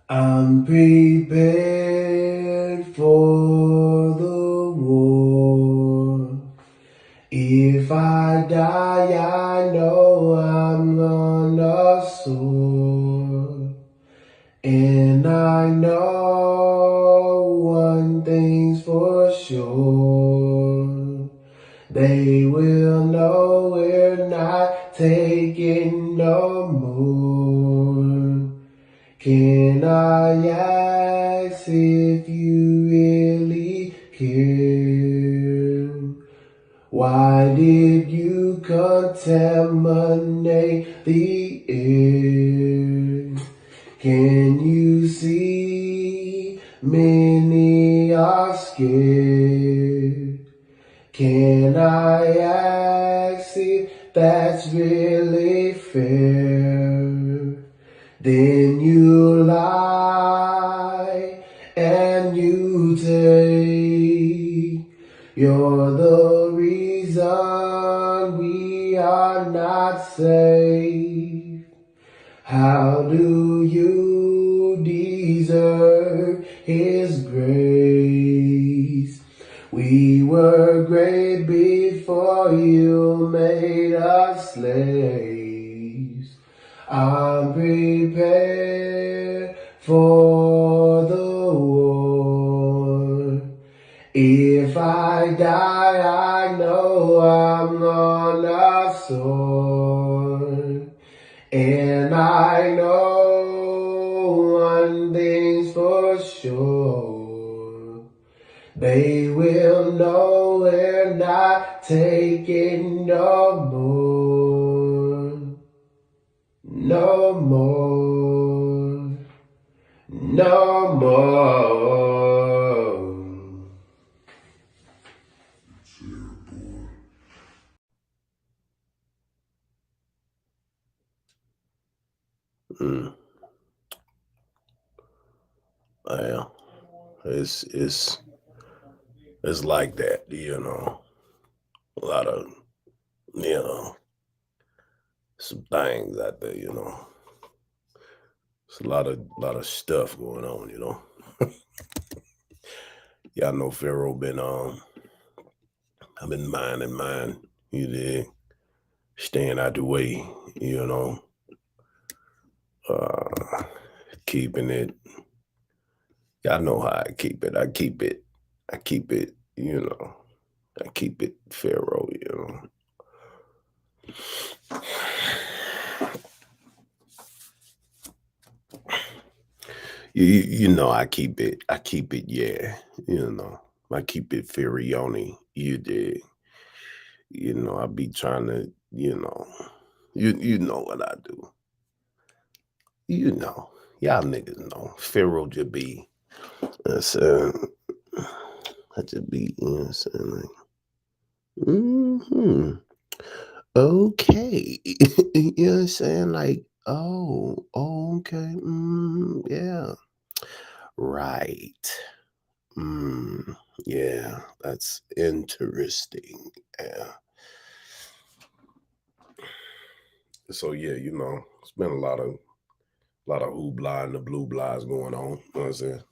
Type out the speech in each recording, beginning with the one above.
I'm prepared for the war. If I die, I know I'm gonna soar. And I know one thing's for sure. They will know we're not taking no more. Can I ask if you really care? Why did you contaminate the air? Can you see many are scared? Can I ask if that's really fair? Then you lie and you take. You're the reason we are not safe. How do you deserve His grace? We were great before you made us slaves. I'm prepared for the war. If I die, I know I'm gonna soar. And I know one thing's for sure. They will know we're not taking no more. No more. No more. Well, it's like that, you know. A lot of, you know, some things out there, you know. It's a lot of stuff going on, you know. Y'all know Pharaoh been I've been minding mine, you did, staying out the way, you know. Keeping it. Y'all know how I keep it. I keep it, you know. I keep it Pharaoh, you know. You know, I keep it, yeah, you know. I keep it Farioni, you did. You know, I be trying to, you know, you know what I do. You know, y'all niggas know. Pharaoh just be, I just be, you know what I'm saying? Like, okay. You know what I'm saying? Like, okay. Yeah. Right. Yeah, that's interesting. Yeah. So yeah, you know, it's been a lot of hoopla and the blue blahs going on. You know what I'm saying?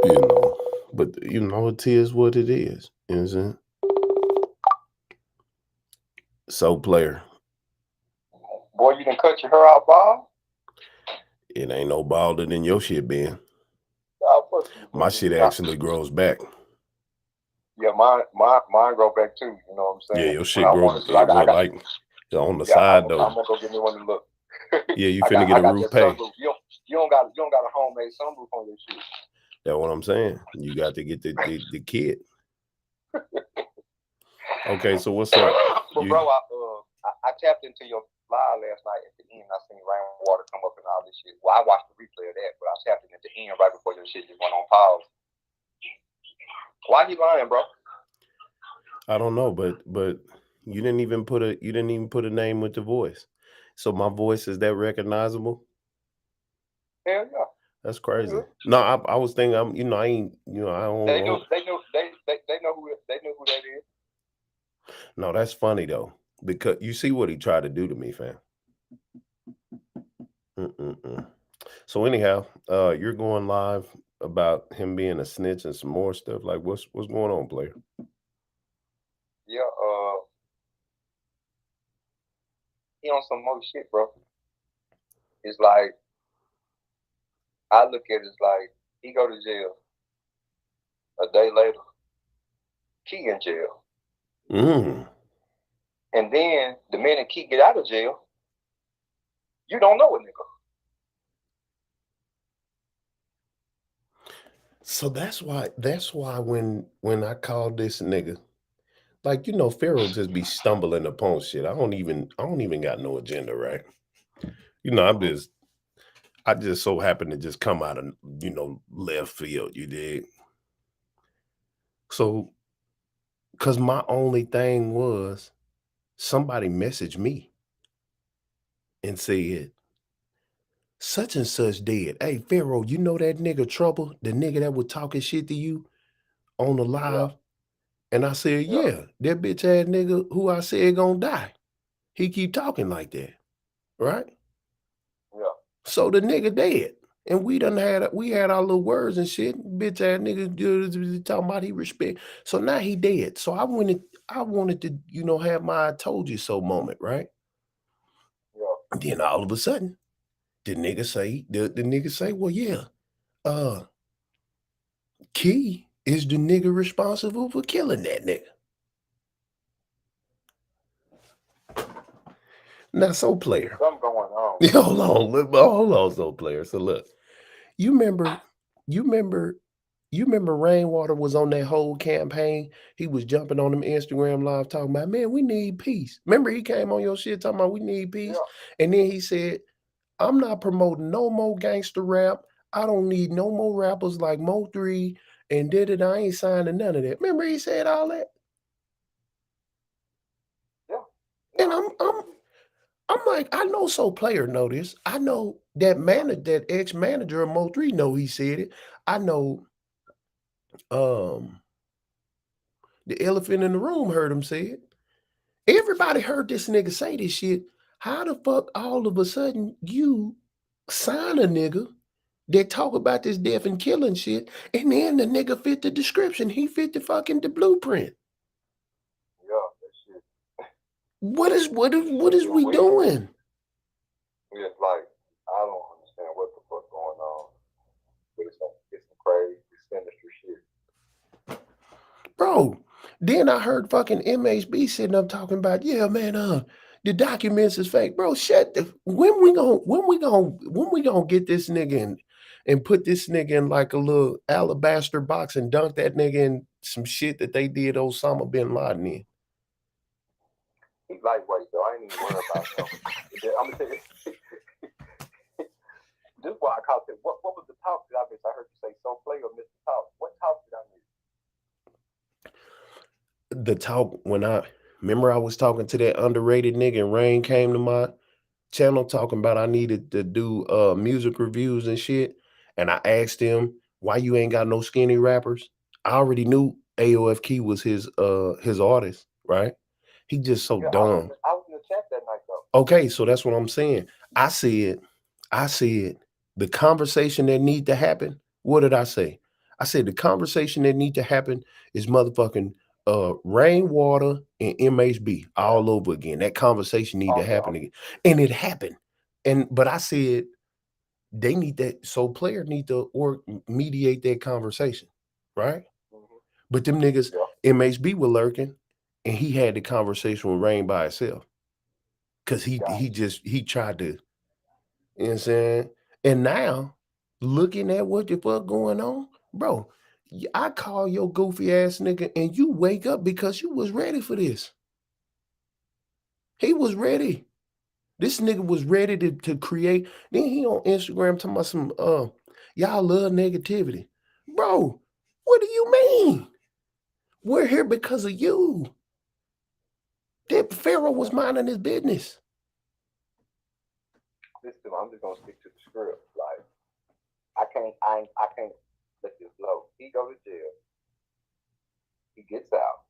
You know, but you know, it is what it is. You know what I'm saying? So player, Boy, you done cut your hair out, Bob. it ain't no balder than your shit being. God, fuck you, My man. shit actually grows back. Yeah, mine grow back too. You know what I'm Yeah, saying? your When shit I grow wanted to, it I what got, like on the yeah, side I'm though. gonna go get me one to look. Yeah, you finna get I a got roof that pay. sunroof. You don't got a homemade sunroof on your shit. That's what I'm saying. You got to get the kit. Okay, so what's up? But bro, I tapped into your live last night at the end. I seen Rainwater come up and all this shit. Well, I watched the replay of that, but I tapped in at the end right before your shit just went on pause. Why he lying, bro? I don't know, but you didn't even put a name with the voice. So my voice is that recognizable? Hell yeah. That's crazy. No, I was thinking I'm you know, I ain't I don't They know who that is. No, that's funny though. Because you see what he tried to do to me, fam. So anyhow, you're going live about him being a snitch and some more stuff. Like, what's going on, player? Yeah, he on some more shit, bro. It's like I look at it as like he go to jail. A day later, Key in jail. Mm. And then the minute Key get out of jail, you don't know a nigga. So that's why when I called this nigga, like Pharaoh just be stumbling upon shit. I don't even got no agenda, right? Mm-hmm. I just so happen to just come out of left field. You did. So because my only thing was somebody messaged me and said such and such dead. Hey Pharaoh, you know that nigga Trouble, the nigga that was talking shit to you on the Yeah, live? And I said, yeah, yeah, that bitch ass nigga who I said gonna die. He keep talking like that, right? yeah, So the nigga dead. And we had our little words and shit. Bitch ass nigga talking about he respect. So now he dead. So I wanted to, have my I told you so moment, right? yeah. And then all of a sudden, the nigga say, well, yeah, uh, Key is the nigga responsible for killing that nigga. Now, so player. Something going on. Hold on, so player. So look, you remember, you remember, you remember Rainwater was on that whole campaign. He was jumping on them Instagram live talking about, man, we need peace. Remember he came on your shit talking about we need peace, Yeah, and then he said, I'm not promoting no more gangster rap. I don't need no more rappers like Mo3 and did it. I ain't signing none of that. Remember he said all that, yeah, and yeah. I'm He I'm definitely. I'm like, I know so player know this. I know that Yeah, that ex-manager of Mo3 know he said it. I know um the elephant in the room heard him say it. Everybody heard this nigga say this shit. How the fuck all of a sudden you sign a nigga that talk about this death and killing shit, and then the nigga fit the description. He fit the blueprint. yeah. That shit. What is what is That what is shit we weird. doing? It's like I don't understand what the fuck going on. But it's some crazy sinister shit. Bro, then I heard fucking MHB sitting up talking about, yeah, man, the documents is fake. Bro, shut the when we gonna get this nigga in and put this nigga in like a little alabaster box and dunk that nigga in some shit that they did Osama bin Laden in. He lightweight though. I ain't even worried about him. I'm gonna tell you. This is why I called it. What was the talk that I missed? I heard you say so play or miss the talk. What talk did I miss? The talk when I remember I was talking to that underrated nigga and Rain came to my channel talking about I needed to do music reviews and shit. And I asked him why you ain't got no skinny rappers. I already knew AOF Key was his artist, right? He just so Yeah, dumb. I was in the chat that night though. Okay, so that's what I'm saying. I said, I said the conversation that need to happen. What did I say? I said the conversation that need to happen is motherfucking Rainwater and MHB Yeah. all over again. That conversation need to Oh yeah. happen again. And it happened. But I said they need that so player need to or mediate that conversation. Right? Mm-hmm. But them niggas, Yeah. MHB were lurking and he had the conversation with Rain by itself. Cause he Gotcha. just he tried to, you know what I'm saying? And now, looking at what the fuck going on, bro, I call your goofy ass nigga and you wake up because you was ready for this. He was ready. This nigga was ready to create. Then he on Instagram talking about some y'all love negativity. Bro, what do you mean? We're here because of you. That Pharaoh was Yeah. minding his business. Listen, I'm just gonna stick to the script. Like I can't let this blow. He go to jail. He gets out.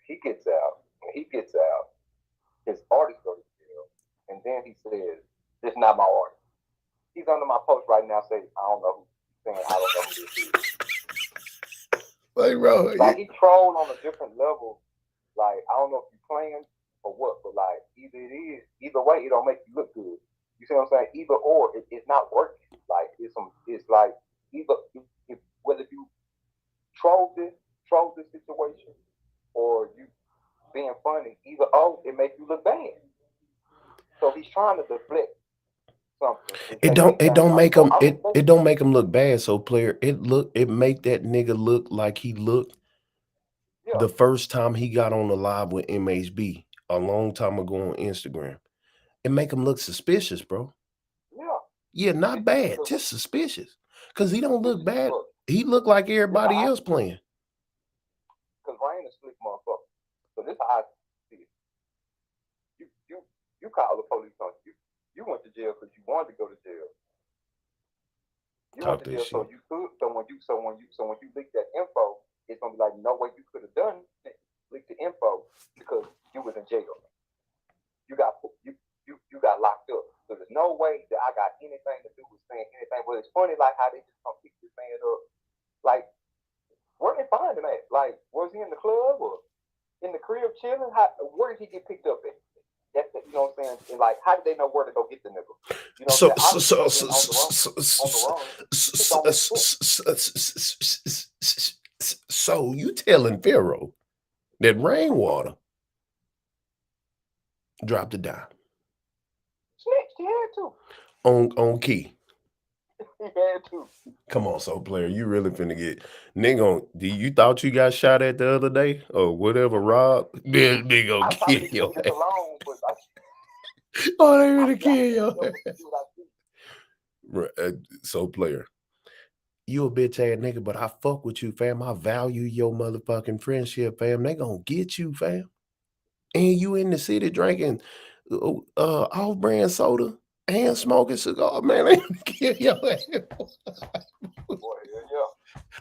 He gets out. When he gets out, his artist go to jail. And then he says, "This not my artist." He's under my post right now. Say I don't know who. Saying I don't know who this is. Like, bro, like he trolled on a different level. Like I don't know if you're playing or what, but like either way, it don't make you look good. You see what I'm saying? Either or, it's not working. Like it's like either whether you troll this situation or you being funny, either it makes you look bad. So he's trying to deflect something. It don't make him it don't make him look bad. So player, it make that nigga look like he looked the first time he got on the live with MHB a long time ago on Instagram. It make him look suspicious, bro. Yeah, not bad, just suspicious. Cause he don't look bad. He look like everybody else playing. Cause Rain is slick motherfucker. So this how I see it. You call the police on you. You went to jail because you wanted to go to jail. You went to jail so you could. So when you leak that info, it's gonna be like no way you could have done it. Leak the info because you was in jail. You got locked up. So there's no way that I got anything to do with saying anything. But it's funny like how they just come pick this man up. Like where they find him at? Like was he in the club or in the crib chilling? Where did he get picked up at? You know what I'm saying? And like, how did they know where to go get the nigga? You know what I'm saying? So you telling Pharaoh that Rainwater dropped it down? Snitched, he had to. On key. He had to. Come on, Soul Player. You really finna get nigga. You thought you got shot at the other day or whatever, Rob? Big gonna kill your ass. Oh, they really kill your ass. Soul Player. You a bitch ass nigga, but I fuck with you, fam. I value your motherfucking friendship, fam. They gonna get you, fam. And you in the city drinking off-brand soda and smoking cigar, man. They gonna kill your ass. Boy, yeah.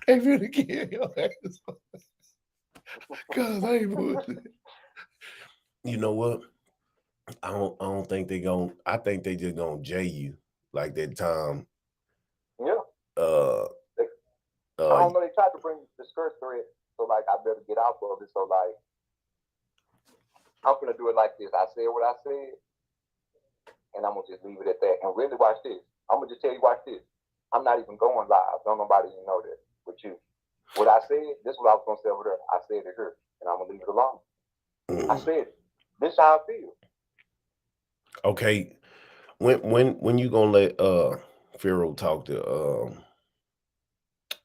They really kill your ass. Cause I ain't bullshit. You know what? I don't think they gonna. I think they just gonna jay you like that time. Yeah. I don't know. They tried to bring the skirt thread, so like I better get out of it. So like I'm gonna do it like this. I said what I said, and I'm gonna just leave it at that. And really, watch this. I'm gonna just tell you, watch this. I'm not even going live. Don't nobody even know that. But you, what I said, this is what I was gonna say over there. I said it here, and I'm gonna leave it alone. I said it. This is how I feel. Okay, when you gonna let Pharaoh talk to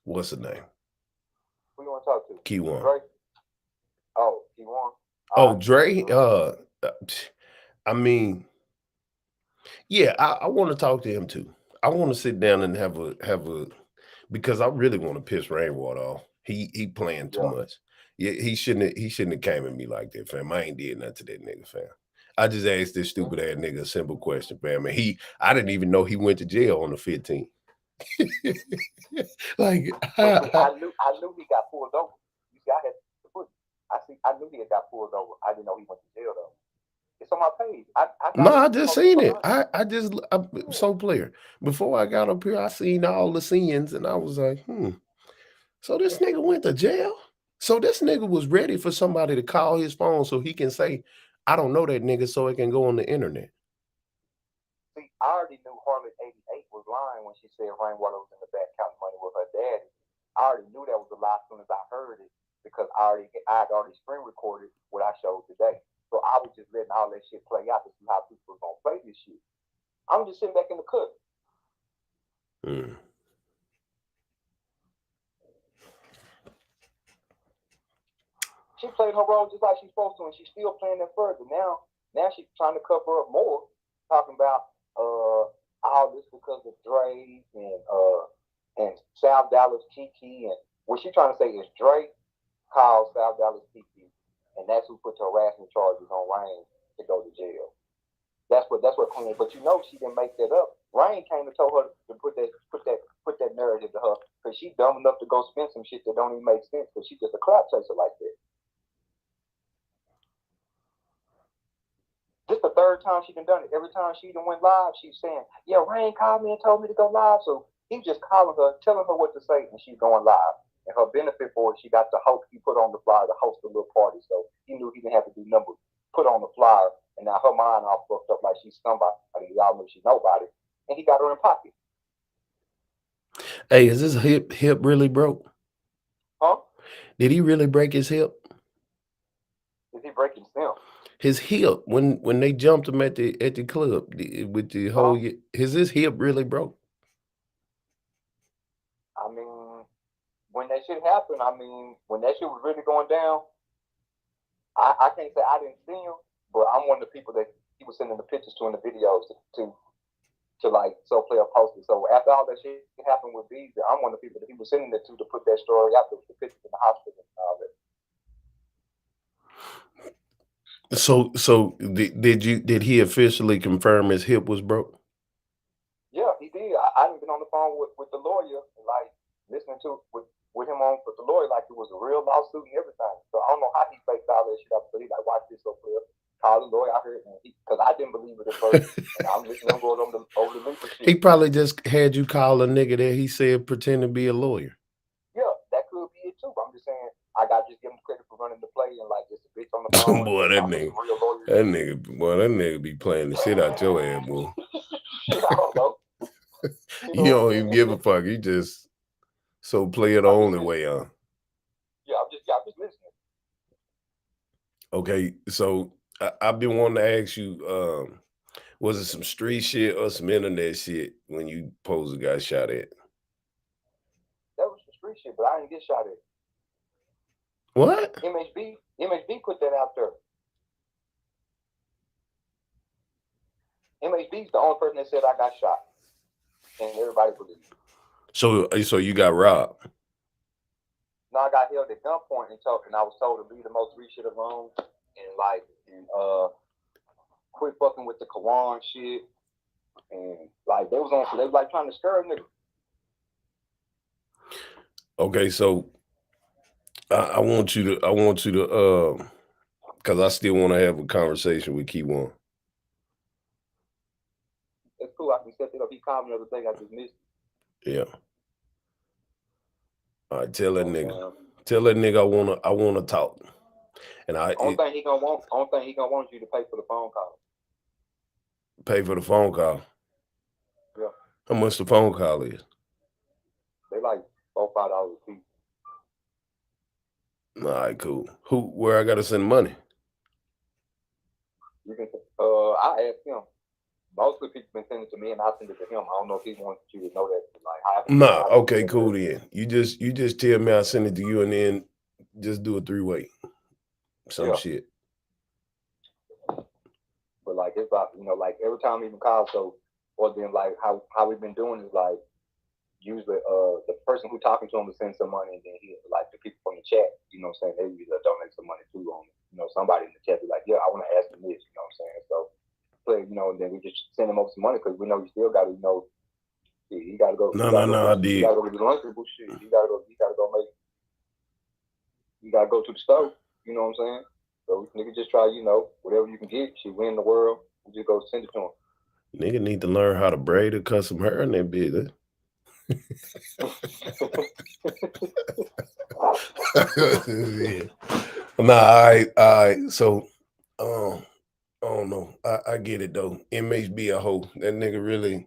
what's the name? Who you want to talk to? Key One. Dre? Oh, Key One. Oh, Dre. I mean, yeah, I want to talk to him too. I want to sit down and have a because I really want to piss Rainwater off. He playing too much. Yeah, he shouldn't have came at me like that, fam. I ain't did nothing to that nigga, fam. I just asked this stupid ass nigga a simple question, fam. And I didn't even know he went to jail on the 15th. Like I knew he got pulled over. You see, I knew he got pulled over. I didn't know he went to jail though. It's on my page. I just seen it. I'm so clear. Before I got up here, I seen all the scenes and I was like, so this nigga went to jail? So this nigga was ready for somebody to call his phone so he can say, I don't know that nigga, so it can go on the internet. See, I already knew Harley 88 was lying when she said Rainwater was in the back counting money with her daddy. I already knew that was a lie as soon as I heard it because I had already screen recorded what I showed today. So I was just letting all that shit play out to see how people were gonna play this shit. I'm just sitting back in the cut. She played her role just like she's supposed to, and she's still playing it further. Now she's trying to cover up more, talking about all this because of Dre and South Dallas Kiki, and what she's trying to say is Dre called South Dallas Kiki, and that's who put the harassment charges on Rain to go to jail. That's what Queen. But you know she didn't make that up. Rain came and told her to put that narrative to her because she's dumb enough to go spend some shit that don't even make sense because she's just a crowd chaser like that. Just a third time she done it. Every time she done went live, she's saying, "Yeah, Rain called me and told me to go live." So he just calling her, telling her what to say, and she's going live. And her benefit for it, she got the host. He put on the flyer to host a little party, so he knew he didn't have to do nothing but put on the flyer. And now her mind all fucked up like she's somebody. I mean, y'all know she's nobody. And he got her in pocket. Hey, is this hip really broke? Huh? Did he really break his hip? Is he breaking himself? His hip when they jumped him at the club with the whole. Is his hip really broke? I mean, when that shit happened, I mean, when that shit was really going down, I can't say I didn't see him, but I'm one of the people that he was sending the pictures to in the videos to like so play a poster. So after all that shit happened with Bees, I'm one of the people that he was sending it to put that story out there with the pictures in the hospital and all that. So did he officially confirm his hip was broke? Yeah, he did. I didn't been on the phone with the lawyer, like listening to with him on with the lawyer, like it was a real lawsuit and everything. So I don't know how he faked all that shit up. So he like, watch this so clear. Call the lawyer out here, because I didn't believe it at first. And I'm listening to him going over the legal shit. He probably just had you call a nigga that he said pretend to be a lawyer. Yeah, that could be it too. But I'm just saying, I got to just give him credit for running the play and like just a bitch on the phone. Boy, that nigga be playing the shit out your ass, boy. I don't know. You don't even give a fuck. You just so play it the only way on. Yeah, I'm just listening. Okay, so I've been wanting to ask you, was it some street shit or some internet shit when you supposed got shot at? That was some street shit, but I didn't get shot at. What? MHB put that out there. MHB's the only person that said I got shot, and everybody believed it. So you got robbed? No, I got held at gunpoint and I was told to leave the most shit alone and quit fucking with the Quran shit, and like they was like trying to scare a nigga. Okay, so I want you to because I still want to have a conversation with Key1. That's cool. I can set it up. He called me the other day. I just missed it. Yeah. All right, tell that nigga I wanna talk. And only thing he gonna want you to pay for the phone call. Pay for the phone call? Yeah. How much the phone call is? They like $4-5 a piece. All right, cool. Where I gotta send money? You can I asked him. Mostly people been sending it to me, and I send it to him. I don't know if he wants you to know that. Like, okay, cool then. You just tell me I send it to you, and then just do a 3-way. Some shit. But like it's about like every time he even calls, so or then like how we've been doing is like usually the person who talking to him will send some money, and then he like the people from the chat, you know what I'm saying, they usually donate some money too on somebody in the chat be like, yeah, I want to ask him this, you know what I'm saying, so. And then we just send him over some money because we know you still got to, he got to go. No, I did. He got to go to the lunch table shit. He got to go to the store. You know what I'm saying? So nigga just try, whatever you can get. Shit, win the world. You just go send it to him. Nigga need to learn how to braid or cut some hair in that bitch. Nah, all right. So, I don't know. I get it though. MHB a hoe. That nigga really,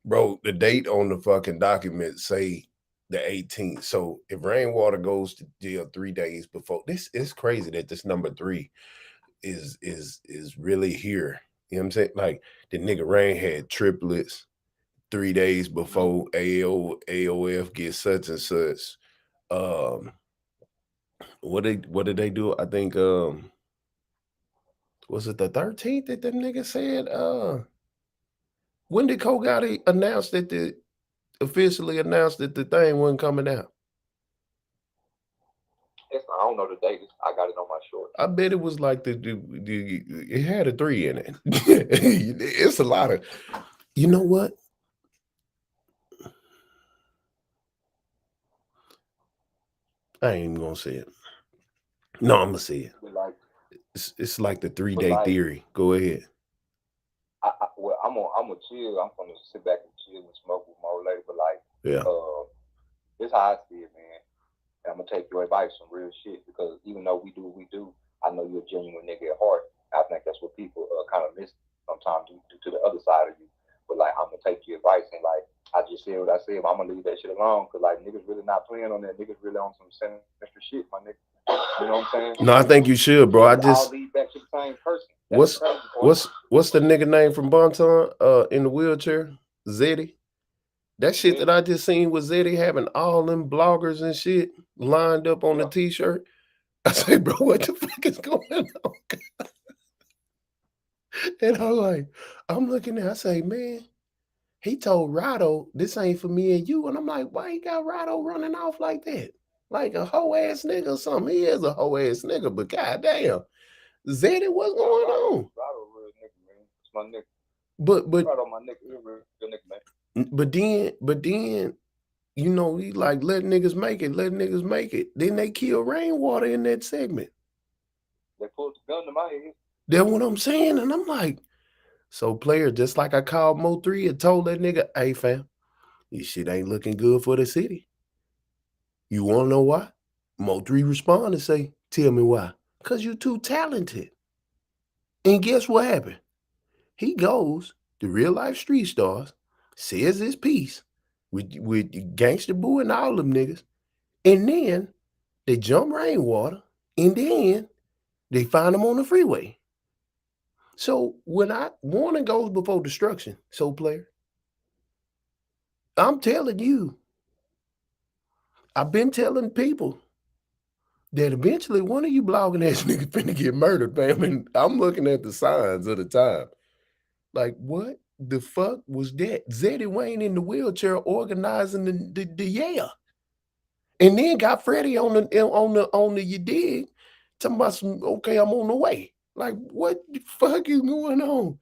bro. The date on the fucking document say the 18th. So if Rainwater goes to jail 3 days before, this is crazy that this number 3 is really here. You know what I'm saying? Like the nigga Rain had triplets 3 days before AOF gets such and such. What did they do? I think was it the 13th that them niggas said? When did Cole Gotti officially announced that the thing wasn't coming out? I don't know the date. I got it on my short. I bet it was like it had a 3 in it. It's a lot of, you know what? I ain't even gonna say it. No, I'm gonna say it. It's like the 3-day theory. Go ahead. well, I'm gonna chill. I'm gonna sit back and chill and smoke with my old lady. But like, Yeah. this how I see it, man. And I'm gonna take your advice on real shit because even though we do what we do, I know you're a genuine nigga at heart. I think that's what people kind of miss sometimes due to the other side of you. But like, I'm gonna take your advice and like, I just said what I said, but I'm gonna leave that shit alone because like niggas really not playing on that. Niggas really on some sinister shit, my nigga. You know what I'm saying? No, I think you should, bro. And I we all just lead back to the same person. That's the crazy part. what's the nigga name from Bonton in the wheelchair? Zeddy. That shit that I just seen with Zeddy having all them bloggers and shit lined up on the t-shirt. I say, bro, what the fuck is going on? And I'm looking at, I say, man, he told Rado, this ain't for me and you. And I'm like, why he got Rado running off like that? Like a hoe ass nigga or something. He is a hoe ass nigga, but goddamn, Zeddy, what's going on? Rado real nigga, man. It's my nigga. But Rado, my nigga, real nigga, man. But then, you know, he like let niggas make it. Then they kill Rainwater in that segment. They pulled the gun to my head. That's what I'm saying. And I'm like, so player, just like I called Mo3 and told that nigga, hey fam, this shit ain't looking good for the city. You wanna know why? Mo3 respond and say, tell me why. Cause you too talented. And guess what happened? He goes to Real Life Street Stars, says his piece with Gangsta Boo and all them niggas, and then they jump Rainwater, and then they find him on the freeway. So when warning goes before destruction, so player, I'm telling you, I've been telling people that eventually one of you blogging ass niggas finna get murdered, fam. And I'm looking at the signs of the time. Like, what the fuck was that? Zeddy Wayne in the wheelchair organizing the yeah. And then got Freddie on the you dig, talking about some, okay, I'm on the way. Like, what the fuck is going on?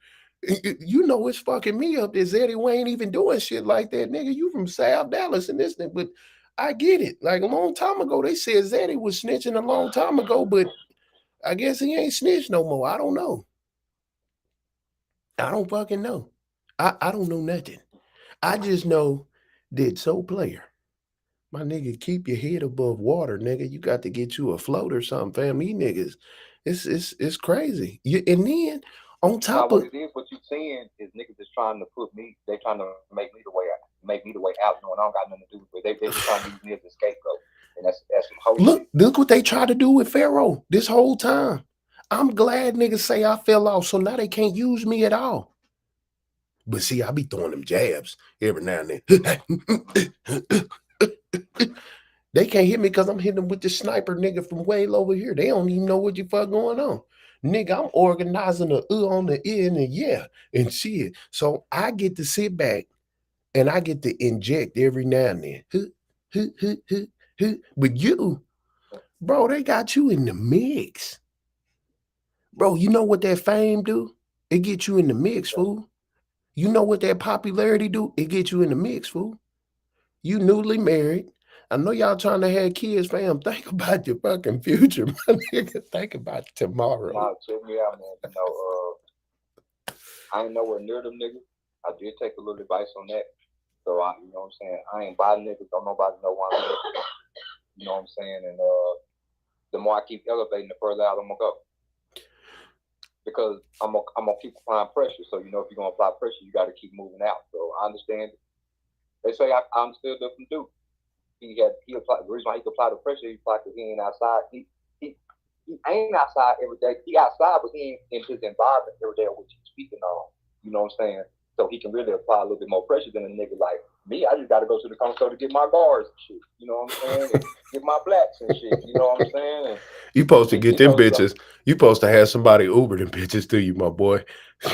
You know it's fucking me up that Zeddy Wayne even doing shit like that. Nigga, you from South Dallas and this thing, but I get it. Like a long time ago, they said Zeddy was snitching a long time ago, but I guess he ain't snitched no more. I don't know. I don't fucking know. I don't know nothing. I just know that so player. My nigga, keep your head above water, nigga. You got to get you a float or something, fam. You niggas, it's crazy. And then on top of what it is, what you saying is niggas is trying to put me. They trying to make me the way out, knowing I don't got nothing to do with it. They just trying to use me as a scapegoat, and that's some whole shit. Look what they tried to do with Pharaoh this whole time. I'm glad niggas say I fell off, so now they can't use me at all. But see, I be throwing them jabs every now and then. They can't hit me because I'm hitting them with the sniper nigga from way over here. They don't even know what the fuck going on. Nigga, I'm organizing the on the end and yeah, and shit. So I get to sit back and I get to inject every now and then. But you, bro, they got you in the mix. Bro, you know what that fame do? It get you in the mix, fool. You know what that popularity do? It get you in the mix, fool. You newly married. I know y'all trying to have kids, fam. Think about your fucking future, my nigga. Think about tomorrow. Nah, check me out, man. You know, I ain't nowhere near them niggas. I did take a little advice on that. So you know what I'm saying? I ain't by niggas. Don't nobody know why I'm niggas. You know what I'm saying? And the more I keep elevating, the further out I'm gonna go. Because I'm gonna keep applying pressure. So you know, if you're gonna apply pressure, you got to keep moving out. So I understand it. They say I'm still different dude. He applied. The reason why he could apply the pressure, he applied because he ain't outside. He ain't outside every day. He outside, but he ain't in his environment every day, which he's speaking on. You know what I'm saying? So he can really apply a little bit more pressure than a nigga like me. I just got to go to the corner store to get my guards and shit. You know what I'm saying? And get my blacks and shit. You know what I'm saying? And you supposed to get them bitches. You supposed to have somebody Uber them bitches to you, my boy.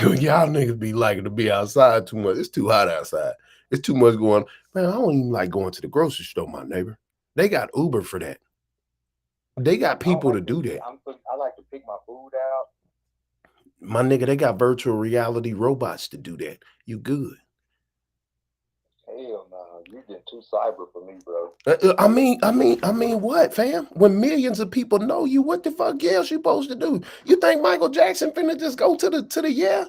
Y'all niggas be liking to be outside too much. It's too hot outside. It's too much going on. Man, I don't even like going to the grocery store, my neighbor. They got Uber for that. They got people to do that. I like to pick my food out. My nigga, they got virtual reality robots to do that. You good. Hell no, you getting too cyber for me, bro. I mean, what, fam? When millions of people know you, what the fuck else you supposed to do? You think Michael Jackson finna just go to the yeah?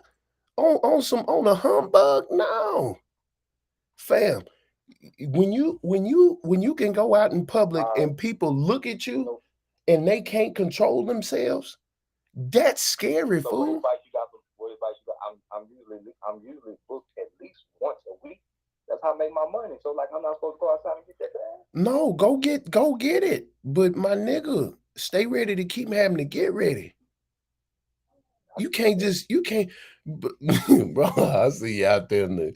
on a humbug. No, fam. When you can go out in public and people look at you and they can't control themselves, that's scary, fool. What advice you got? I'm usually booked at least once a week. That's how I make my money. So like I'm not supposed to go outside and get that bag. No, go get it. But my nigga, stay ready to keep having to get ready. You can't, bro. I see you out there in the,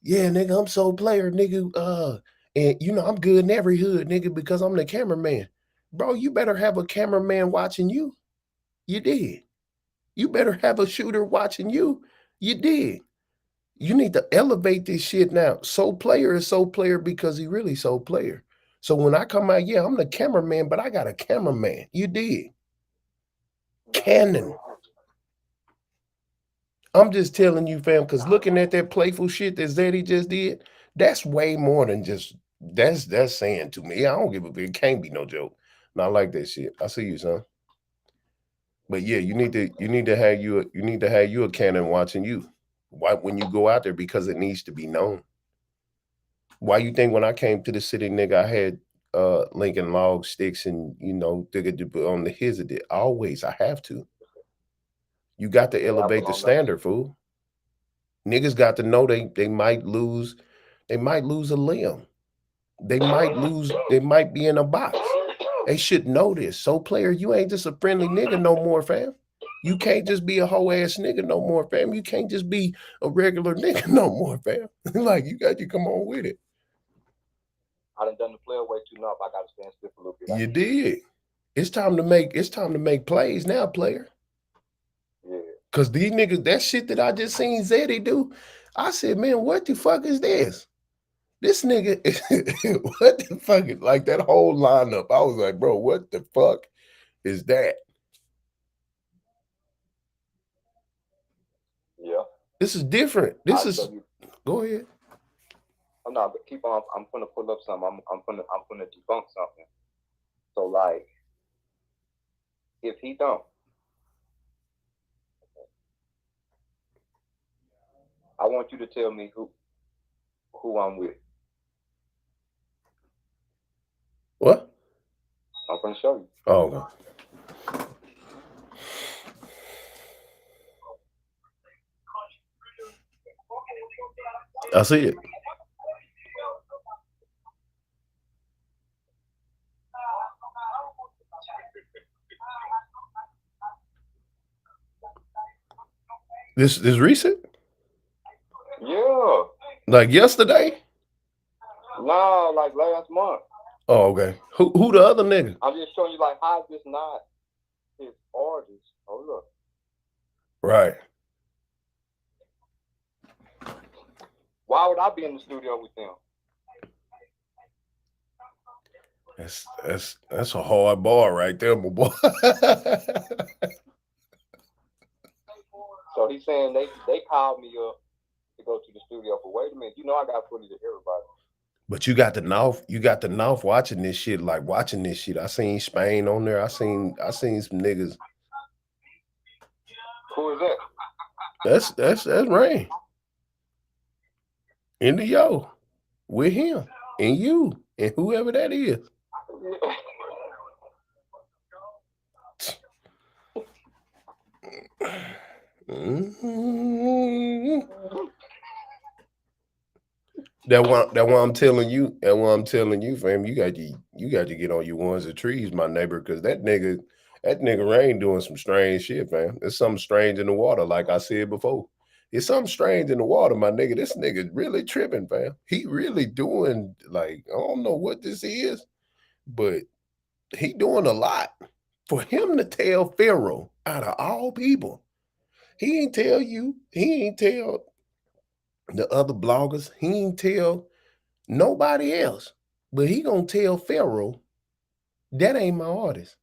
yeah, nigga, I'm so player, nigga. And you know I'm good in every hood, nigga, because I'm the cameraman. Bro, you better have a cameraman watching you. You did. You better have a shooter watching you. You did. You need to elevate this shit now. Soul player is soul player because he really soul player. So when I come out, yeah, I'm the cameraman, but I got a cameraman. You did. Canon. I'm just telling you, fam, because looking at that playful shit that Zeddy just did, that's way more than just that's saying to me. I don't give a fuck. It can't be no joke. Not like that shit. I see you, son. But yeah, you need to have you a cannon watching you. Why when you go out there because it needs to be known. Why you think when I came to the city, nigga, I had Lincoln log sticks and you know on the his of it. Always I have to. You got to elevate the standard, fool. Niggas got to know they might lose a limb. They might be in a box. They should know this. So player, you ain't just a friendly nigga no more, fam. You can't just be a hoe ass nigga no more, fam. You can't just be a regular nigga no more, fam. Like you got to come on with it. I done the player way too enough. I gotta stand still for a little bit. You did. It's time to make plays now, player. Yeah. Cause these niggas, that shit that I just seen Zeddy do, I said, man, what the fuck is this? This nigga, what the fuck is like that whole lineup? I was like, bro, what the fuck is that? Yeah. This is different. This is. Go ahead. Oh no, but keep on. I'm gonna pull up something. I'm gonna debunk something. So like, if he don't, I want you to tell me who I'm with. What? I'm gonna show you. Oh. Okay. I see it. This is recent? Yeah. Like yesterday? No, like last month. Oh, okay. Who the other nigga? I'm just showing you like how is this not his artist? Oh look. Right. Why would I be in the studio with them? That's a hard bar right there, my boy. So he's saying they called me up to go to the studio, but wait a minute, you know I got footage of everybody. But you got the North watching this shit, like watching this shit. I seen Spain on there. I seen some niggas. Who is that? That's Rain. In the yo. With him. And you. And whoever that is. Mm-hmm. That why I'm telling you. That why I'm telling you, fam. You got to get on your ones and trees, my neighbor, because that nigga Rain doing some strange shit, fam. There's something strange in the water, like I said before. It's something strange in the water, my nigga. This nigga really tripping, fam. He really doing like I don't know what this is, but he doing a lot. For him to tell Pharaoh out of all people, he ain't tell you. He ain't tell the other bloggers. He ain't tell nobody else. But he gonna tell Pharaoh, that ain't my artist.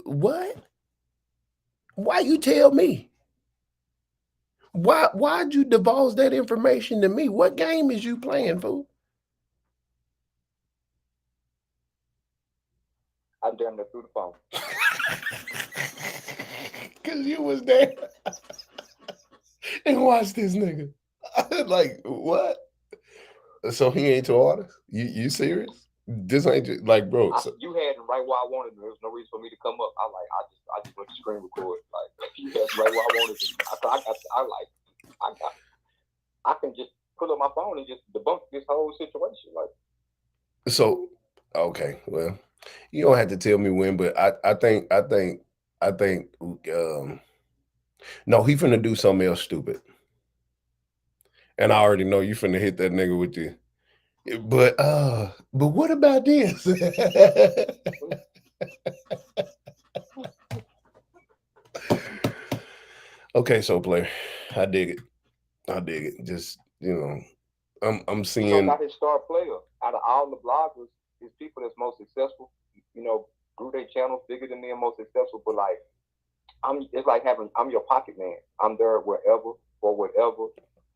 What? Why you tell me? Why'd you divulge that information to me? What game is you playing, fool? I damn near through the phone. Cause you was there. And watch this nigga. Like, what? So he ain't your artist? You serious? This ain't just, like, bro. So, You had him right where I wanted him. There was no reason for me to come up. I just went to screen record. Like you had him right where I wanted him. I can just pull up my phone and just debunk this whole situation. Like, so okay, well, you don't have to tell me when, but I think no, he finna do something else stupid. And I already know you finna hit that nigga with you. But what about this? Okay, so player, I dig it. I dig it. Just, I'm seeing. got his star player out of all the bloggers, his people that's most successful. Grew their channels bigger than me and most successful. But like, it's like I'm your pocket man. I'm there wherever for whatever,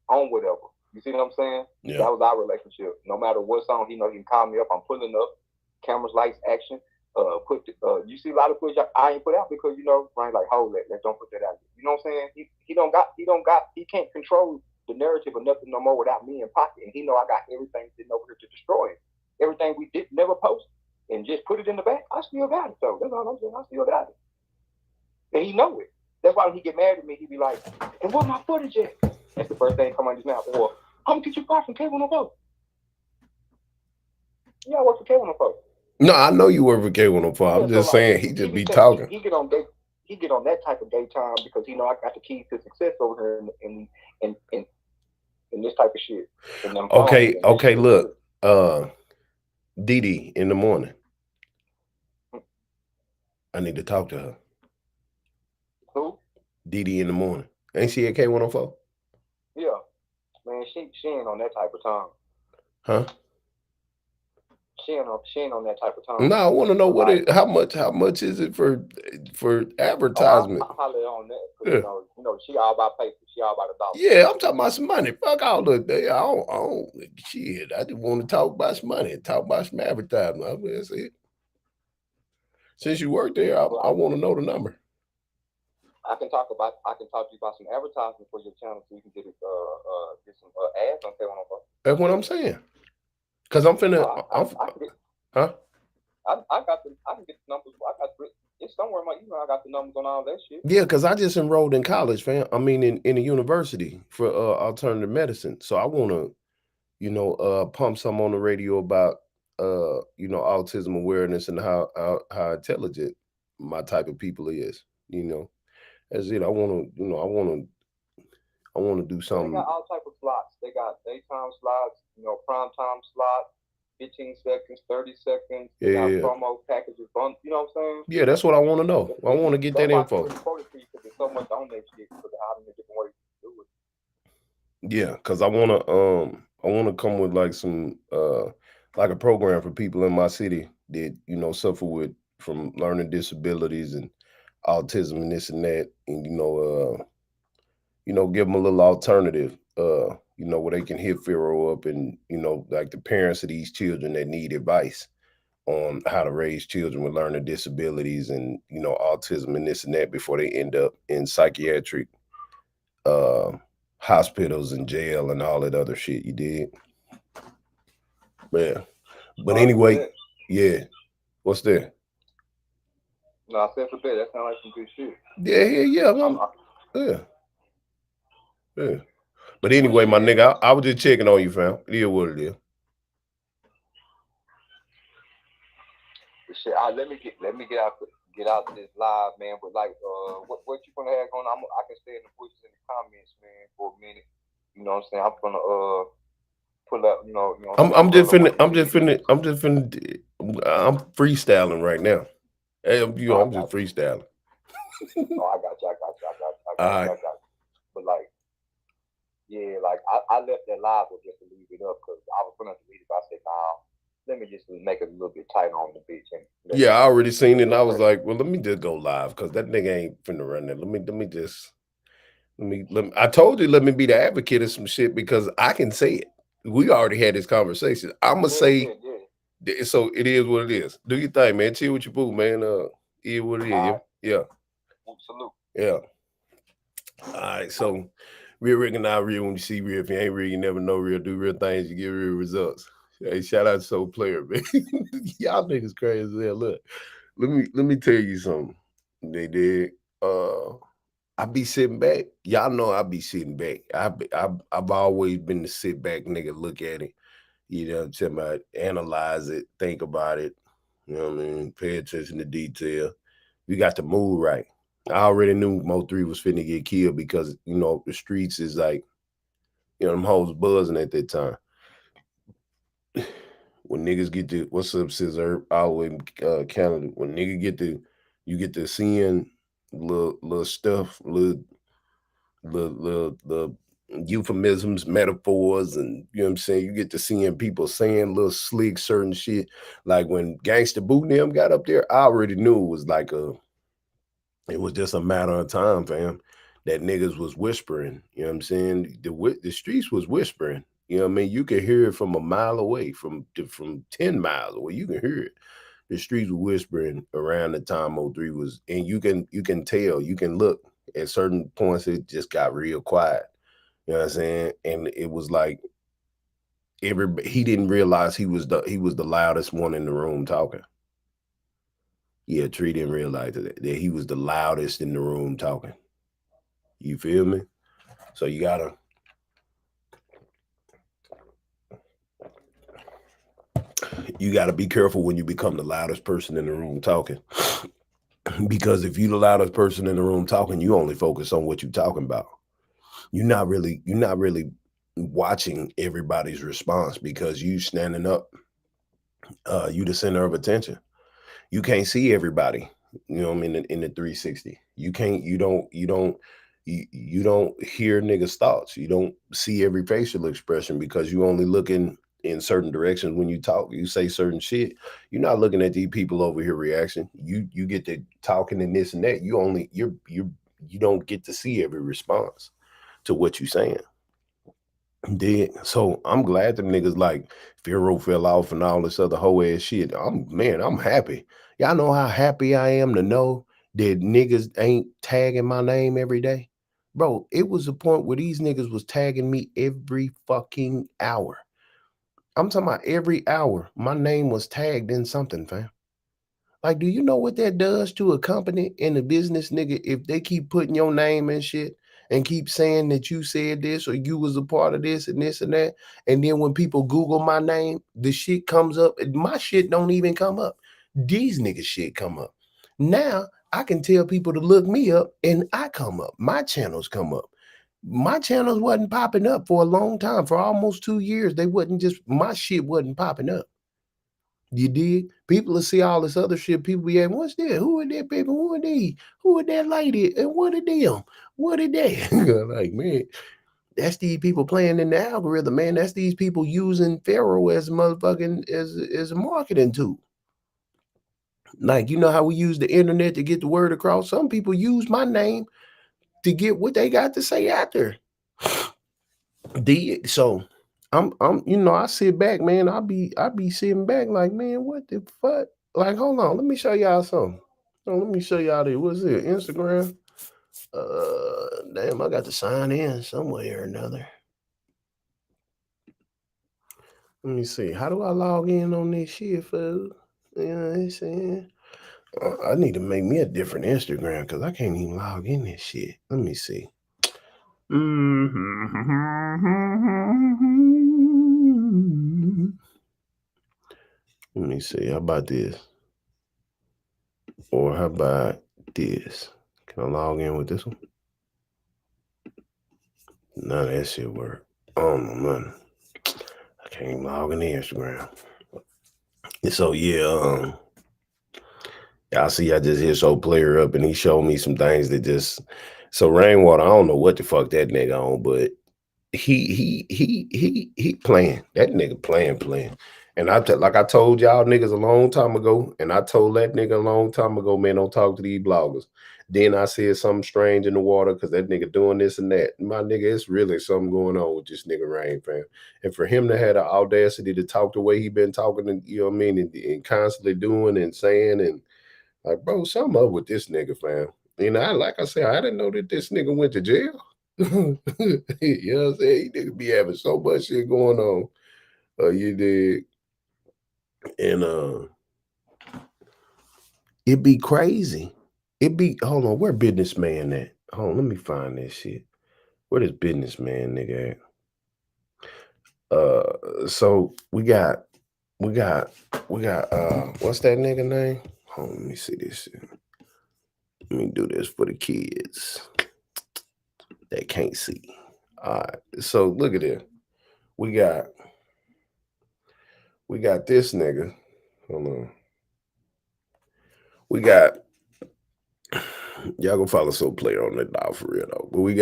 on whatever. You see what I'm saying? Yeah. That was our relationship. No matter what song, he can call me up. I'm pulling up. Cameras, lights, action. You see a lot of footage I ain't put out because Ryan like, hold that, let's don't put that out. You know what I'm saying? He can't control the narrative or nothing no more without me in pocket. And he know I got everything sitting over here to destroy it. Everything we did never post and just put it in the back. I still got it though. That's all I'm saying. I still got it. And he know it. That's why when he get mad at me, he be like, and where my footage at? That's the first thing come on his mouth. Or I'm gonna get you fired from K104. Yeah, I work for K104. No, I know you work for K104. I'm just saying he just be talking. He get on that type of daytime because I got the keys to success over here in this type of shit. Okay, look. Dee in the morning. I need to talk to her. Who? Dee in the morning. Ain't she at K104? Yeah. Man, she ain't on that type of time. Huh? She ain't on that type of time. No, I want to know how much is it for advertisement? I'll holler on that. Yeah. She all about paper. She all about $1. Yeah, I'm talking about some money. Fuck all the day. I don't shit. I just want to talk about some money, talk about some advertisement. That's it. Since you work there, I want to know the number. I can talk to you about some advertisement for your channel so you can get some ads on K104. That's what I'm saying. Cause I'm finna. I can get the numbers. It's somewhere in my email. I got the numbers on all that shit. Yeah, cause I just enrolled in college, fam. I mean, in a university for alternative medicine. So I want to, pump some on the radio about, autism awareness and how intelligent my type of people is. That's it. I want to do something. They got all type of slots. They got daytime slots, prime time slots. 15 seconds, 30 seconds. They got promo packages. You know what I'm saying? Yeah, that's what I want to know. I want to get that info. There's so much on that shit because of how many different ways to do it. Yeah, because I want to come with like some like a program for people in my city that suffer from learning disabilities and autism and this and that, and give them a little alternative. Where they can hit Pharaoh up and, like the parents of these children that need advice on how to raise children with learning disabilities and, autism and this and that before they end up in psychiatric hospitals and jail and all that other shit. You did? Yeah. But anyway, yeah. What's that? No, I said for that. That sounds like some good shit. Yeah. Yeah. But anyway, my nigga, I was just checking on you, fam. It is what it is. Shit, let me get out this live, man. But like, what you gonna have going on? I can stay in the bushes in the comments, man, for a minute. You know what I'm saying? I'm gonna pull up. I'm freestyling right now. Hey, I'm just freestyling. I got you. But like, yeah, like I left that live just to leave it up because I was gonna delete it. But I said, nah, let me just make it a little bit tighter on the bitch. Yeah, I already seen it, and I was like, well, let me just go live because that nigga ain't finna run there. I told you, let me be the advocate of some shit because I can say it. We already had this conversation. I'm gonna say, so it is what it is. Do your thing, man. Chill with your boo, man. It is what it is. Yeah. Salute. Yeah. All right. So Real recognize real when you see real. If you ain't real, you never know real. Do real things, you get real results. Hey, shout out to Soul Player, man. Y'all niggas crazy as hell. Look, let me tell you something. They did. I be sitting back. Y'all know I be sitting back. I've always been the sit back nigga. Look at it. You know what I'm talking about? Analyze it. Think about it. You know what I mean? Pay attention to detail. We got the mood right. I already knew Mo3 was finna get killed because, the streets is like, them hoes buzzing at that time. When niggas get to, what's up, Scissor, all the way in Canada, when nigga you get to seeing little stuff, little euphemisms, metaphors, and you know what I'm saying. You get to seeing people saying little slick certain shit. Like when Gangsta Boo and them got up there, I already knew it was it was just a matter of time, fam. That niggas was whispering. You know what I'm saying? The streets was whispering. You know what I mean? You could hear it from a mile away, from 10 miles away. You can hear it. The streets were whispering around the time O3 was, and you can tell, you can look at certain points. It just got real quiet. You know what I'm saying? And it was like he didn't realize he was the loudest one in the room talking. Yeah, Tree didn't realize that he was the loudest in the room talking. You feel me? So you gotta be careful when you become the loudest person in the room talking. Because if you're the loudest person in the room talking, you only focus on what you're talking about. You're not really watching everybody's response because you standing up, you the center of attention. You can't see everybody. You know what I mean? In the 360, you can't. You don't hear niggas' thoughts. You don't see every facial expression because you only looking in certain directions when you talk. You say certain shit. You're not looking at these people over here reaction. You get to talking and this and that. You don't get to see every response to what you saying. Did so I'm glad them niggas like Pharaoh fell off and all this other whole ass shit. I'm happy. Y'all know how happy I am to know that niggas ain't tagging my name every day. Bro, it was a point where these niggas was tagging me every fucking hour. I'm talking about every hour. My name was tagged in something, fam. Like, do you know what that does to a company and a business, nigga, if they keep putting your name and shit and keep saying that you said this or you was a part of this and that, and then when people Google my name, the shit comes up, and my shit don't even come up. These niggas shit come up. Now I can tell people to look me up and I come up. My channels come up. My channels wasn't popping up for a long time. For almost 2 years, my shit wasn't popping up. You dig? People will see all this other shit. People be asking, what's that? Who are that people? Who are they? Who are that lady? And what are them? What are they? Like, man, that's these people playing in the algorithm, man. That's these people using Pharaoh as motherfucking as a marketing tool. Like, you know how we use the internet to get the word across? Some people use my name to get what they got to say out there. So I sit back, man. I be sitting back like, man, what the fuck? Like, hold on, let me show y'all something. Let me show y'all this. What's it? Instagram. Damn, I got to sign in some way or another. Let me see. How do I log in on this shit, fool? You know what I'm saying? I need to make me a different Instagram because I can't even log in this shit. Let me see. Let me see. How about this? Or how about this? Can I log in with this one? None of that shit work. Oh man, I can't even log in the Instagram. So yeah, y'all see, I just hit Soul Player up, and he showed me some things that just. So Rainwater, I don't know what the fuck that nigga on, but he playing. That nigga playing. And like I told y'all niggas a long time ago, and I told that nigga a long time ago, man, don't talk to these bloggers. Then I said something strange in the water because that nigga doing this and that. My nigga, it's really something going on with this nigga Rain, fam. And for him to have the audacity to talk the way he been talking, and you know what I mean, and constantly doing and saying, and like, bro, something up with this nigga, fam. Like I said, I didn't know that this nigga went to jail. You know what I'm saying? He nigga be having so much shit going on. You dig? And it be crazy. It be hold on, where businessman at? Hold on, let me find this shit. Where this businessman nigga at? So we got what's that nigga name? Hold on, let me see this shit. Let me do this for the kids that can't see. All right. So look at this. We got this nigga. Hold on. We got y'all gonna follow Soul Player on that dog for real though. But we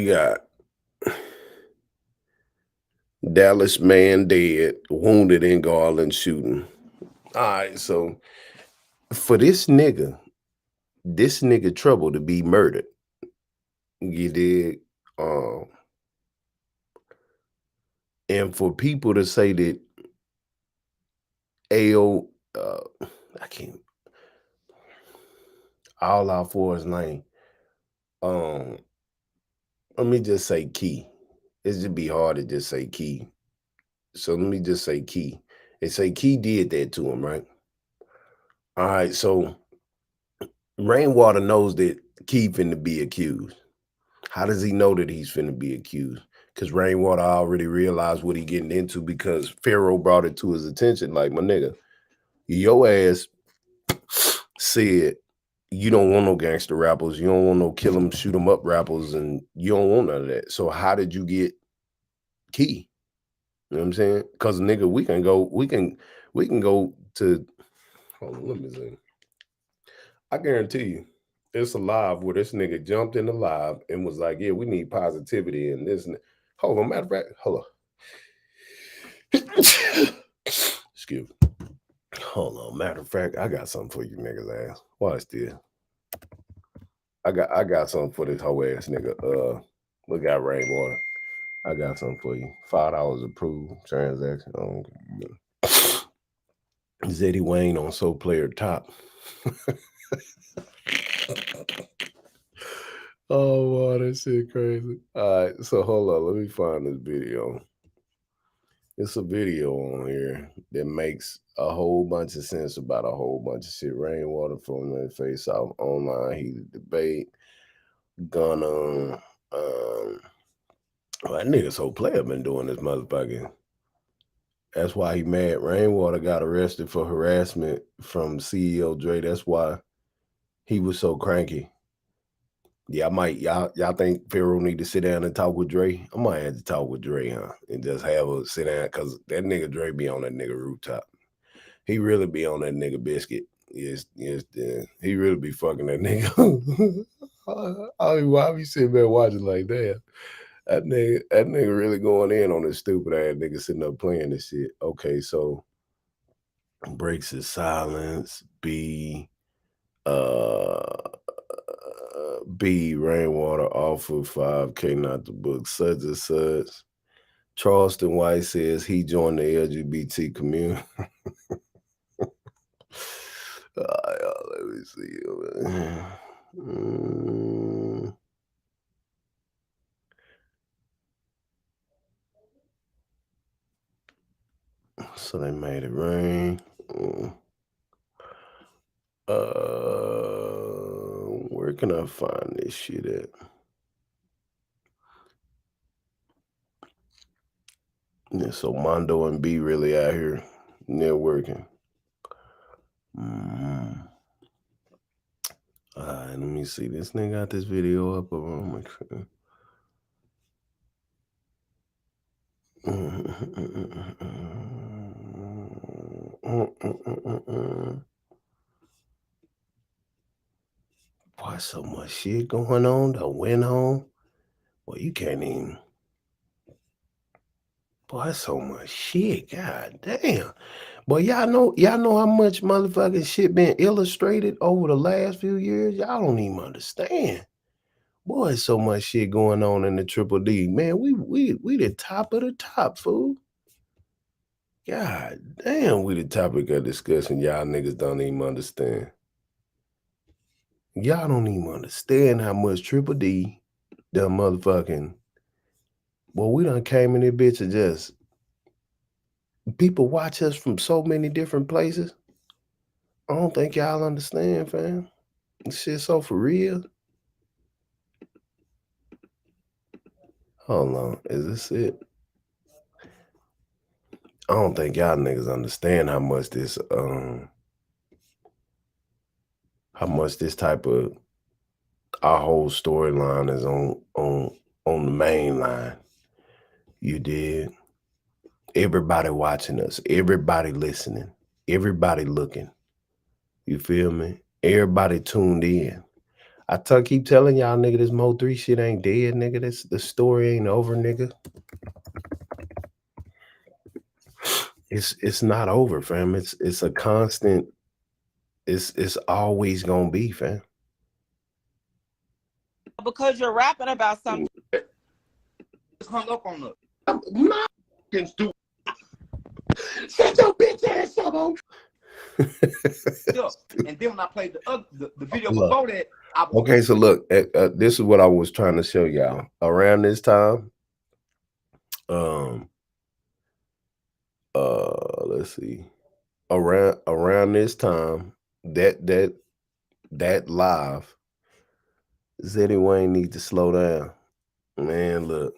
got Dallas man dead, wounded in Garland shooting. All right, so for this nigga trouble to be murdered, you dig? And for people to say that AO, I can't, all out for his name. Let me just say Key. It's just be hard to just say Key. So let me just say Key. They say Key did that to him, right? All right, so Rainwater knows that Key finna be accused. How does he know that he's finna be accused? Because Rainwater already realized what he getting into because Pharaoh brought it to his attention. Like, my nigga, your ass said you don't want no gangster rappers, you don't want no kill 'em, shoot 'em up rappers, and you don't want none of that. So how did you get Key? You know what I'm saying? Because nigga, we can go to hold on, let me see. I guarantee you, it's a live where this nigga jumped in the live and was like, yeah, we need positivity in this. Hold on, matter of fact, hold on. Excuse me. Hold on. Matter of fact, I got something for you niggas ass. Watch this. I got something for this whole ass nigga. Look at Rainwater. I got something for you. $5 approved transaction. Zeddy Wayne on Soul Player Top. Oh, wow, that shit crazy. All right, so hold on. Let me find this video. It's a video on here that makes a whole bunch of sense about a whole bunch of shit. Rainwater from that face off online heated debate. Gonna that nigga Soul Player been doing this motherfucking. That's why he mad. Rainwater got arrested for harassment from CEO Dre. That's why he was so cranky. Yeah, y'all think Pharaoh need to sit down and talk with Dre? I might have to talk with Dre, huh? And just have a sit down because that nigga Dre be on that nigga rooftop. He really be on that nigga biscuit. Yes, he really be fucking that nigga. I mean, why be sitting there watching like that? That nigga really going in on this stupid ass nigga sitting up playing this shit. Okay, so breaks his silence. Uh B Rainwater offered 5K not to book such and such. Charleston White says he joined the LGBT community. Let me see. So they made it rain. Where can I find this shit at? Yeah, so Mondo and B really out here networking. Alright, let me see. This nigga got this video up on my screen. Boy, so much shit going on. The went on. Well, you can't even. Boy, so much shit. God damn. But y'all know how much motherfucking shit been illustrated over the last few years. Y'all don't even understand. Boy, so much shit going on in the Triple D. Man, we the top of the top, fool. God damn, we the topic of discussion. Y'all niggas don't even understand. Y'all don't even understand how much Triple D done motherfucking. Well, we done came in this bitch and just people watch us from so many different places. I don't think y'all understand, fam. This shit so for real. Hold on, is this it? I don't think y'all niggas understand how much this type of our whole storyline is on the main line. You did. Everybody watching us, everybody listening, everybody looking. You feel me? Everybody tuned in. I keep telling y'all, nigga, this Mo 3 shit ain't dead, nigga. The story ain't over, nigga. It's not over, fam. It's a constant. It's always gonna be, fam. Because you're rapping about something. Hung up on us. I'm not stupid. Shut your bitch ass up, on. And then when I played the video before that, okay, so look, this is what I was trying to show y'all. Around this time, let's see, around this time, that live, Zeddy Wayne need to slow down, man. Look,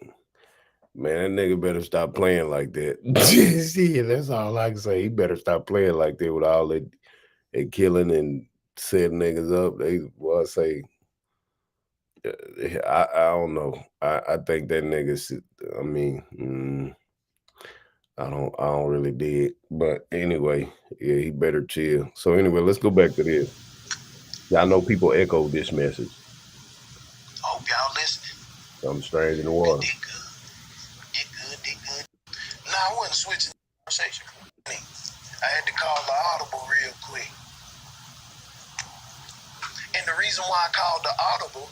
man, that nigga better stop playing like that. Yeah, that's all I can say. He better stop playing like that with all that killing and setting niggas up. I say, I don't know. I think that nigga should, I mean, I don't really dig. But anyway, yeah, he better chill. So anyway, let's go back to this. Y'all know people echo this message. Hope y'all listening. Something strange in the water. Get good. Nah, I wasn't switching the conversation. I had to call the audible real quick. And the reason why I called the audible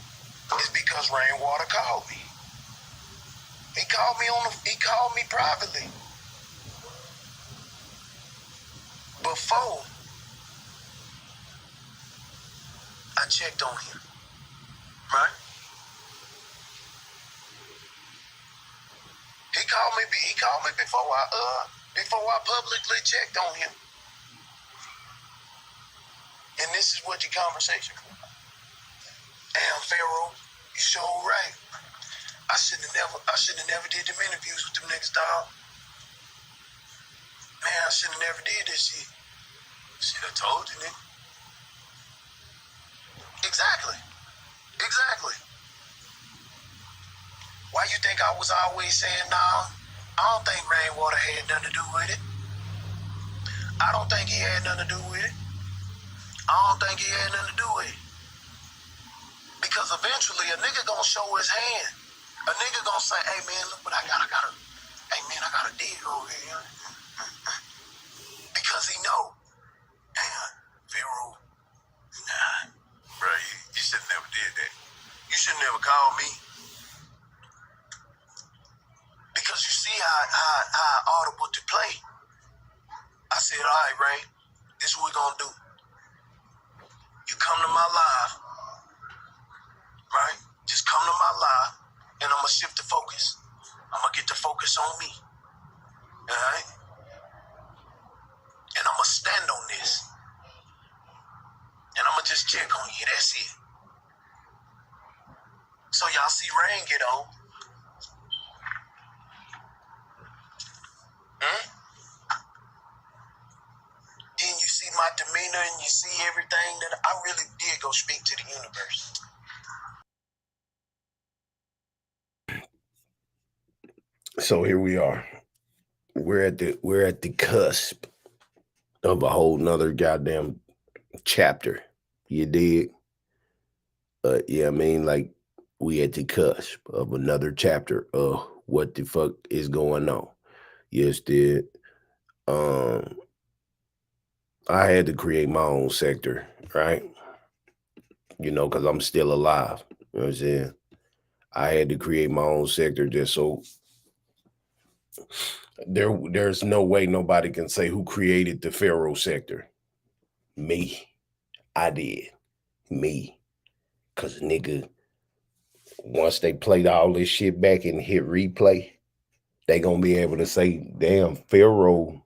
is because Rainwater called me. He called me privately. Before I checked on him, right? He called me before I publicly checked on him. And this is what your conversation was. Damn, Pharaoh, you so right. I should have never did them interviews with them niggas, dog. Man, I should have never did this shit. Shit, I told you, nigga. Exactly. Why you think I was always saying, nah, I don't think Rainwater had nothing to do with it. I don't think he had nothing to do with it. Because eventually a nigga gonna show his hand. A nigga gonna say, hey man, look what I got. Hey man, I got a dig over here. Because he know. Damn, Pharaoh. Nah, bro, you should have never did that. You should never called me. Because you see how I audible to play. I said, all right, Ray, this is what we gonna do. You come to my live, right? Just come to my live, and I'm gonna shift the focus. I'm gonna get the focus on me, all right? And I'm gonna stand on this. And I'm gonna just check on you, that's it. So y'all see Rain get on. Then you see my demeanor and you see everything that I really did go speak to the universe. So here we are. We're at the cusp of a whole nother goddamn chapter. You dig? Yeah, I mean, like, we at the cusp of another chapter of what the fuck is going on. Yes, did. I had to create my own sector, right? You know, because I'm still alive. You know what I'm saying? I had to create my own sector just so there's no way nobody can say who created the Pharaoh sector. Me. I did. Me. Cause nigga, once they played all this shit back and hit replay, they gonna be able to say, damn, Pharaoh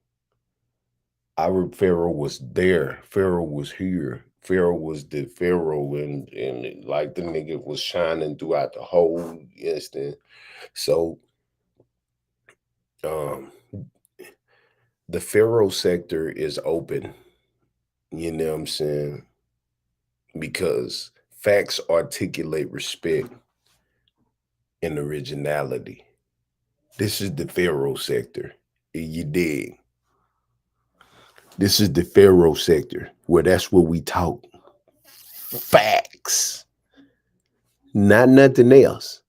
was there. Pharaoh was here. Pharaoh was the Pharaoh, and like the nigga was shining throughout the whole instant. So, the Pharaoh sector is open. You know what I'm saying? Because facts articulate respect and originality. This is the Pharaoh sector. You dig? This is the Pharaoh sector where that's where we talk facts, not nothing else.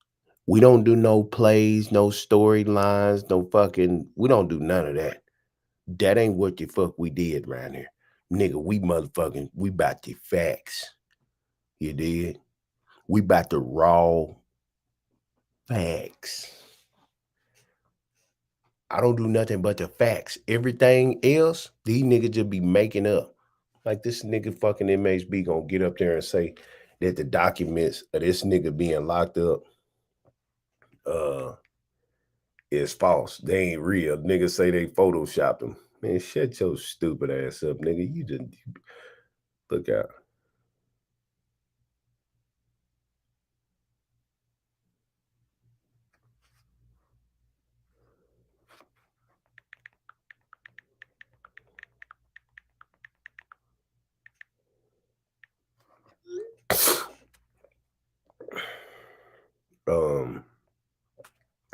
We don't do no plays, no storylines, no fucking, we don't do none of that. That ain't what the fuck we did around here. Nigga, we about the facts. You did? We about the raw facts. I don't do nothing but the facts. Everything else, these niggas just be making up. Like this nigga fucking MHB gonna get up there and say that the documents of this nigga being locked up is false. They ain't real. Niggas say they photoshopped them. Man, shut your stupid ass up, nigga. You just look out.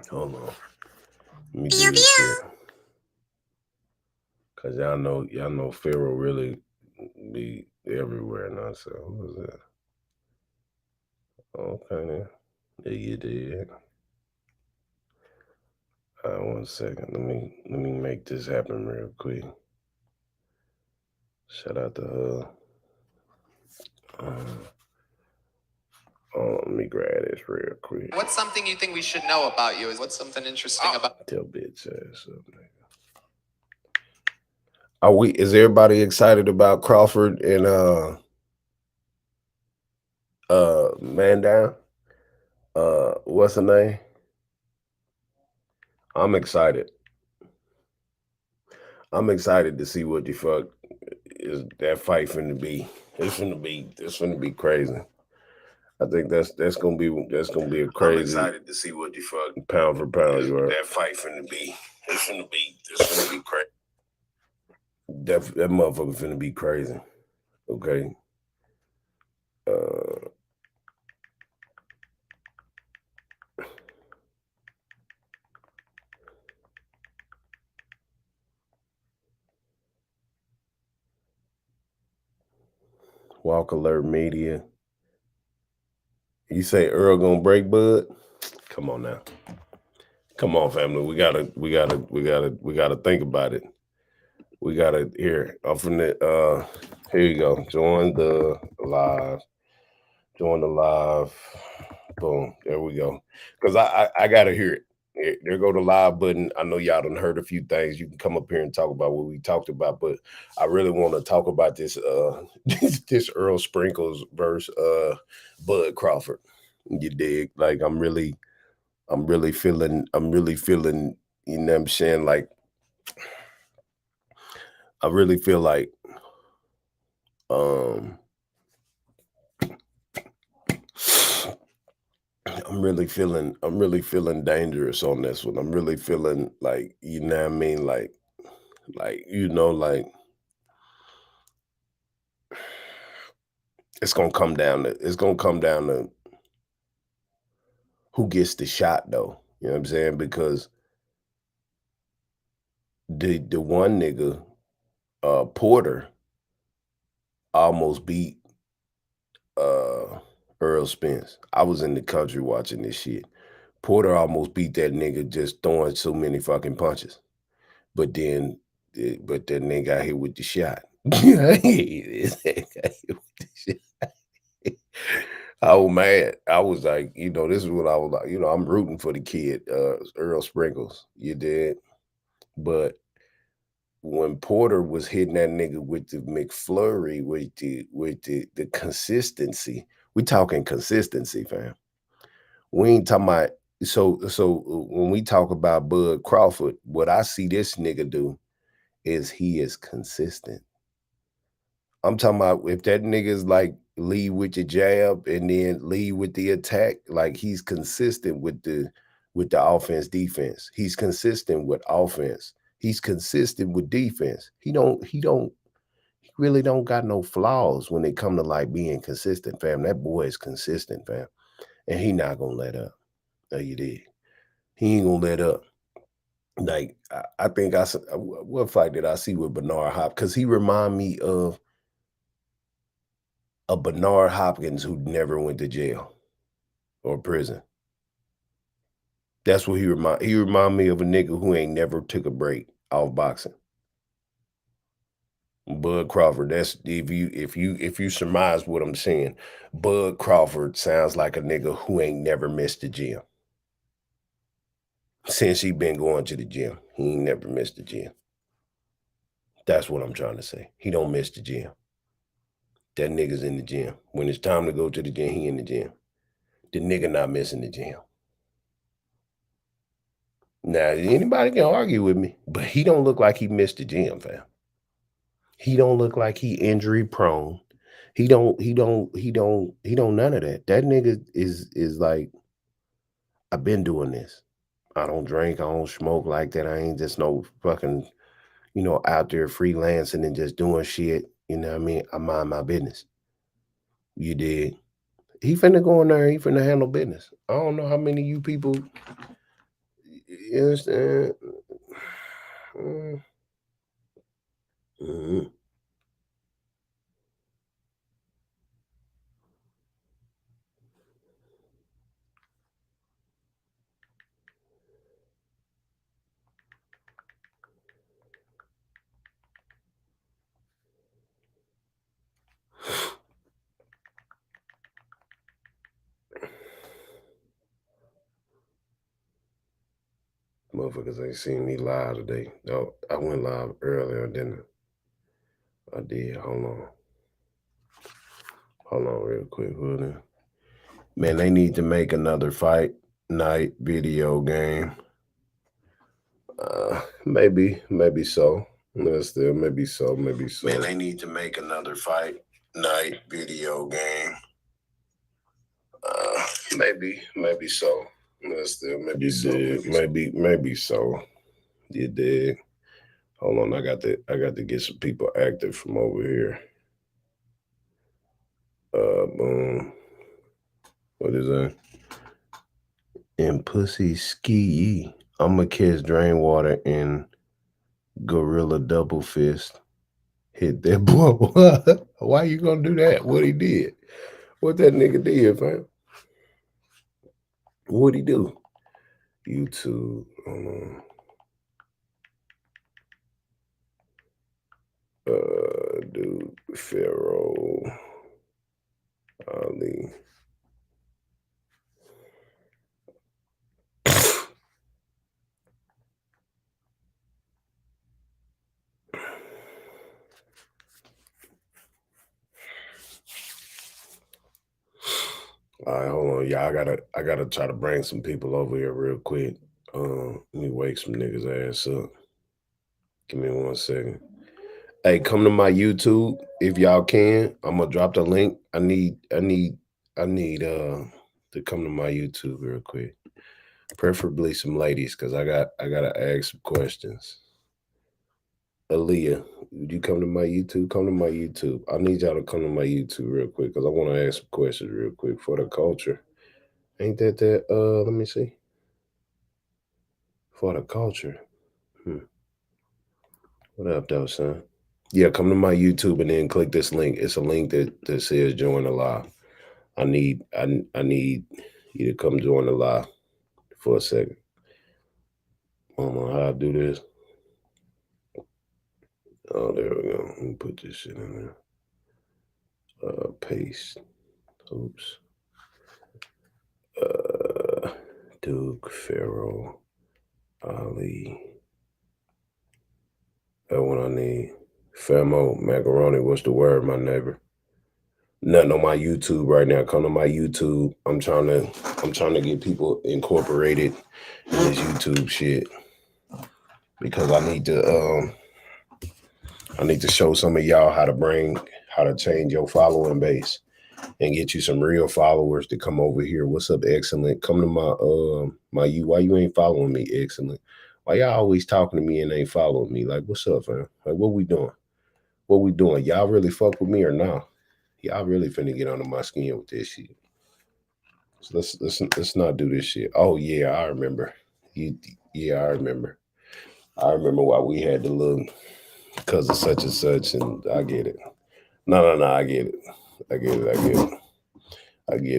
Hold on. Let me do this shit. Cause y'all know Pharaoh really be everywhere now. So who was that? Okay then. Yeah, you did. 1 second. Let me make this happen real quick. Shout out to let me grab this real quick. What's something you think we should know about you? What's something interesting about? Tell bitch ass up, nigga. Is everybody excited about Crawford and man down? What's the name? I'm excited. I'm excited to see what the fuck is that fight finna be. It's finna be crazy. I think that's gonna be a crazy. I'm excited to see what the fuck pound for pound you are. That fight finna be. It's finna be crazy. That motherfucker finna be crazy. Okay. Walk Alert Media. You say Earl gonna break Bud? Come on now. Come on, family. We gotta think about it. We gotta here. I'm from the here you go. Join the live. Boom. There we go. Cause I gotta hear it. There go the live button. I know y'all done heard a few things. You can come up here and talk about what we talked about, but I really want to talk about this this Earl Sprinkles versus Bud Crawford. You dig? Like I'm really feeling, you know what I'm saying? Like I really feel like I'm really feeling dangerous on this one. I'm really feeling like, you know what I mean? Like, you know, like it's gonna come down to who gets the shot though. You know what I'm saying? Because the one nigga, Porter, almost beat Earl Spence. I was in the country watching this shit. Porter almost beat that nigga just throwing so many fucking punches. But then they got hit with the shot. Oh man, I was like, you know, this is what I was like, you know, I'm rooting for the kid, Earl Sprinkles. You did. But when Porter was hitting that nigga with the McFlurry, with the consistency, We talking consistency, fam. We ain't talking about so when we talk about Bud Crawford, what I see this nigga do is he is consistent. I'm talking about if that nigga's like lead with your jab and then lead with the attack, like he's consistent with the offense defense. He's consistent with offense. He's consistent with defense. He really don't got no flaws when it come to like being consistent, fam. That boy is consistent, fam. And he not gonna let up. No, you did. He ain't gonna let up. Like I think what fight did I see with Bernard Hop? Because he remind me of a Bernard Hopkins who never went to jail or prison. That's what he remind me of a nigga who ain't never took a break off boxing. Bud Crawford. That's if you surmise what I'm saying. Bud Crawford sounds like a nigga who ain't never missed the gym. Since he been going to the gym, he ain't never missed the gym. That's what I'm trying to say. He don't miss the gym. That nigga's in the gym. When it's time to go to the gym, he in the gym. The nigga not missing the gym. Now, anybody can argue with me, but he don't look like he missed the gym, fam. He don't look like he injury prone. He don't none of that. That nigga is like, I've been doing this. I don't drink, I don't smoke like that. I ain't just no fucking, out there freelancing and just doing shit. You know what I mean? I mind my business. You did. He finna go in there, he finna handle business. I don't know how many of you people, you understand? Mm-hmm. Motherfuckers ain't seen me live today. No, I went live earlier, didn't I? I did. Hold on real quick. Hold on. Man, they need to make another fight night video game. Maybe so. Maybe so. Man, they need to make another fight night video game. Maybe so. Maybe so. You did. Hold on, I got to get some people active from over here. Boom. What is that? And pussy ski. I'ma catch Rainwater and Gorilla Double Fist. Hit that boy. Why you gonna do that? What he did? What that nigga did, fam? What'd he do? YouTube. Dude, Pharaoh. Ali. All right, hold on, y'all. I gotta try to bring some people over here real quick. Let me wake some niggas ass up. Give me 1 second. Hey, come to my YouTube if y'all can. I'm gonna drop the link. I need to come to my YouTube real quick. Preferably some ladies, because I gotta ask some questions. Aaliyah, would you come to my YouTube? Come to my YouTube. I need y'all to come to my YouTube real quick because I want to ask some questions real quick for the culture. Ain't that let me see. For the culture. What up, though, son? Yeah, come to my YouTube and then click this link. It's a link that says join the live. I need you to come join the live for a second. I don't know how I do this. Oh, there we go. Let me put this shit in there. Paste. Oops. Duke, Pharaoh, Ali. That one I need. Famo, macaroni, what's the word, my neighbor? nothing on my YouTube right now. Come to my YouTube. I'm trying to get people incorporated in this YouTube shit because I need to show some of y'all how to change your following base and get you some real followers to come over here. What's up, Excellent? Come to my why you ain't following me, Excellent? Why y'all always talking to me and ain't following me? Like, what's up, fam? Like, what we doing? What we doing? Y'all really fuck with me or not? Y'all really finna get under my skin with this shit. So let's not do this shit. Oh yeah, I remember. Yeah, I remember. I remember why we had the little because of such and such, and I get it. No, I get it. I get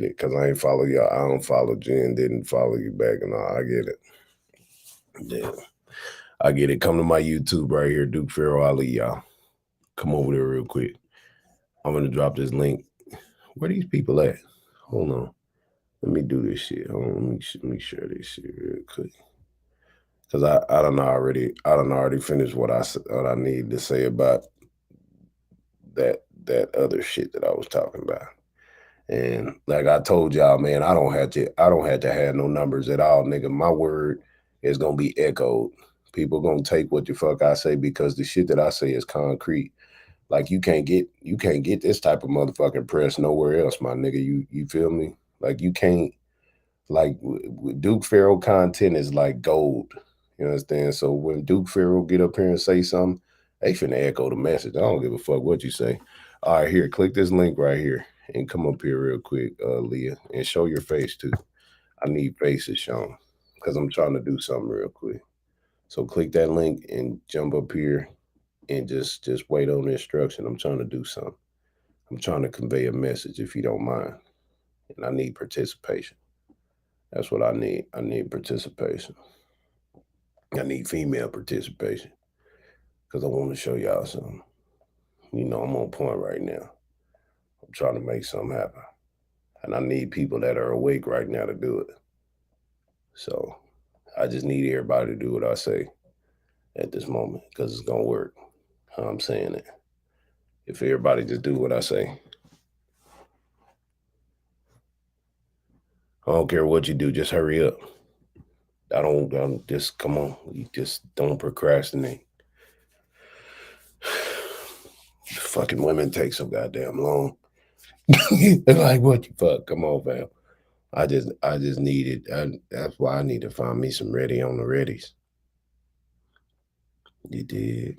it. Cause I ain't follow y'all. I don't follow Jen, didn't follow you back, and all. I get it. Yeah, I get it. Come to my YouTube right here, Duke Pharaoh Ali, y'all. Come over there real quick. I'm gonna drop this link. Where these people at? Hold on. Let me do this shit. Hold on. Let me share this shit real quick. Cause I don't already finished what I need to say about that other shit that I was talking about. And like I told y'all, man, I don't have to have no numbers at all, nigga. My word is gonna be echoed. People gonna take what the fuck I say because the shit that I say is concrete. Like you can't get this type of motherfucking press nowhere else, my nigga. You feel me? Like you can't. Like Duke Pharaoh content is like gold. You understand? So when Duke Pharaoh get up here and say something, they finna echo the message. I don't give a fuck what you say. All right, here, click this link right here and come up here real quick, Leah, and show your face too. I need faces shown because I'm trying to do something real quick. So click that link and jump up here and just wait on the instruction. I'm trying to do something. I'm trying to convey a message if you don't mind. And I need participation. That's what I need. I need participation. I need female participation because I want to show y'all something. You know, I'm on point right now. I'm trying to make something happen. And I need people that are awake right now to do it. So I just need everybody to do what I say at this moment because it's going to work. How I'm saying it. If everybody just do what I say. I don't care what you do. Just hurry up. I'm just come on. You just don't procrastinate. Fucking women take so goddamn long. They're like, what you fuck? Come on, fam. I just needed. That's why I need to find me some ready on the readies. You did.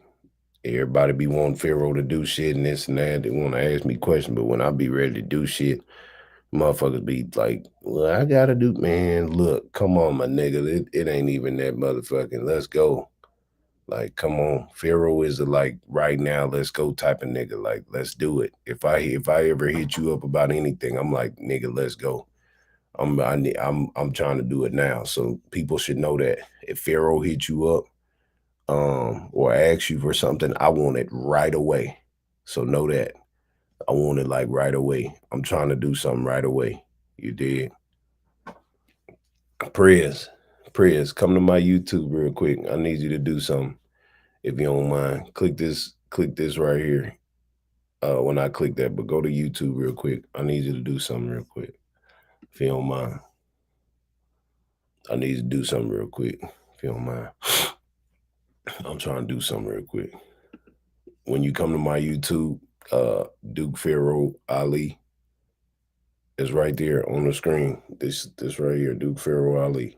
Everybody be wanting Pharaoh to do shit and this and that. They want to ask me questions, but when I be ready to do shit, motherfuckers be like, well, I gotta do, man, look, come on, my nigga. It ain't even that motherfucking, let's go. Like, come on. Pharaoh is like right now, let's go type of nigga. Like, let's do it. If I ever hit you up about anything, I'm like, nigga, let's go. I'm trying to do it now. So people should know that if Pharaoh hit you up, or asks you for something, I want it right away. So know that. I want it like right away. I'm trying to do something right away. You did. Prayers, come to my YouTube real quick. I need you to do something. If you don't mind, click this right here. When I click that, but go to YouTube real quick. I need you to do something real quick. If you don't mind. I need you to do something real quick. If you don't mind. I'm trying to do something real quick. When you come to my YouTube, Duke Pharaoh Ali is right there on the screen. This right here, Duke Pharaoh Ali.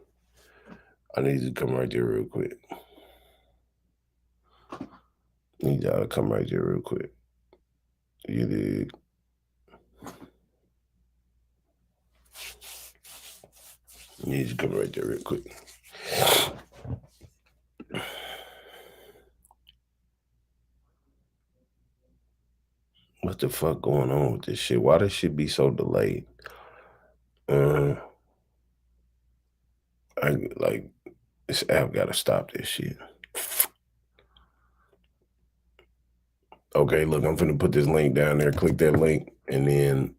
I need you to come right there real quick. Need y'all to come right there real quick. You did. Need you to come right there real quick. What the fuck going on with this shit? Why this shit be so delayed? This app gotta stop this shit. Okay, look, I'm finna put this link down there. Click that link and then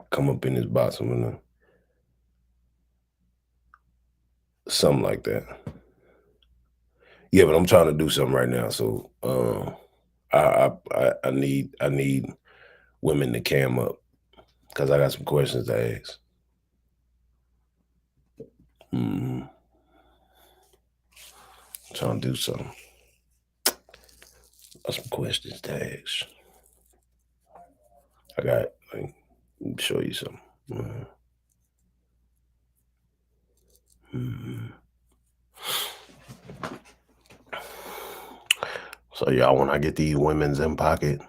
come up in this box. I'm gonna something like that. Yeah, but I'm trying to do something right now. So I need women to cam up because I got some questions to ask. Trying to do something. Got some questions to ask. Let me show you something. So y'all, when I get these women's in pocket,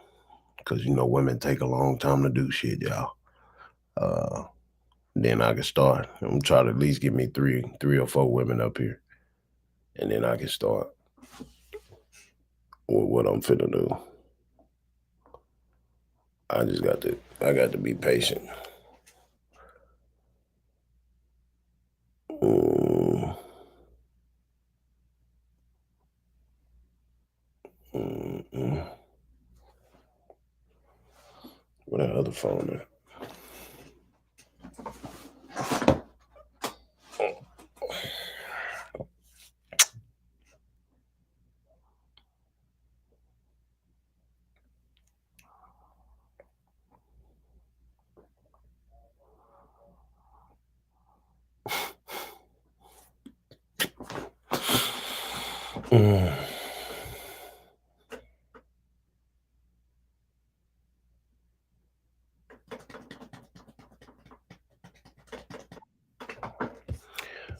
because women take a long time to do shit, y'all. Then I can start. I'm gonna try to at least get me three or four women up here, and then I can start with what I'm finna do. I got to be patient. Where that other phone at?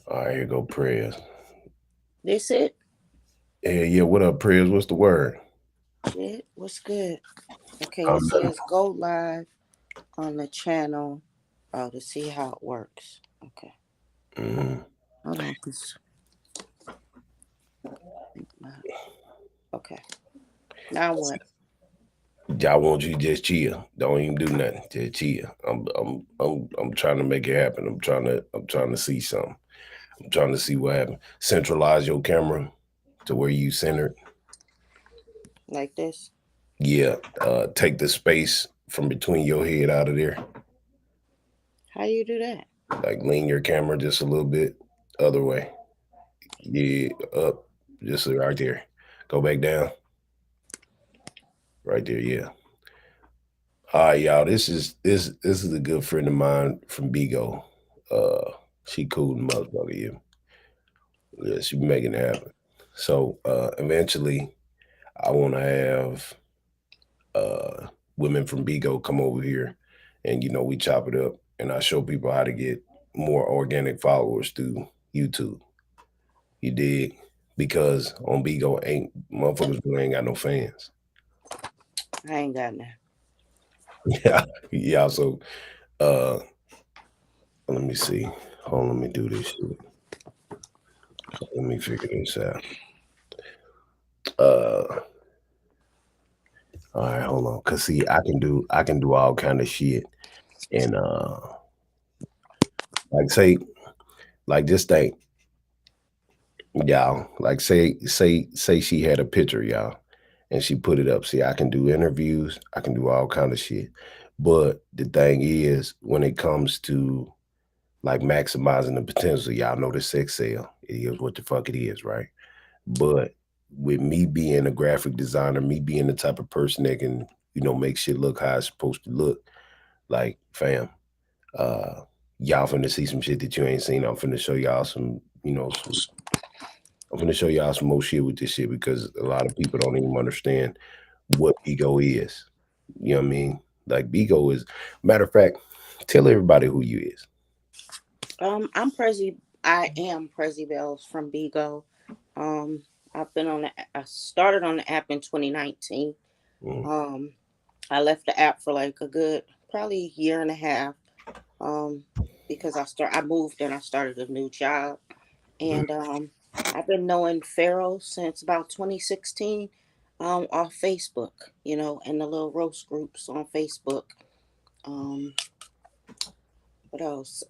All right, here go prayers. This it? Yeah, what up, prayers? What's the word? Shit, what's good? Okay, it says go live on the channel to see how it works. Okay. Hold on, okay. Now what? I want you to just chill. Don't even do nothing. Just chill. I'm trying to make it happen. I'm trying to see something. I'm trying to see what happens. Centralize your camera to where you centered. Like this? Yeah. Take the space from between your head out of there. How you do that? Like lean your camera just a little bit other way. Yeah, up. Just right there. Go back down. Right there, yeah. All right, y'all. This is a good friend of mine from Bigo. She cool and motherfucker, you. Yeah, she be making it happen. So eventually I wanna have women from Bigo come over here and we chop it up and I show people how to get more organic followers through YouTube. You dig? Because on Bigo motherfuckers really ain't got no fans. I ain't got none. Yeah. So let me see. Hold on, let me do this shit. Let me figure this out. All right, hold on. Cause see, I can do all kind of shit. And like say, like this thing, y'all. Like say she had a picture, y'all, and she put it up. See, I can do interviews, I can do all kind of shit. But the thing is, when it comes to like maximizing the potential, y'all know the sex sale. It is what the fuck it is, right? But with me being a graphic designer, me being the type of person that can, make shit look how it's supposed to look, like fam, y'all finna see some shit that you ain't seen. I'm finna show y'all some, I'm finna show y'all some more shit with this shit because a lot of people don't even understand what Bigo is. You know what I mean? Like Bigo is, matter of fact, tell everybody who you is. I'm Prezi. I am Prezi Bells from Bigo. I've been on I started on the app in 2019. I left the app for like a good probably year and a half. Because I moved and I started a new job. And I've been knowing Pharaoh since about 2016 off Facebook, and the little roast groups on Facebook. What else?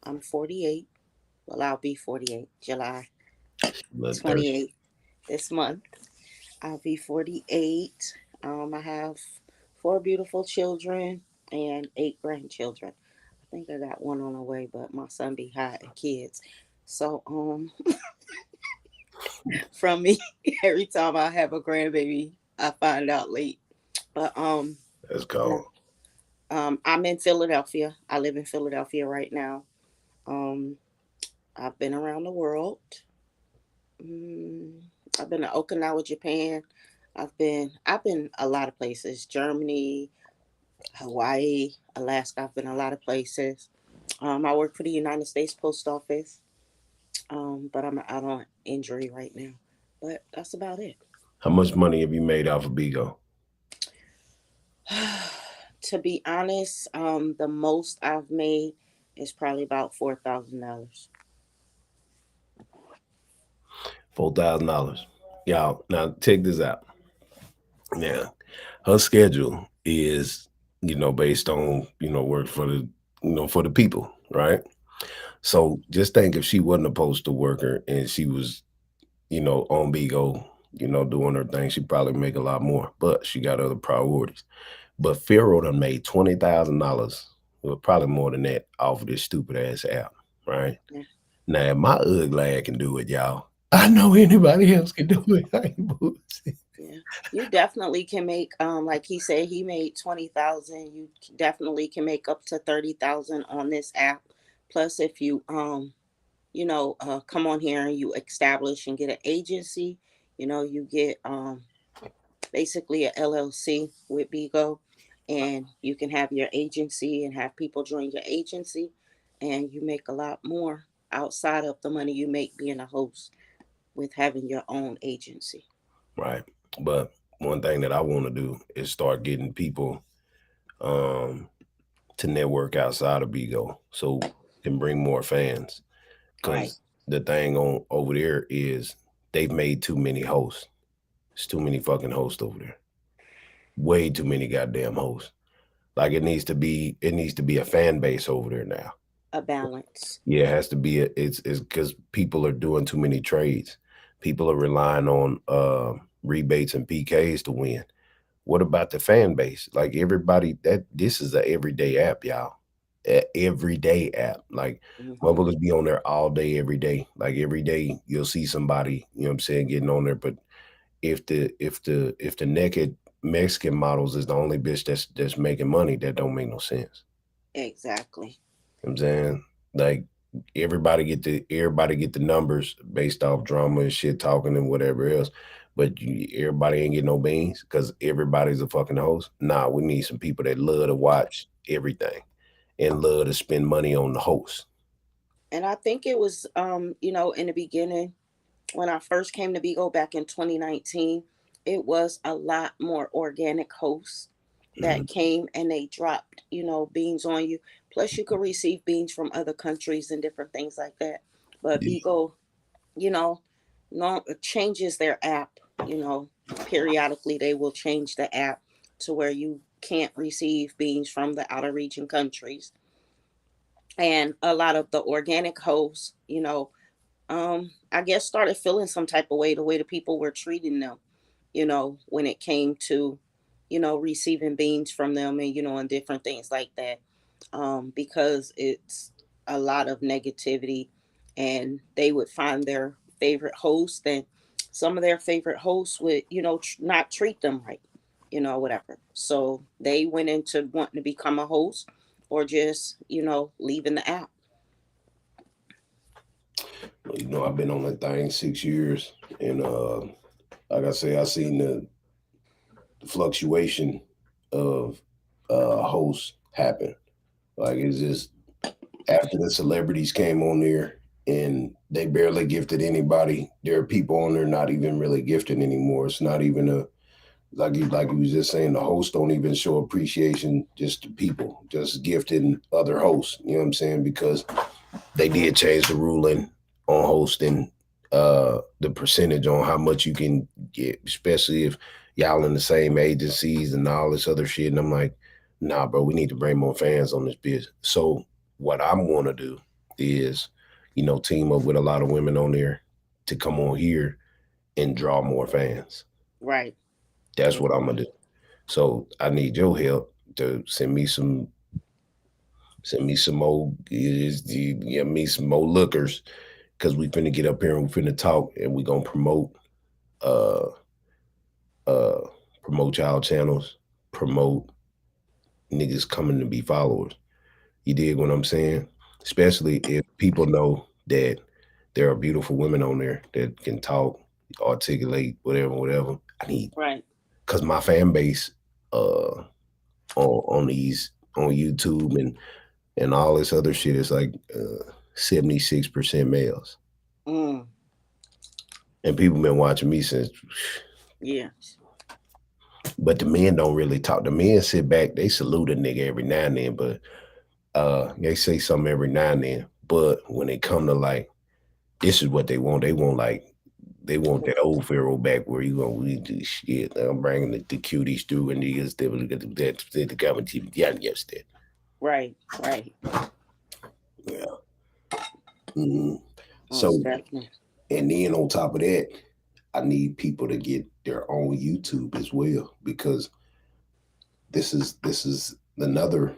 I'm 48. Well, I'll be 48 July 28th this month. I'll be 48. I have 4 beautiful children and 8 grandchildren. I think I got one on the way, but my son be hiding kids. So from me, every time I have a grandbaby, I find out late. But That's cold. I'm in Philadelphia. I live in Philadelphia right now. Um, I've been around the world. Mm, I've been to Okinawa, Japan. I've been a lot of places. Germany, Hawaii, Alaska. I've been a lot of places. I work for the United States Post Office. But I'm out on injury right now. But that's about it. How much money have you made off of Bigo? To be honest, the most I've made is probably about $4,000. $4,000. Y'all, now check this out. Now, her schedule is, based on, work for the, for the people, right? So just think if she wasn't a postal worker and she was, on Bigo, doing her thing, she'd probably make a lot more. But she got other priorities. But Pharaoh done made $20,000, well, probably more than that, off of this stupid ass app, right? Yeah. Now, if my ugly ass can do it, y'all, I know anybody else can do it. I ain't bullshit. Yeah, you definitely can make like he said, he made 20,000. You definitely can make up to 30,000 on this app. Plus, if you come on here and you establish and get an agency, you get basically a LLC with Bigo, and you can have your agency and have people join your agency, and you make a lot more outside of the money you make being a host with having your own agency. Right. But one thing that I want to do is start getting people to network outside of Bigo so can bring more fans. Because Right. the thing on over there is they've made too many hosts. It's too many fucking hosts over there. Way too many goddamn hosts. Like it needs to be a fan base over there now. A balance. Yeah, it has to be it's because people are doing too many trades. People are relying on rebates and PKs to win. What about the fan base? Like everybody, that this is a everyday app, y'all. Everyday app. Like motherfuckers be on there all day, every day. Like every day you'll see somebody, getting on there. But if the naked Mexican models is the only bitch that's making money, that don't make no sense. Exactly. You know what I'm saying? Like everybody get the numbers based off drama and shit talking and whatever else. But everybody ain't getting no beans because everybody's a fucking host. Nah, we need some people that love to watch everything and love to spend money on the host. And I think it was in the beginning when I first came to Bigo back in 2019, it was a lot more organic hosts that came and they dropped, beans on you. Plus you could receive beans from other countries and different things like that. But Bigo, no changes their app, periodically they will change the app to where you can't receive beans from the outer region countries. And a lot of the organic hosts, I guess started feeling some type of way, the way the people were treating them, when it came to, receiving beans from them and, and different things like that. Because it's a lot of negativity and they would find their favorite host and some of their favorite hosts would, not treat them right, whatever. So they went into wanting to become a host or just, leaving the app. Well, I've been on that thing 6 years, and like I say, I seen the fluctuation of hosts happen. Like it's just after the celebrities came on there and they barely gifted anybody. There are people on there not even really gifted anymore. It's not even a like you was just saying, the hosts don't even show appreciation just to people, just gifting other hosts. You know what I'm saying? Because they did change the ruling on hosting, the percentage on how much you can get, especially if y'all in the same agencies and all this other shit. And I'm like, nah, bro, we need to bring more fans on this business. So what I'm going to do is, team up with a lot of women on there to come on here and draw more fans. Right. That's what I'm going to do. So I need your help to send me some more, get me some more lookers, because we finna get up here and we finna talk and we gonna promote promote y'all channels, promote niggas coming to be followers. You dig what I'm saying? Especially if people know that there are beautiful women on there that can talk, articulate, whatever. I need, Right. because my fan base on YouTube and all this other shit is like 76% males. Mm. And people been watching me since. Yeah. But the men don't really talk. The men sit back, they salute a nigga every now and then, but they say something every now and then. But when they come to like, this is what they want. They want that old Pharaoh back where you gonna read this shit. I'm bringing the cuties through and niggas they will get the government TV. Yeah, yes, that. Right. Yeah. Mm-hmm. So, Definitely. and then on top of that, I need people to get their own YouTube as well, because this is another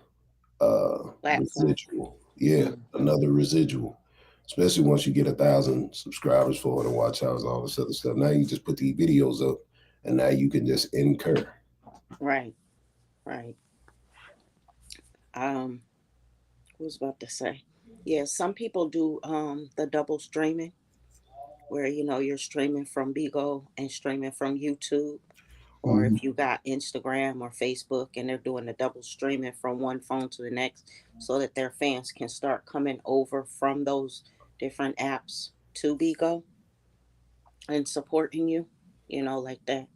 residual. Yeah, another residual. Especially once you get 1,000 subscribers for it and watch hours, all this other stuff. Now you just put these videos up, and now you can just incur. Right. What was about to say? Yeah, some people do the double streaming, where you're streaming from Bigo and streaming from YouTube, or if you got Instagram or Facebook and they're doing the double streaming from one phone to the next, so that their fans can start coming over from those different apps to Bigo and supporting you, like that.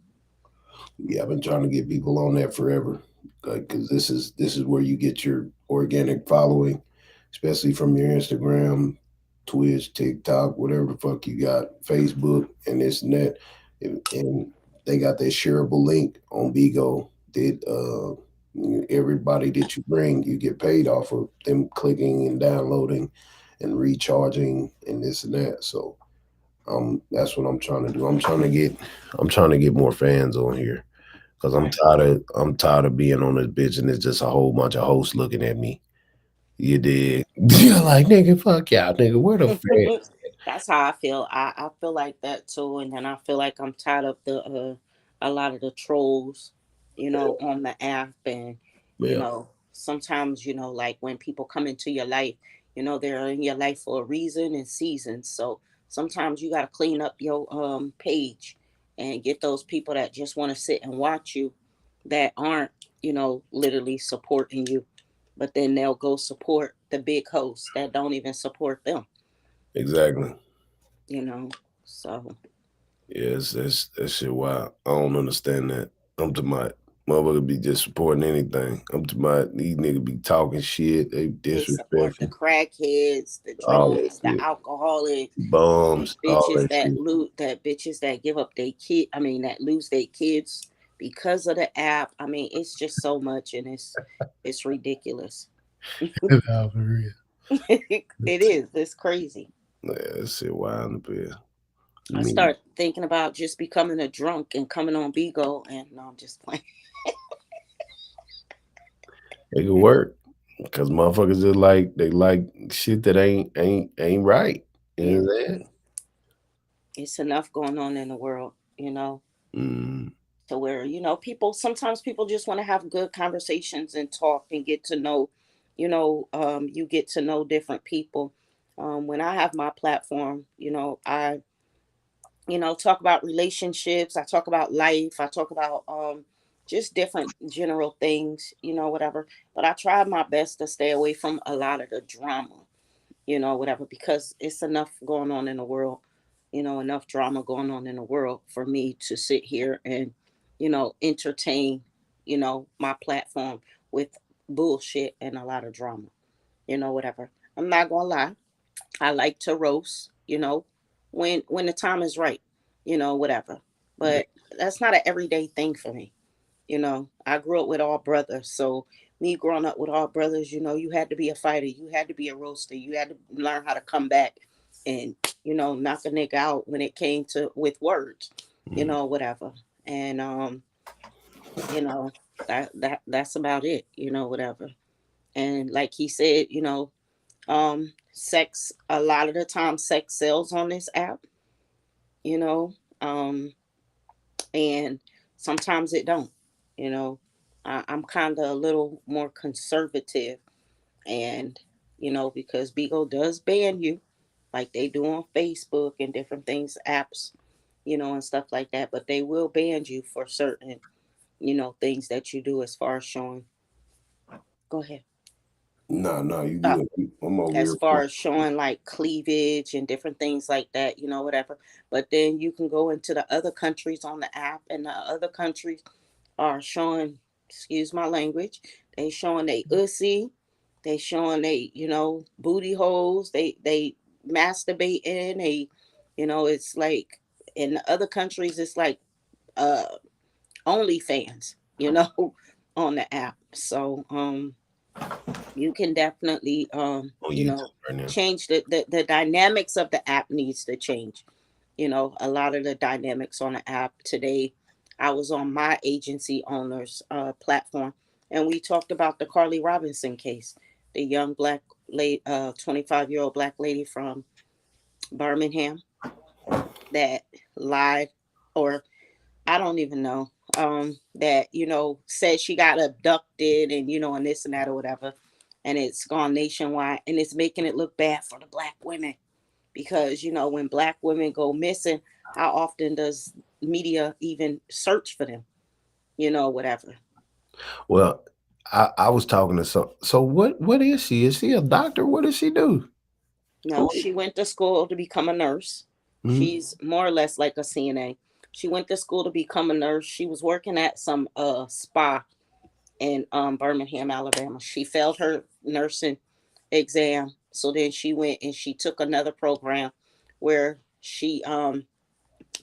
Yeah, I've been trying to get people on that forever, because this is where you get your organic following, especially from your Instagram, Twitch, TikTok, whatever the fuck you got, Facebook, and this and that, and they got that shareable link on Bigo that everybody that you bring, you get paid off of them clicking and downloading and recharging and this and that. So that's what I'm trying to do. I'm trying to get more fans on here. Cause I'm tired of being on this bitch and it's just a whole bunch of hosts looking at me. You did. You're like, nigga, fuck y'all, nigga. Where the fans? That's how I feel. I feel like that too, and then I feel like I'm tired of the a lot of the trolls, on the app, and Yeah, sometimes like when people come into your life, they're in your life for a reason and seasons. So sometimes you got to clean up your page and get those people that just want to sit and watch you, that aren't literally supporting you, but then they'll go support the big hosts that don't even support them. exactly. you know. So Yeah, that shit wild. I don't understand that. I'm to my motherfucker be just supporting anything. I'm to my these niggas be talking shit. They they support the disrespectful. crackheads, the All that drunks, the shit. alcoholics, the Bums, all bitches that that shit. bitches that give up their kid. I mean, that lose their kids because of the app. I mean, it's just so much, and it's ridiculous. Nah, for real. It is. It's crazy. Yeah, that shit wild in the bed. I Me, start thinking about just becoming a drunk and coming on Bigo, and no, I'm just playing. it could work. Cause motherfuckers just like they like shit that ain't right. You know Yeah, what I'm saying? it's enough going on in the world, Mm, to where people sometimes people just want to have good conversations and talk and get to know, you get to know different people. When I have my platform, I talk about relationships, I talk about life, I talk about just different general things, whatever. But I try my best to stay away from a lot of the drama, whatever, because it's enough going on in the world, enough drama going on in the world for me to sit here and, entertain, my platform with bullshit and a lot of drama, whatever. I'm not gonna lie. I like to roast, when the time is right, whatever. yeah, But that's not an everyday thing for me. I grew up with all brothers. So me growing up with all brothers, you had to be a fighter, you had to be a roaster, you had to learn how to come back and, knock a nigga out when it came to with words, mm, whatever. And you know, that's about it, whatever. And like he said, sex, a lot of the time sex sells on this app, you know. And sometimes it don't. You know, I'm kind of a little more conservative, and because Bigo does ban you, like they do on Facebook and different things, apps, and stuff like that. But they will ban you for certain, things that you do as far as showing. Go ahead. No, you Uh, good. I'm over as here. far as showing like cleavage and different things like that, whatever. But then you can go into the other countries on the app, and the other countries are showing, excuse my language, they showing they ussy, they showing they, booty holes, they masturbating, it's like in the other countries it's like uh OnlyFans, on the app. So you can definitely on YouTube right now. change the dynamics of the app needs to change. A lot of the dynamics on the app today. I was on my agency owner's platform, and we talked about the Carlee Robinson case, the young black lady, 25-year-old black lady from Birmingham that lied, or I don't even know, that, said she got abducted and, and this and that or whatever. And it's gone nationwide, and it's making it look bad for the black women because, when black women go missing, how often does media even search for them, whatever. Well, I was talking to some. So what is she? Is she a doctor? What does she do? No, she went to school to become a nurse. Mhm. She's more or less like a CNA. She went to school to become a nurse. She was working at some spa in Birmingham, Alabama. She failed her nursing exam. So then she went and she took another program where she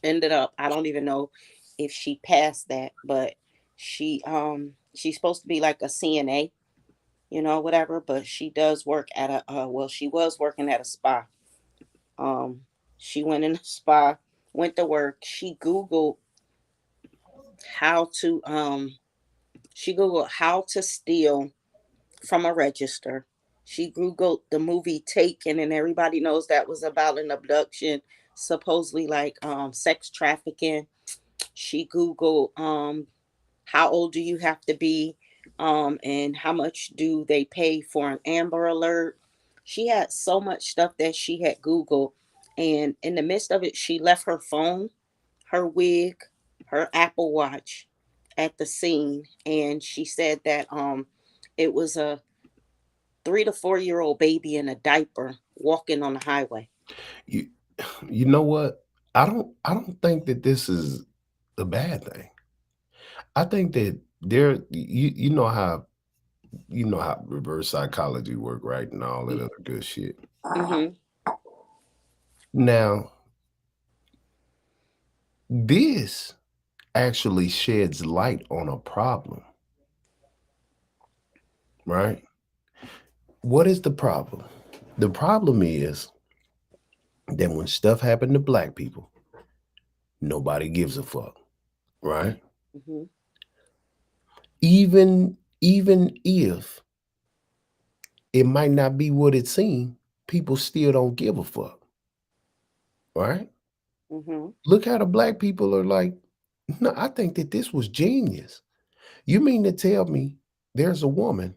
ended up, I don't even know if she passed that, but she's supposed to be like a CNA, whatever, but she does work at a well, she was working at a spa. Um she went in the spa, went to work. How to she googled how to steal from a register. She Googled the movie Taken, and everybody knows that was about an abduction, supposedly like sex trafficking. She Googled how old do you have to be, and how much do they pay for an Amber Alert. She had so much stuff that she had Googled, and in the midst of it, she left her phone, her wig, her Apple Watch at the scene, and she said that it was a 3 to 4 year old baby in a diaper walking on the highway. You you know what? I don't think that this is a bad thing. I think that you know how reverse psychology work, right? And all that other good shit. Mm-hmm. Now, this actually sheds light on a problem, right? What is the problem? The problem is that when stuff happened to black people, nobody gives a fuck, right? Mm-hmm. Even if it might not be what it seems, people still don't give a fuck, right? Mm-hmm. Look how the black people are like, no, I think that this was genius. You mean to tell me there's a woman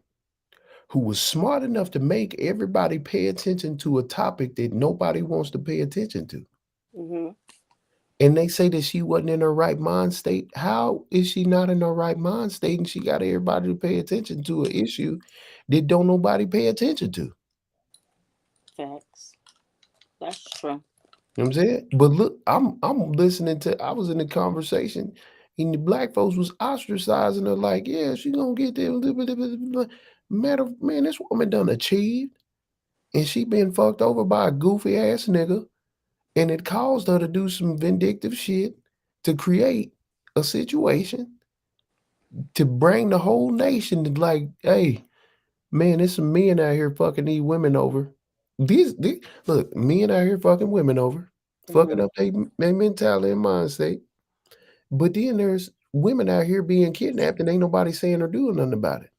who was smart enough to make everybody pay attention to a topic that nobody wants to pay attention to? Mm-hmm. And they say that she wasn't in her right mind state. How is she not in her right mind state and she got everybody to pay attention to an issue that don't nobody pay attention to? Facts. That's true. You know what I'm saying? But look, I'm listening to I was in the conversation and the black folks was ostracizing her like, yeah, she gonna get there. Matter of man, this woman done achieved and she been fucked over by a goofy ass nigga. And it caused her to do some vindictive shit to create a situation to bring the whole nation to like, hey, man, there's some men out here fucking these women over. These look, men out here fucking women over, fucking Mm-hmm. up their mentality and mind state. But then there's women out here being kidnapped and ain't nobody saying or doing nothing about it.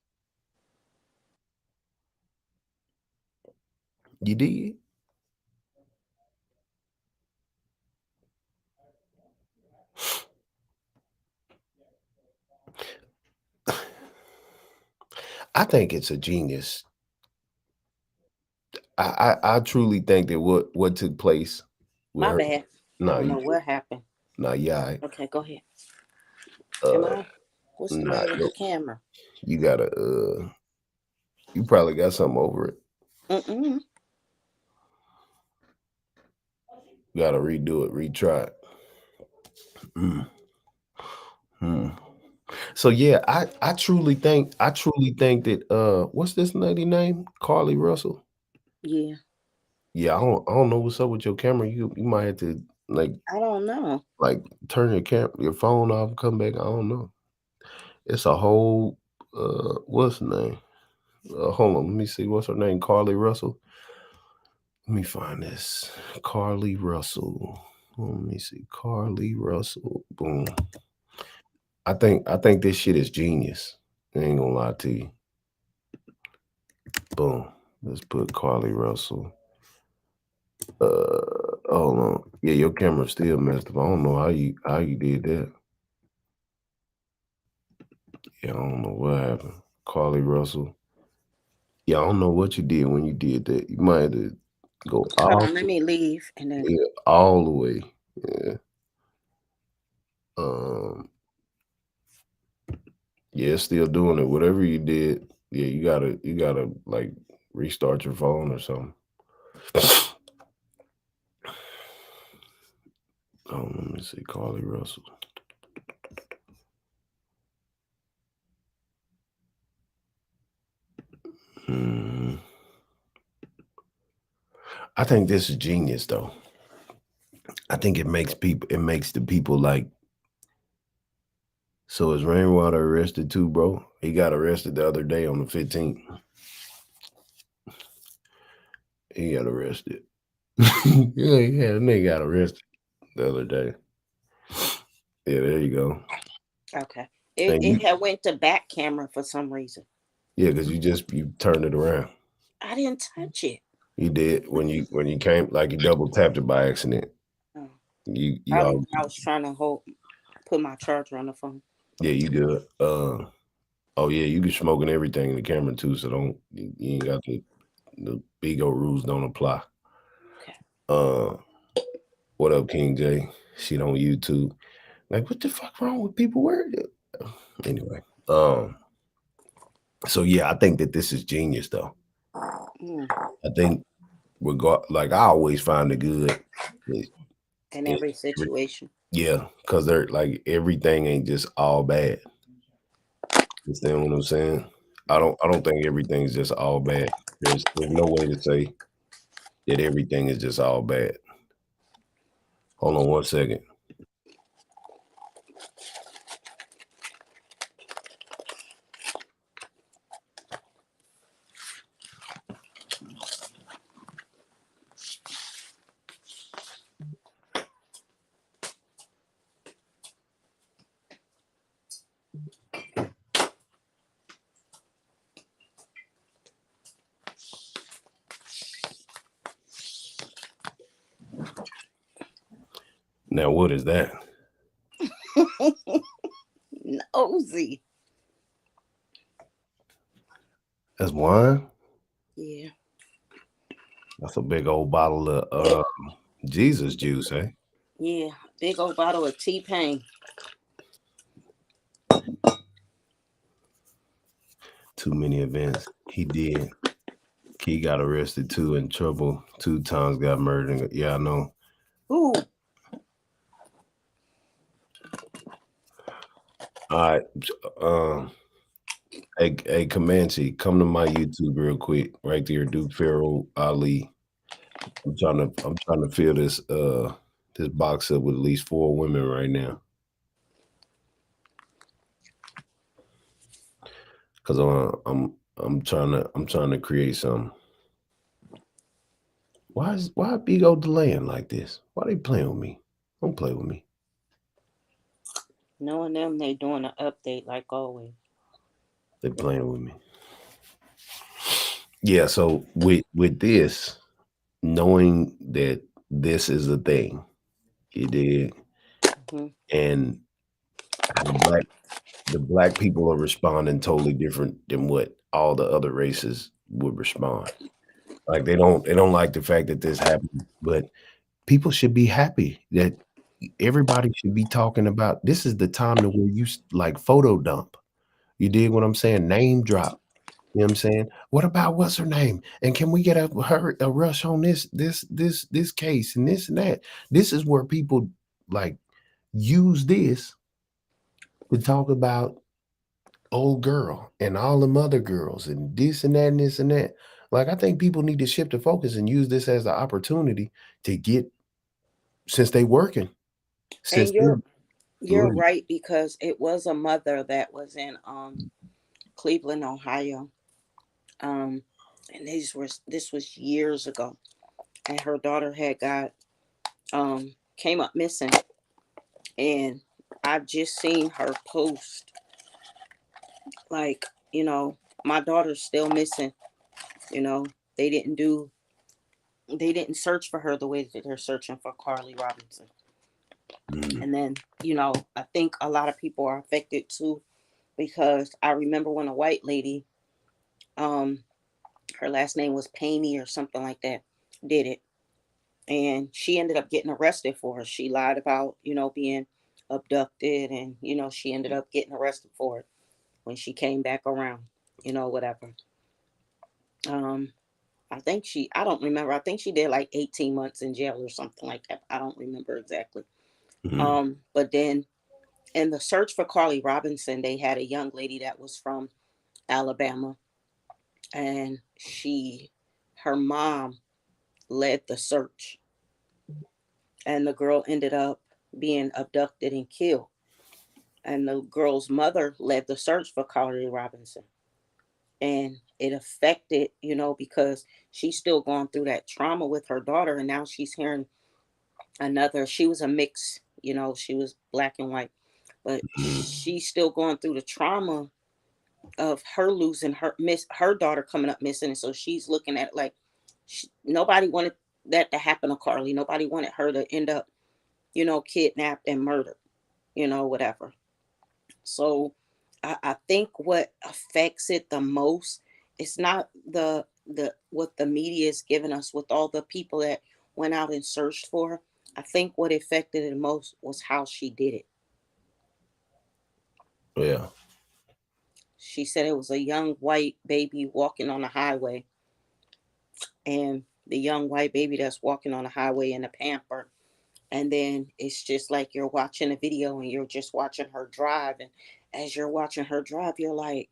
You did? I think it's a genius. I truly think that what took place with My her. bad. I No, don't you know what happened. no, yeah. Okay, go ahead. Am I? What's the matter with the camera? You gotta you probably got something over it. Mm-mm. You gotta redo it, retry it. So yeah, I truly think that what's this lady name? Carlee Russell. Yeah. Yeah, I don't know what's up with your camera. You might have to like I don't know. turn your phone off, come back. I don't know. It's a whole what's the name? Hold on, let me see. What's her name? Carlee Russell. Let me find this. Carlee Russell. Let me see. Carlee Russell. Boom. I think this shit is genius. I ain't gonna lie to you. Boom. Let's put Carlee Russell. Hold on. Yeah, your camera's still messed up. I don't know how you did that. Yeah, I don't know what happened. Carlee Russell. Yeah, I don't know what you did when you did that. You might have to go Hold on, let me leave and then all the way. Yeah. Yeah, it's still doing it. Whatever you did, yeah, you gotta like restart your phone or something. Oh, let me see, Carlee Russell. I think this is genius, though. I think it makes the people like. So is Rainwater arrested too, bro? He got arrested the other day on the 15th. He got arrested. Yeah, they got arrested the other day. Yeah, there you go. okay. It had went to back camera for some reason. Yeah, because you turned it around. I didn't touch it. You did when you came, like you double tapped it by accident. Oh. You I was trying to put my charger on the phone. Yeah, you good. Oh yeah, you can smoking everything in the camera too, so you ain't got the Bigo rules don't apply. Okay. What up, King J? Shit on YouTube. Like, what the fuck wrong with people? Anyway, so yeah, I think that this is genius though. I think like I always find it good in every situation. Yeah, because they're like everything ain't just all bad. You understand what I'm saying? I don't think everything's just all bad. There's no way to say that everything is just all bad. Hold on one second. Now, what is that? Nosy. That's wine? Yeah. That's a big old bottle of Jesus juice, eh? Yeah. Big old bottle of T-Pain. Too many events. He did. He got arrested too, in trouble 2 times, got murdered. Yeah, I know. Ooh. All right. Hey, Comanche, come to my YouTube real quick. Right there, Duke Pharaoh Ali. I'm trying to fill this box up with at least 4 women right now. Cause I'm trying to create something. Why Bigo delaying like this? Why they playing with me? Don't play with me. Knowing them, they doing an update like always. They playing with me. Yeah, so with this, knowing that this is a thing, you did, and the black people are responding totally different than what all the other races would respond. Like they don't like the fact that this happened, but people should be happy that everybody should be talking about this is the time to where you like photo dump. You dig what I'm saying? Name drop. You know what I'm saying? What about what's her name? And can we get a rush on this case and this and that? This is where people like use this to talk about old girl and all them other girls and this and that and this and that. Like I think people need to shift the focus and use this as an opportunity to get since they working. Since And they, you're right, because it was a mother that was in Cleveland, Ohio. And this was years ago. And her daughter had got came up missing. And I've just seen her post like, my daughter's still missing. They didn't search for her the way that they're searching for Carlee Robinson. And then, I think a lot of people are affected too, because I remember when a white lady, her last name was Paney or something like that, did it. And she ended up getting arrested for it. She lied about, being abducted, and, she ended up getting arrested for it when she came back around, whatever. I don't remember. I think she did like 18 months in jail or something like that. I don't remember exactly. But then in the search for Carlee Robinson, they had a young lady that was from Alabama, and her mom led the search, and the girl ended up being abducted and killed. And the girl's mother led the search for Carlee Robinson. And it affected, because she's still going through that trauma with her daughter. And now she's hearing she was a mix, she was black and white, but she's still going through the trauma of her losing her daughter coming up missing. And so she's looking at it like nobody wanted that to happen to Carlee. Nobody wanted her to end up, kidnapped and murdered, whatever. So I think what affects it the most, it's not the what the media is giving us with all the people that went out and searched for her. I think what affected it the most was how she did it. Yeah. She said it was a young white baby walking on the highway, and the young white baby that's walking on the highway in a pamper. And then it's just like you're watching a video and you're just watching her drive. And as you're watching her drive, you're like,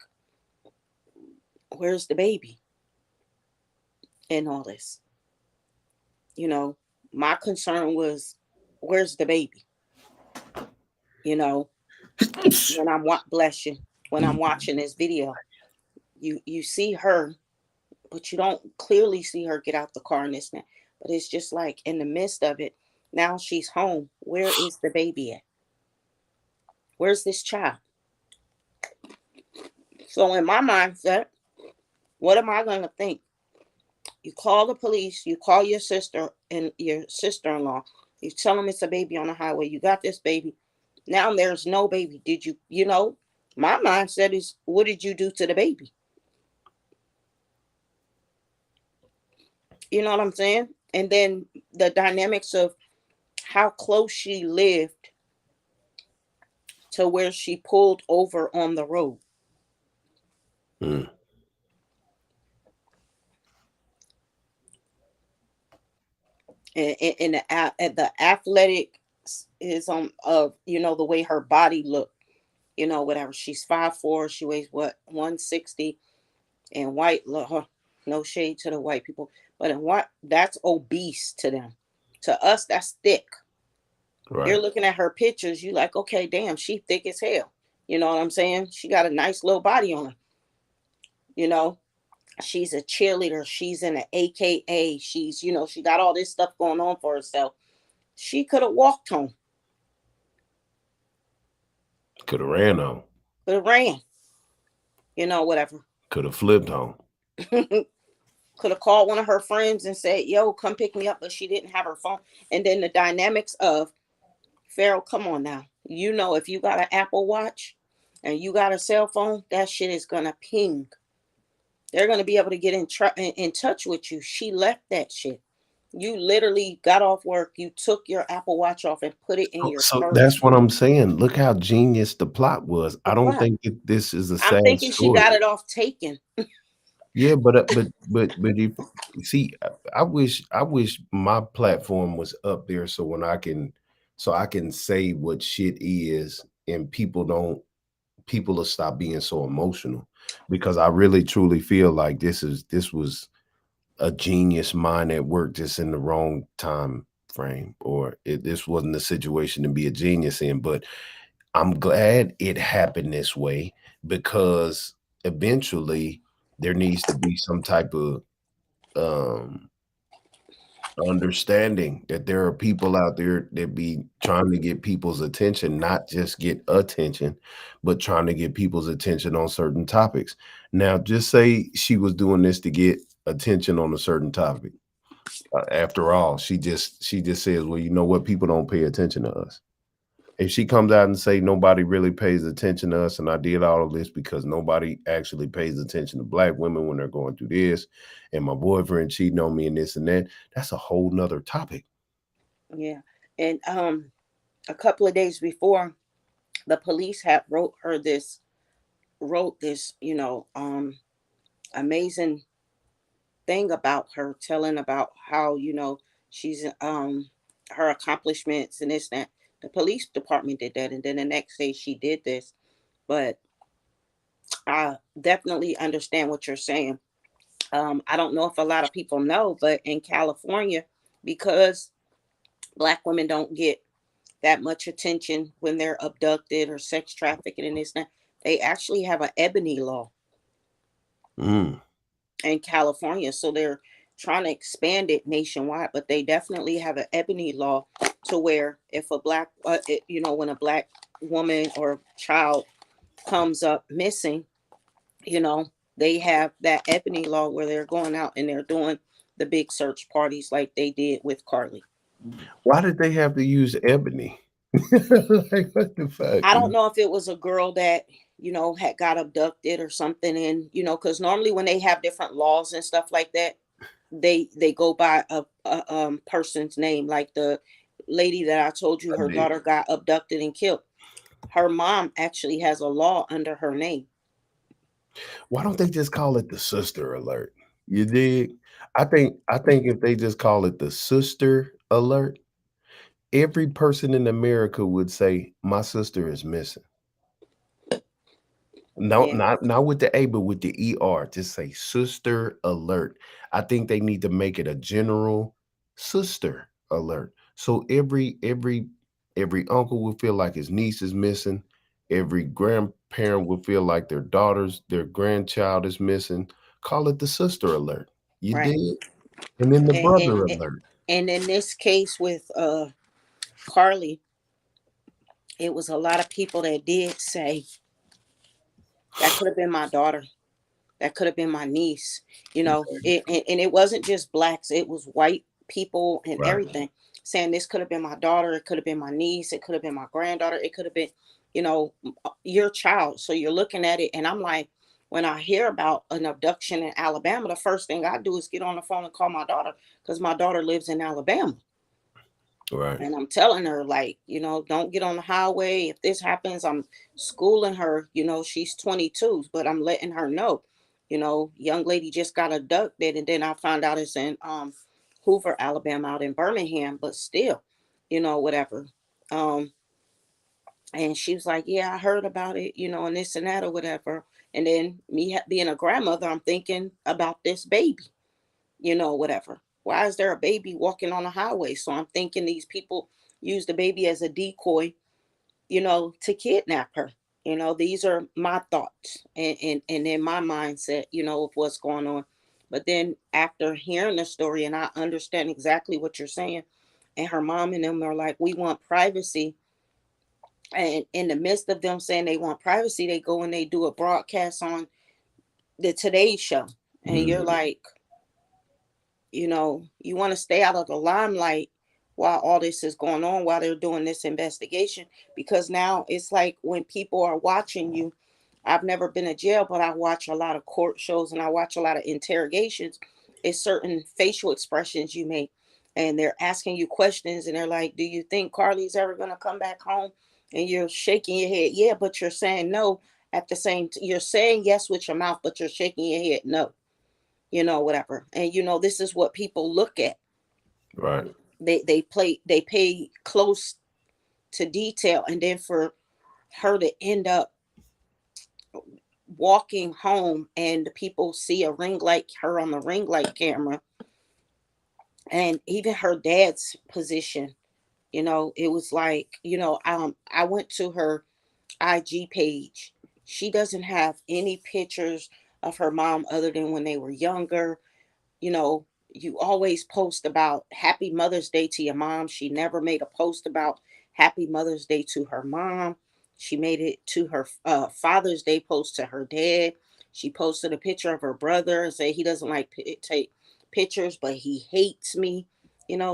where's the baby? And all this. My concern was, where's the baby? When bless you, when I'm watching this video, you see her, but you don't clearly see her get out the car and this and that. But it's just like in the midst of it, now she's home. Where is the baby at? Where's this child? So in my mindset, what am I going to think? You call the police, you call your sister and your sister-in-law, you tell them it's a baby on the highway, you got this baby. Now there's no baby. Did you, my mindset is, what did you do to the baby? You know what I'm saying? And then the dynamics of how close she lived to where she pulled over on the road. And the athletic is on the way her body looked, whatever. She's 5'4", she weighs 160, and white, no shade to the white people, but in what, that's obese to them. To us, that's thick. Right. You're looking at her pictures, you like, okay, damn, she thick as hell. You know what I'm saying? She got a nice little body on her. She's a cheerleader. She's in an AKA. She's, she got all this stuff going on for herself. She could have walked home. Could have ran home. Could have ran. Whatever. Could have flipped home. Could have called one of her friends and said, yo, come pick me up. But she didn't have her phone. And then the dynamics of, Farrell, come on now. If you got an Apple Watch and you got a cell phone, that shit is gonna ping. They're gonna be able to get in touch with you. She left that shit. You literally got off work, you took your Apple Watch off and put it in your So purse. that's what I'm saying. Look how genius the plot was. The I don't plot. think this is a I'm sad thinking she story. got it off taken. Yeah, but if see, I wish my platform was up there so when I can say what shit is and people will stop being so emotional, because I really truly feel like this was a genius mind at work just in the wrong time frame, or this wasn't a situation to be a genius in. But I'm glad it happened this way, because eventually there needs to be some type of um understanding that there are people out there that be trying to get people's attention, not just get attention, but trying to get people's attention on certain topics. Now, just say she was doing this to get attention on a certain topic. After all, she just says, well, you know what? People don't pay attention to us. If she comes out and say nobody really pays attention to us, and I did all of this because nobody actually pays attention to black women when they're going through this, and my boyfriend cheating on me and this and that, that's a whole nother topic. Yeah. And a couple of days before, the police had wrote this, amazing thing about her, telling about how, she's her accomplishments and this, that. The police department did that, and then the next day she did this. But I definitely understand what you're saying. I don't know if a lot of people know, but in California, because black women don't get that much attention when they're abducted or sex trafficked and this, that, they actually have an ebony law Mm. in California. So they're trying to expand it nationwide, but they definitely have an ebony law to where if a black, when a black woman or child comes up missing, they have that ebony law where they're going out and they're doing the big search parties like they did with Carlee. Why did they have to use ebony? Like, what the fuck? I don't know if it was a girl that, had got abducted or something. And, because normally when they have different laws and stuff like that, they go by a person's name. Like the lady that I told you, her daughter got abducted and killed. Her mom actually has a law under her name. Why don't they just call it the sister alert? You dig? I think if they just call it the sister alert, every person in America would say, my sister is missing. No, Yeah. not with the A, but with the ER. Just say sister alert. I think they need to make it a general sister alert. So every uncle will feel like his niece is missing. Every grandparent will feel like their grandchild is missing. Call it the sister alert. You Right. did? And then the And, brother alert. and in this case with Carlee, it was a lot of people that did say that could have been my daughter. That could have been my niece. And it wasn't just blacks. It was white people and Right. everything saying this could have been my daughter. It could have been my niece. It could have been my granddaughter. It could have been, your child. So you're looking at it. And I'm like, when I hear about an abduction in Alabama, the first thing I do is get on the phone and call my daughter because my daughter lives in Alabama. Right. And I'm telling her, like, don't get on the highway. If this happens, I'm schooling her. She's 22, but I'm letting her know, young lady just got abducted. And then I found out it's in Hoover, Alabama, out in Birmingham, but still, whatever. And she was like, yeah, I heard about it, and this and that or whatever. And then me being a grandmother, I'm thinking about this baby, whatever. Why is there a baby walking on the highway? So I'm thinking these people use the baby as a decoy, to kidnap her. These are my thoughts and in my mindset, of what's going on. But then after hearing the story, and I understand exactly what you're saying, and her mom and them are like, we want privacy. And in the midst of them saying they want privacy, they go and they do a broadcast on the Today Show. And you're like, you want to stay out of the limelight, while all this is going on, while they're doing this investigation, because now it's like when people are watching you. I've never been to jail, but I watch a lot of court shows and I watch a lot of interrogations. It's certain facial expressions you make, and they're asking you questions, and they're like, "Do you think Carlee's ever gonna come back home?" And you're shaking your head, yeah, but you're saying no at the same. You're saying yes with your mouth, but you're shaking your head no. Whatever. And this is what people look at. Right. They pay close to detail, and then for her to end up walking home and people see a ring light, her on the ring light camera, and even her dad's position, it was like, I went to her IG page. She doesn't have any pictures of her mom other than when they were younger. You always post about Happy Mother's Day to your mom. She never made a post about Happy Mother's Day to her mom. She made it to her Father's Day post to her dad. She posted a picture of her brother and said he doesn't like take pictures, but he hates me.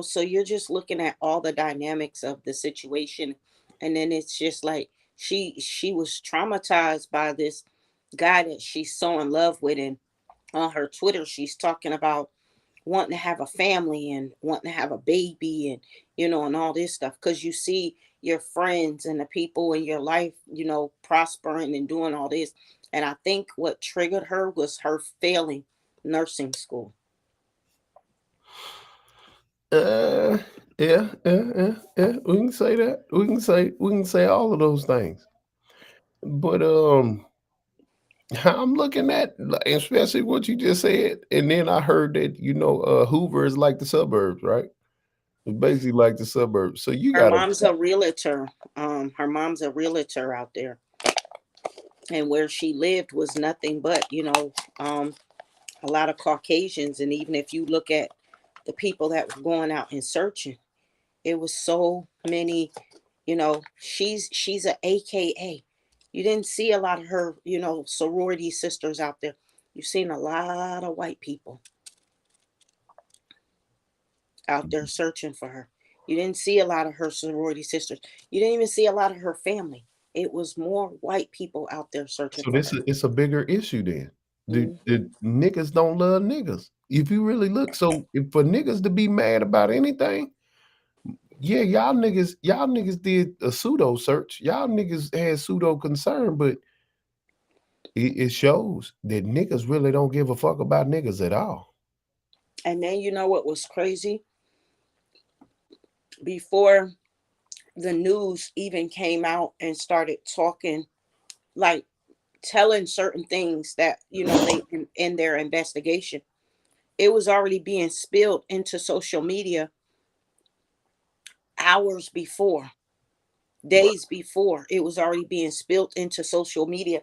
So you're just looking at all the dynamics of the situation, and then it's just like she was traumatized by this guy that she's so in love with, and on her Twitter she's talking about wanting to have a family and wanting to have a baby, and and all this stuff, because you see your friends and the people in your life prospering and doing all this. And I think what triggered her was her failing nursing school. Yeah, yeah, yeah. We can say that. We can say all of those things. But I'm looking at, especially what you just said, and then I heard that Hoover is like the suburbs, right? It's basically like the suburbs. So you Her got mom's a realtor. Her mom's a realtor out there, and where she lived was nothing but a lot of Caucasians. And even if you look at the people that were going out and searching, it was so many. She's a AKA. You didn't see a lot of her sorority sisters out there. You've seen a lot of white people out there searching for her. You didn't see a lot of her sorority sisters. You didn't even see a lot of her family. It was more white people out there searching so for this her. it's a bigger issue then. The Mhm. niggas don't love niggas. If you really look, so if for niggas to be mad about anything, yeah, y'all niggas did a pseudo search. Y'all niggas had pseudo concern, but it shows that niggas really don't give a fuck about niggas at all. And then you know what was crazy? Before the news even came out and started talking, like telling certain things that they in their investigation, it was already being spilled into social media hours before, days before. It was already being spilled into social media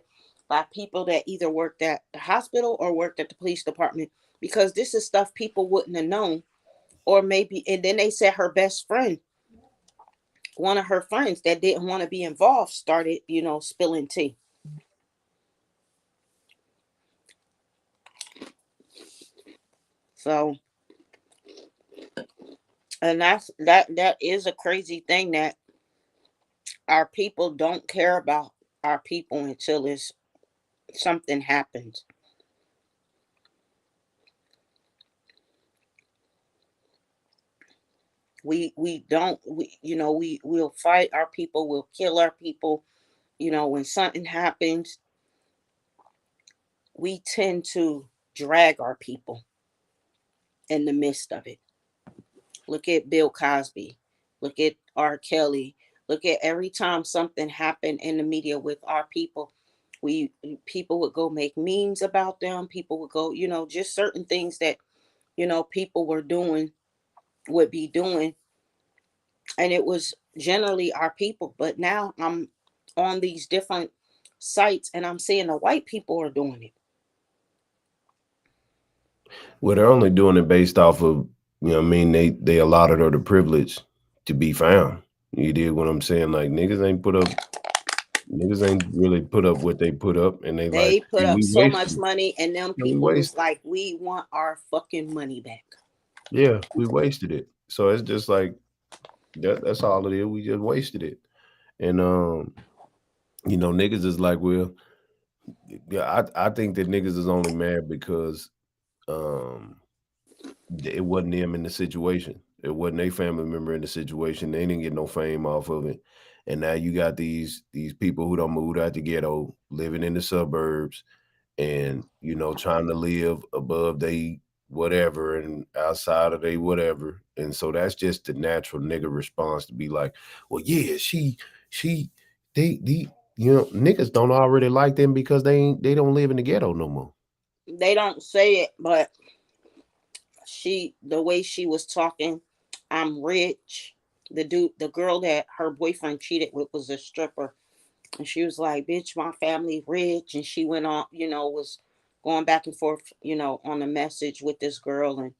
by people that either worked at the hospital or worked at the police department, because this is stuff people wouldn't have known. Or maybe, and then they said her best friend, one of her friends that didn't want to be involved, started spilling tea. So, and that is a crazy thing, that our people don't care about our people until it's something happens. We don't, we'll fight our people, we'll kill our people. When something happens, we tend to drag our people in the midst of it. Look at Bill Cosby. Look at R. Kelly. Look at every time something happened in the media with our people, we people would go make memes about them. People would go, just certain things that people were doing, would be doing, and it was generally our people. But now I'm on these different sites and I'm seeing the white people are doing it. Well, they're only doing it based off of, what I mean, they allotted her the privilege to be found. You did what I'm saying? Like niggas ain't really put up what they put up, and they like, They put "See, up we so wasted much it. money, and them Yeah, we people was wasted. like, we want our fucking money back. Yeah, we wasted it." So it's just like, That's all it is. We just wasted it. And you know, niggas is like, well, yeah, I think that niggas is only mad because it wasn't them in the situation. It wasn't a family member in the situation. They didn't get no fame off of it. And now you got these people who don't move out the ghetto, living in the suburbs, and you know, trying to live above they whatever and outside of they whatever. And so that's just the natural nigga response to be like, well, yeah, she they you know, niggas don't already like them because they don't live in the ghetto no more. They don't say it, but the way she was talking, I'm rich. The girl that her boyfriend cheated with was a stripper. And she was like, bitch, my family rich. And she went on, was going back and forth, on a message with this girl. And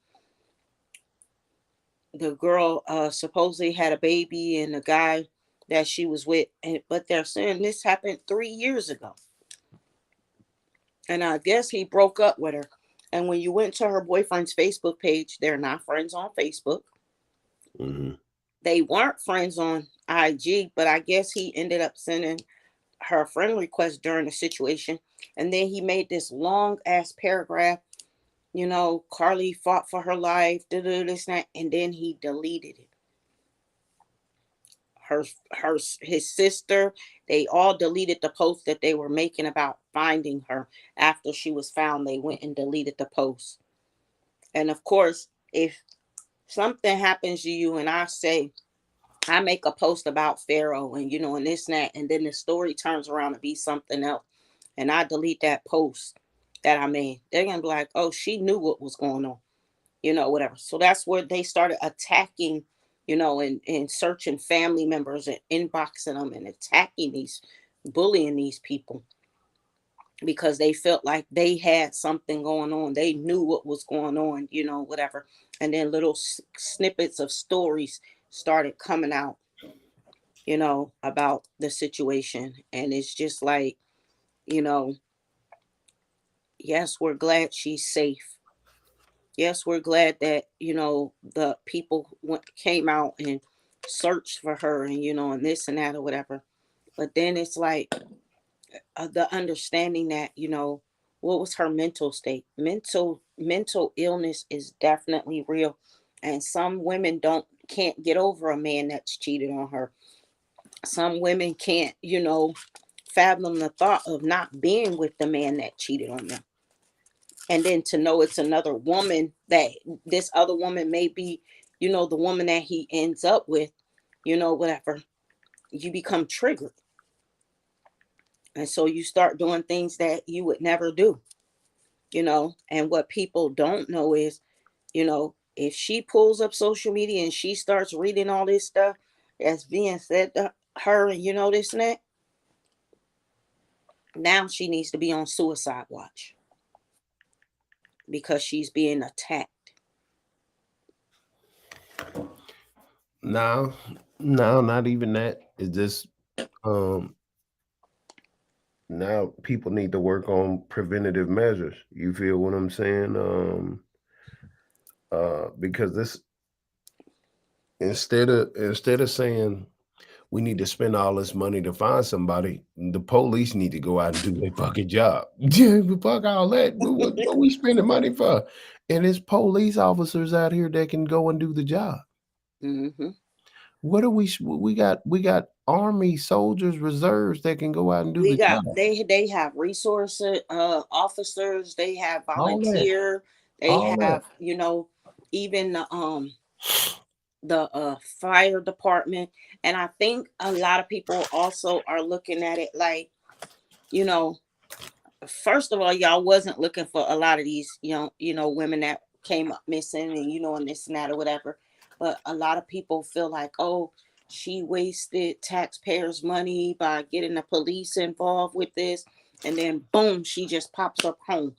the girl supposedly had a baby and the guy that she was with. But they're saying this happened 3 years ago. And I guess he broke up with her. And when you went to her boyfriend's Facebook page, they're not friends on Facebook. Mm-hmm. They weren't friends on IG, but I guess he ended up sending her friend request during the situation. And then he made this long ass paragraph, Carlee fought for her life, this, that, and then he deleted it. His sister, they all deleted the post that they were making about finding her. After she was found, they went and deleted the post. And of course, if something happens to you and I make a post about Pharaoh and and this and that, and then the story turns around to be something else, and I delete that post that I made, they're gonna be like, oh, she knew what was going on, whatever. So that's where they started attacking, and searching family members and inboxing them and bullying these people because they felt like they had something going on. They knew what was going on, whatever. And then little snippets of stories started coming out, about the situation. And it's just like, yes, we're glad she's safe. Yes, we're glad that, the people came out and searched for her and, and this and that or whatever. But then it's like the understanding that, what was her mental state? Mental illness is definitely real. And some women can't get over a man that's cheated on her. Some women can't, fathom the thought of not being with the man that cheated on them. And then to know it's another woman, that this other woman may be, the woman that he ends up with, whatever, you become triggered. And so you start doing things that you would never do, and what people don't know is, if she pulls up social media and she starts reading all this stuff that's being said to her and, this and that, now she needs to be on suicide watch because she's being attacked. No, not even that. It's just now people need to work on preventative measures. You feel what I'm saying? Because this instead of saying we need to spend all this money to find somebody, the police need to go out and do their fucking job. Fuck all that. What we spending money for? And there's police officers out here that can go and do the job. Mm-hmm. What do we got army soldiers, reserves that can go out and do the job. They have resource officers, they have volunteer, they have even the fire department. And I think a lot of people also are looking at it like, first of all, y'all wasn't looking for a lot of these women that came up missing and and this and that or whatever. But a lot of people feel like, oh, she wasted taxpayers' money by getting the police involved with this, and then boom, she just pops up home.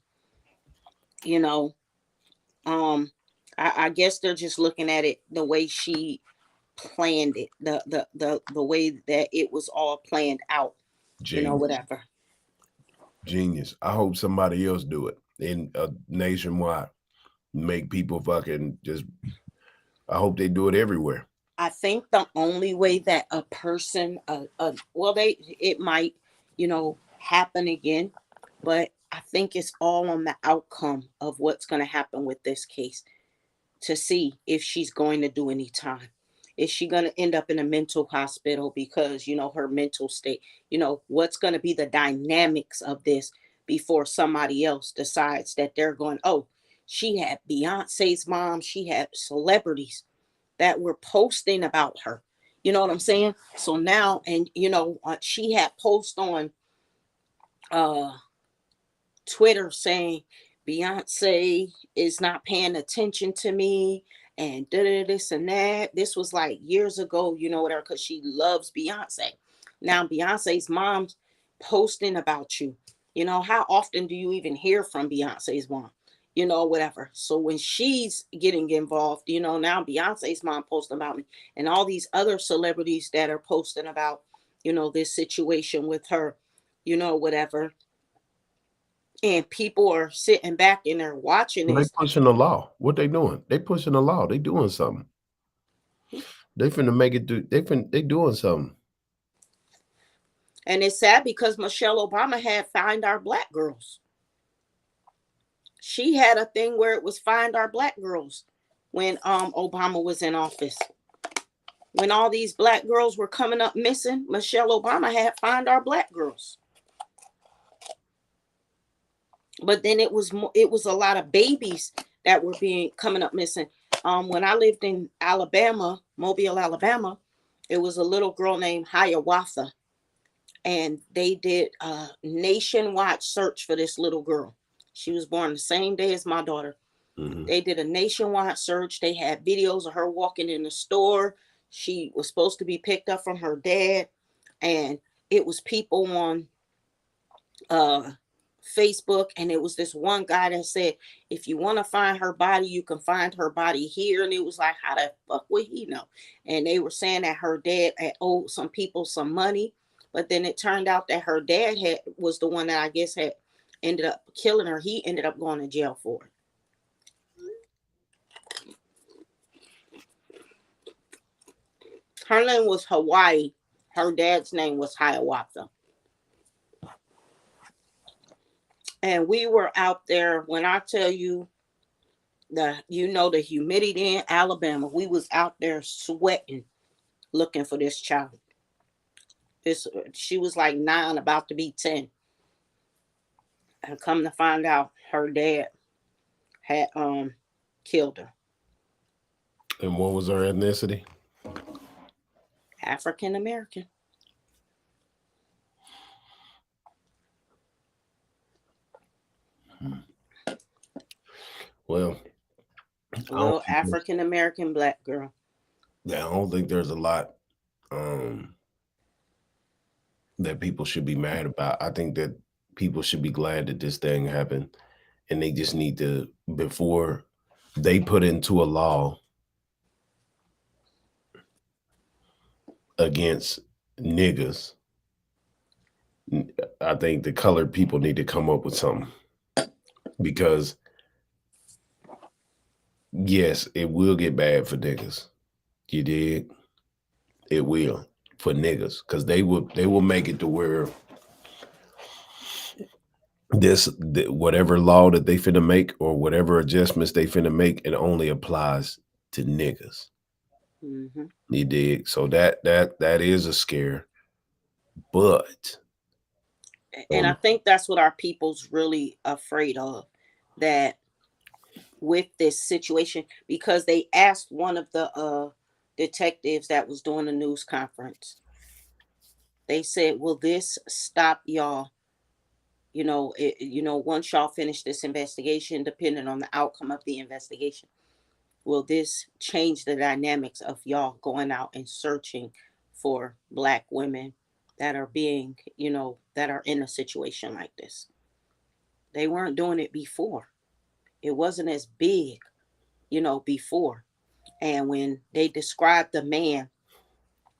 I guess they're just looking at it the way she planned it, the way that it was all planned out. Genius. Whatever. Genius. I hope somebody else do it in nationwide. Make people fucking just. I hope they do it everywhere. I think the only way that a person, it might, happen again, but I think it's all on the outcome of what's going to happen with this case to see if she's going to do any time. Is she going to end up in a mental hospital because, her mental state, what's going to be the dynamics of this before somebody else decides that they're going, oh, she had Beyonce's mom, she had celebrities that were posting about her. You know what I'm saying? So now, and she had posts on Twitter saying Beyonce is not paying attention to me and this and that. This was like years ago, whatever, because she loves Beyonce. Now Beyonce's mom's posting about you. How often do you even hear from Beyonce's mom? Whatever. So when she's getting involved, now Beyonce's mom posting about me and all these other celebrities that are posting about, this situation with her, whatever. And people are sitting back and they're watching They this. pushing the law. What they doing? They pushing the law. They doing something. They finna make it do. They doing something. And it's sad because Michelle Obama had Find Our Black Girls. She had a thing where it was Find Our Black Girls when Obama was in office. When all these black girls were coming up missing, Michelle Obama had Find Our Black Girls. But then it was a lot of babies that were coming up missing. When I lived in Alabama, Mobile, Alabama, it was a little girl named Hiawatha, and they did a nationwide search for this little girl. She was born the same day as my daughter. Mm-hmm. They did a nationwide search. They had videos of her walking in the store. She was supposed to be picked up from her dad, and it was people on Facebook, and it was this one guy that said, if you want to find her body, you can find her body here. And it was like, how the fuck would he know? And they were saying that her dad had owed some people some money, but then it turned out that her dad was the one that I guess had ended up killing her. He ended up going to jail for it. Her name was Hawaii. Her dad's name was Hiawatha. And we were out there, when I tell you the humidity in Alabama, we was out there sweating, looking for this child. She was like 9, about to be 10. And come to find out, her dad had killed her. And what was her ethnicity? African American. Well, little African American black girl. Yeah, I don't think there's a lot that people should be mad about. I think that people should be glad that this thing happened, and they just need to, before they put into a law against niggas, I think the colored people need to come up with something, because yes, it will get bad for niggas. You did. It will for niggas, because they will make it to where whatever law that they finna make or whatever adjustments they finna make, it only applies to niggas. Mm-hmm. You dig? So that is a scare, but and I think that's what our people's really afraid of, that with this situation, because they asked one of the detectives that was doing a news conference, they said, will this stop y'all, once y'all finish this investigation, depending on the outcome of the investigation, will this change the dynamics of y'all going out and searching for black women that are being, that are in a situation like this? They weren't doing it before. It wasn't as big, before. And when they described the man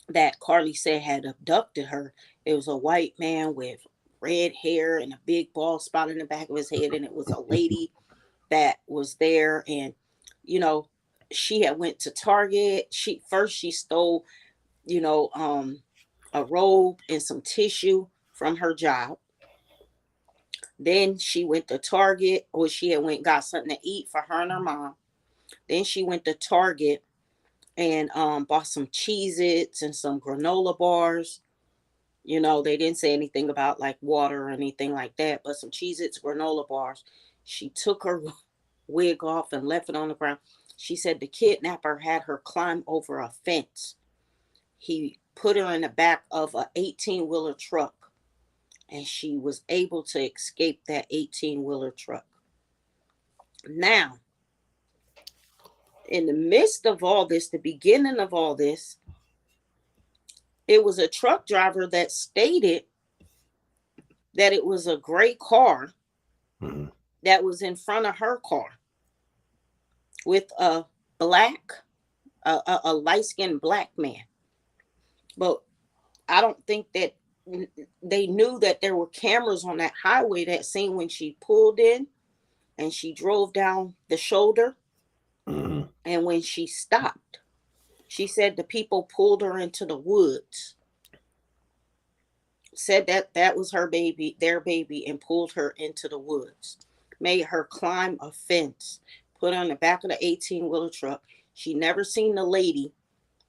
that Carlee said had abducted her, it was a white man with red hair and a big bald spot in the back of his head. And it was a lady that was there. And, she had went to Target. She stole, a robe and some tissue from her job. Then she went to Target, or she had went got something to eat for her and her mom. Then she went to Target and bought some Cheez-Its and some granola bars. They didn't say anything about like water or anything like that, but some Cheez-Its, granola bars. She took her wig off and left it on the ground. She said the kidnapper had her climb over a fence. He put her in the back of an 18-wheeler truck, and she was able to escape that 18-wheeler truck. Now, in the midst of all this, the beginning of all this, it was a truck driver that stated that it was a gray car that was in front of her car with a light-skinned black man. But I don't think that they knew that there were cameras on that highway that seen when she pulled in and she drove down the shoulder. And when she stopped, she said the people pulled her into the woods. Said that was her baby, their baby, and pulled her into the woods. Made her climb a fence, put her on the back of the 18-wheeler truck. She never seen the lady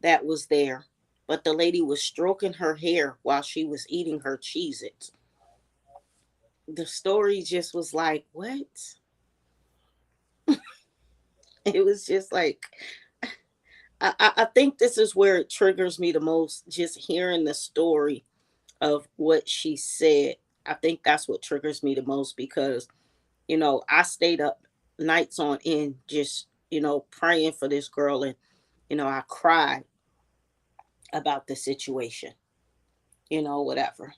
that was there, but the lady was stroking her hair while she was eating her Cheez-Its. The story just was like, what? It was just like, I think this is where it triggers me the most, just hearing the story of what she said. I think that's what triggers me the most because, I stayed up nights on end just, praying for this girl. And, I cried about the situation, whatever.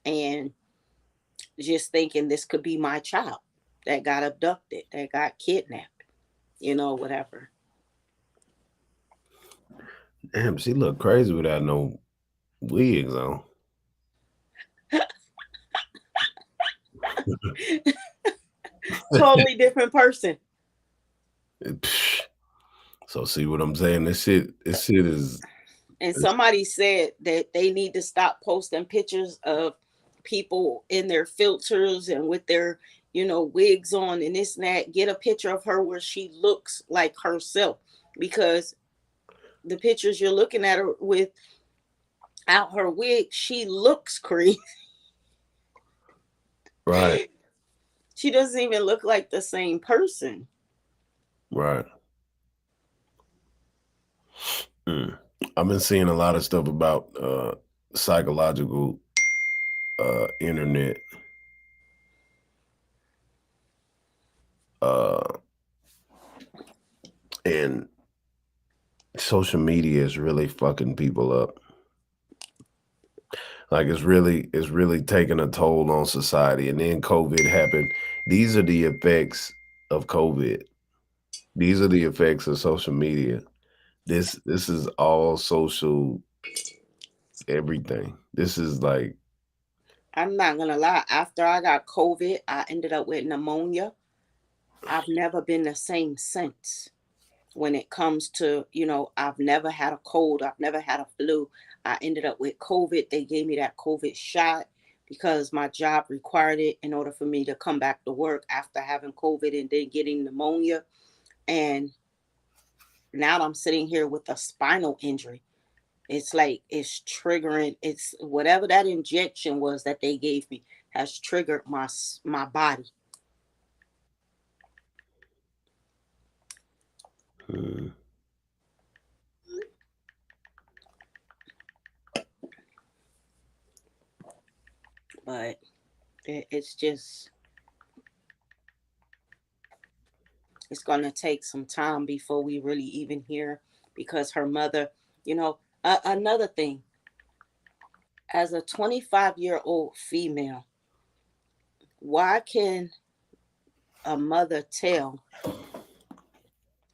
And just thinking this could be my child that got abducted, that got kidnapped, whatever. Damn, she look crazy without no wigs on. Totally different person. So see what I'm saying? This shit is. And somebody said that they need to stop posting pictures of people in their filters and with their, wigs on and this and that. Get a picture of her where she looks like herself, because the pictures you're looking at her without her wig, she looks crazy. Right. She doesn't even look like the same person. Right. I've been seeing a lot of stuff about psychological internet. And social media is really fucking people up. Like it's really taking a toll on society. And then COVID happened. These are the effects of COVID. These are the effects of social media. This is all social everything. This is like, I'm not gonna lie. After I got COVID, I ended up with pneumonia. I've never been the same since. When it comes to, I've never had a cold. I've never had a flu. I ended up with COVID. They gave me that COVID shot because my job required it in order for me to come back to work after having COVID and then getting pneumonia. And now I'm sitting here with a spinal injury. It's like it's triggering. It's whatever that injection was that they gave me has triggered my body. But it's just, it's going to take some time before we really even hear, because her mother, another thing, as a 25-year-old female, why can a mother tell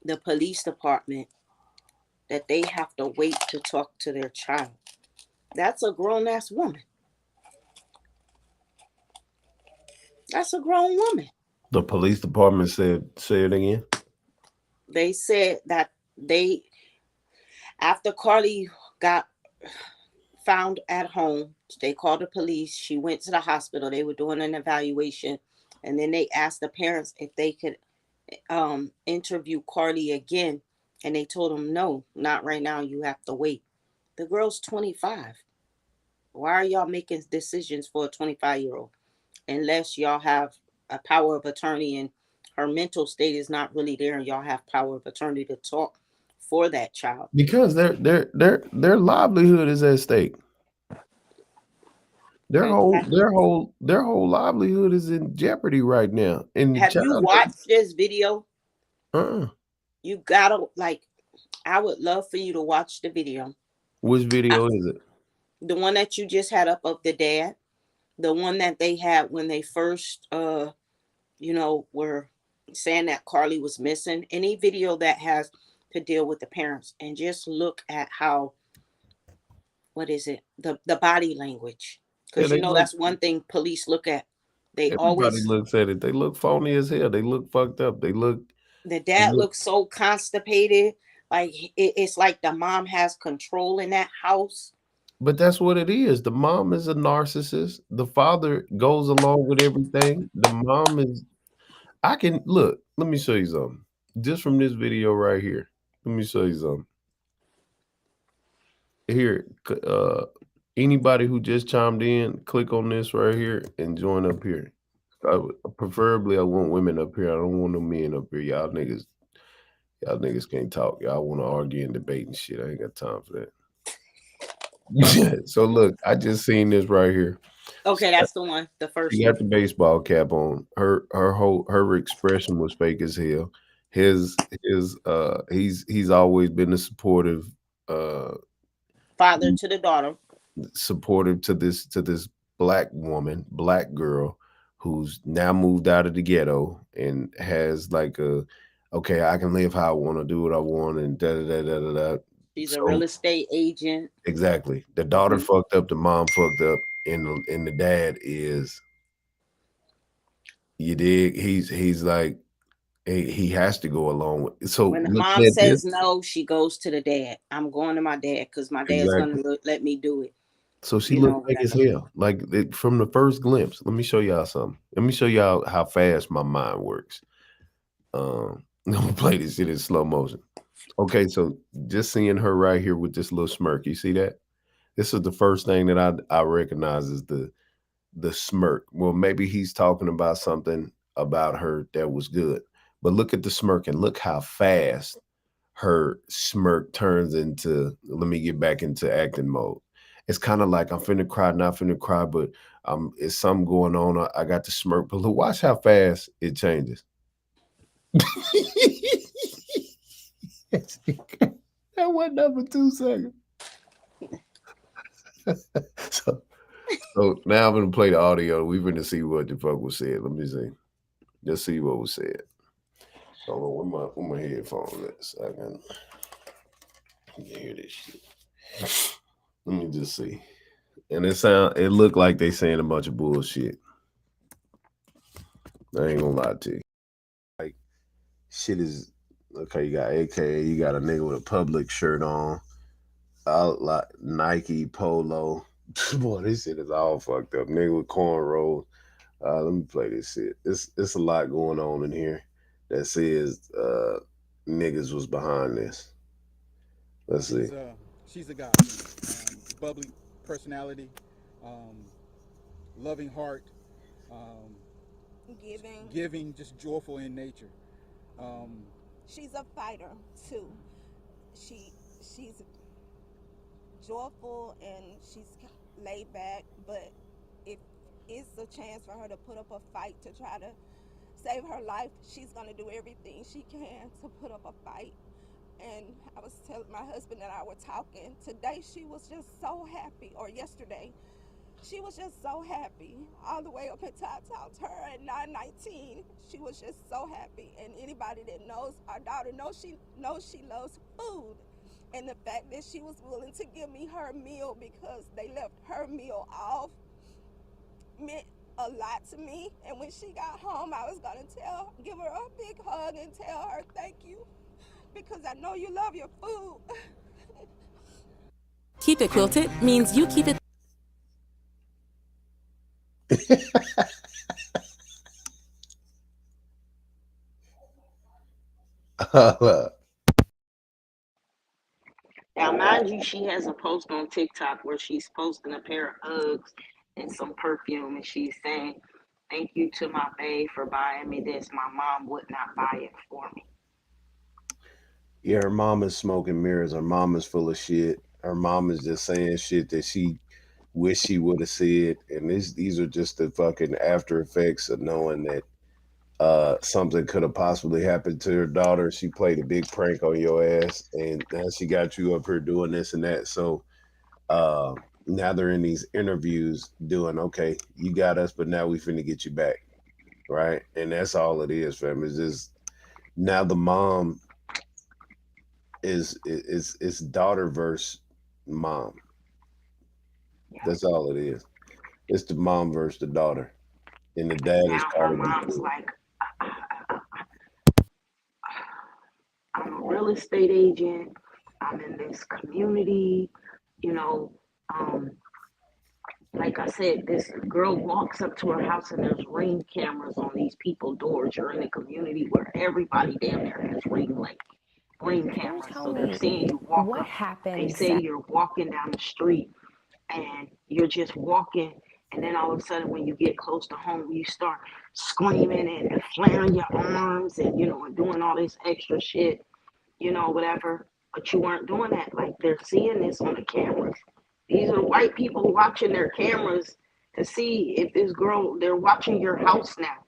the police department that they have to wait to talk to their child? That's a grown-ass woman. That's a grown woman. the police department said, say it again. They said that they after Carlee got found at home, they called the police. She went to the hospital. They were doing an evaluation, and then they asked the parents if they could interview Carlee again, and they told them no, not right now. You have to wait. The girl's 25. Why are y'all making decisions for a 25-year-old unless y'all have a power of attorney and her mental state is not really there, and y'all have power of attorney to talk for that child? Because their livelihood is at stake. Their whole livelihood is in jeopardy right now. And Have you watched this video? You gotta I would love for you to watch the video. Which video is it? The one that you just had up of the dad, the one that they had when they first were saying that Carlee was missing. Any video that has to deal with the parents, and just look at how, what is it, the body language, because that's one thing police look at. Everybody always looks at it. They look phony as hell. They look fucked up. The dad looks so constipated. Like it's like the mom has control in that house. But that's what it is. The mom is a narcissist. The father goes along with everything. The mom is. I can look. Let me show you something. Just from this video right here. Let me show you something. Here, anybody who just chimed in, click on this right here and join up here. Preferably, I want women up here. I don't want no men up here. Y'all niggas can't talk. Y'all want to argue and debate and shit. I ain't got time for that. So look, I just seen this right here. Okay, that's the one. The first. She got the baseball cap on. Her expression was fake as hell. He's always been a supportive father to the daughter. Supportive to this black black girl who's now moved out of the ghetto and has like okay, I can live how I want to do what I want and da da da da da. She's a real estate agent. Exactly. The daughter fucked up, the mom fucked up, and the dad is, you dig? He's like, he has to go along with. So when the mom says no, she goes to the dad. I'm going to my dad because my dad's gonna let me do it. So she looked like as hell. Like from the first glimpse. Let me show y'all something. Let me show y'all how fast my mind works. I'm gonna play this shit in slow motion. Okay, so just seeing her right here with this little smirk, you see that? This is the first thing that I recognize is the smirk. Well, maybe he's talking about something about her that was good. But look at the smirk and look how fast her smirk turns into, let me get back into acting mode. It's kind of like I'm finna cry, not finna cry, but it's something going on. I got the smirk, but look, watch how fast it changes. That wasn't up for 2 seconds. So now I'm gonna play the audio. We're gonna see what the fuck was said. Let me see. Let's see what was said. Hold on, with my headphones at so I can hear this shit. Let me just see. And it looked like they saying a bunch of bullshit. I ain't gonna lie to you. Like shit is okay. You got AKA, you got a nigga with a Public shirt on, like Nike polo. Boy, this shit is all fucked up. Nigga with cornrows. Let me play this shit. It's a lot going on in here that says niggas was behind this. Let's see. She's a guy. Bubbly personality, loving heart, giving, just joyful in nature. She's a fighter too. She's joyful and she's laid back, but if it's a chance for her to put up a fight to try to save her life, she's gonna do everything she can to put up a fight. And I was telling my husband and I were talking today, she was just so happy, or yesterday, she was just so happy all the way up until I talked to her at 9:19. She was just so happy. And anybody that knows our daughter knows she loves food. And the fact that she was willing to give me her meal because they left her meal off meant a lot to me. And when she got home, I was gonna give her a big hug and tell her thank you, because I know you love your food. Keep it quilted means you keep it. Now, mind you, she has a post on TikTok where she's posting a pair of Uggs and some perfume, and she's saying, "Thank you to my bae for buying me this. My mom would not buy it for me." Yeah, her mom is smoking mirrors. Her mom is full of shit. Her mom is just saying shit that she wish she would have said. And these are just the fucking after effects of knowing that something could have possibly happened to her daughter. She played a big prank on your ass, and now she got you up here doing this and that. So now they're in these interviews doing, okay, you got us, but now we finna get you back, right? And that's all it is, fam. It's just now the mom is daughter versus mom. That's all it is. It's the mom versus the daughter, and the dad is Now her Carlee. mom's like, "I'm a real estate agent. I'm in this community, you know." Like I said, this girl walks up to her house and there's ring cameras on these people's doors. You're in a community where everybody damn near has ring cameras. So they're seeing you walk what up. happened. They say you're walking down the street and you're just walking, and then all of a sudden when you get close to home, you start screaming and flaring your arms and, you know, and doing all this extra shit, you know, whatever. But you weren't doing that. Like, they're seeing this on the cameras. These are white people watching their cameras to see if this girl, they're watching your house now.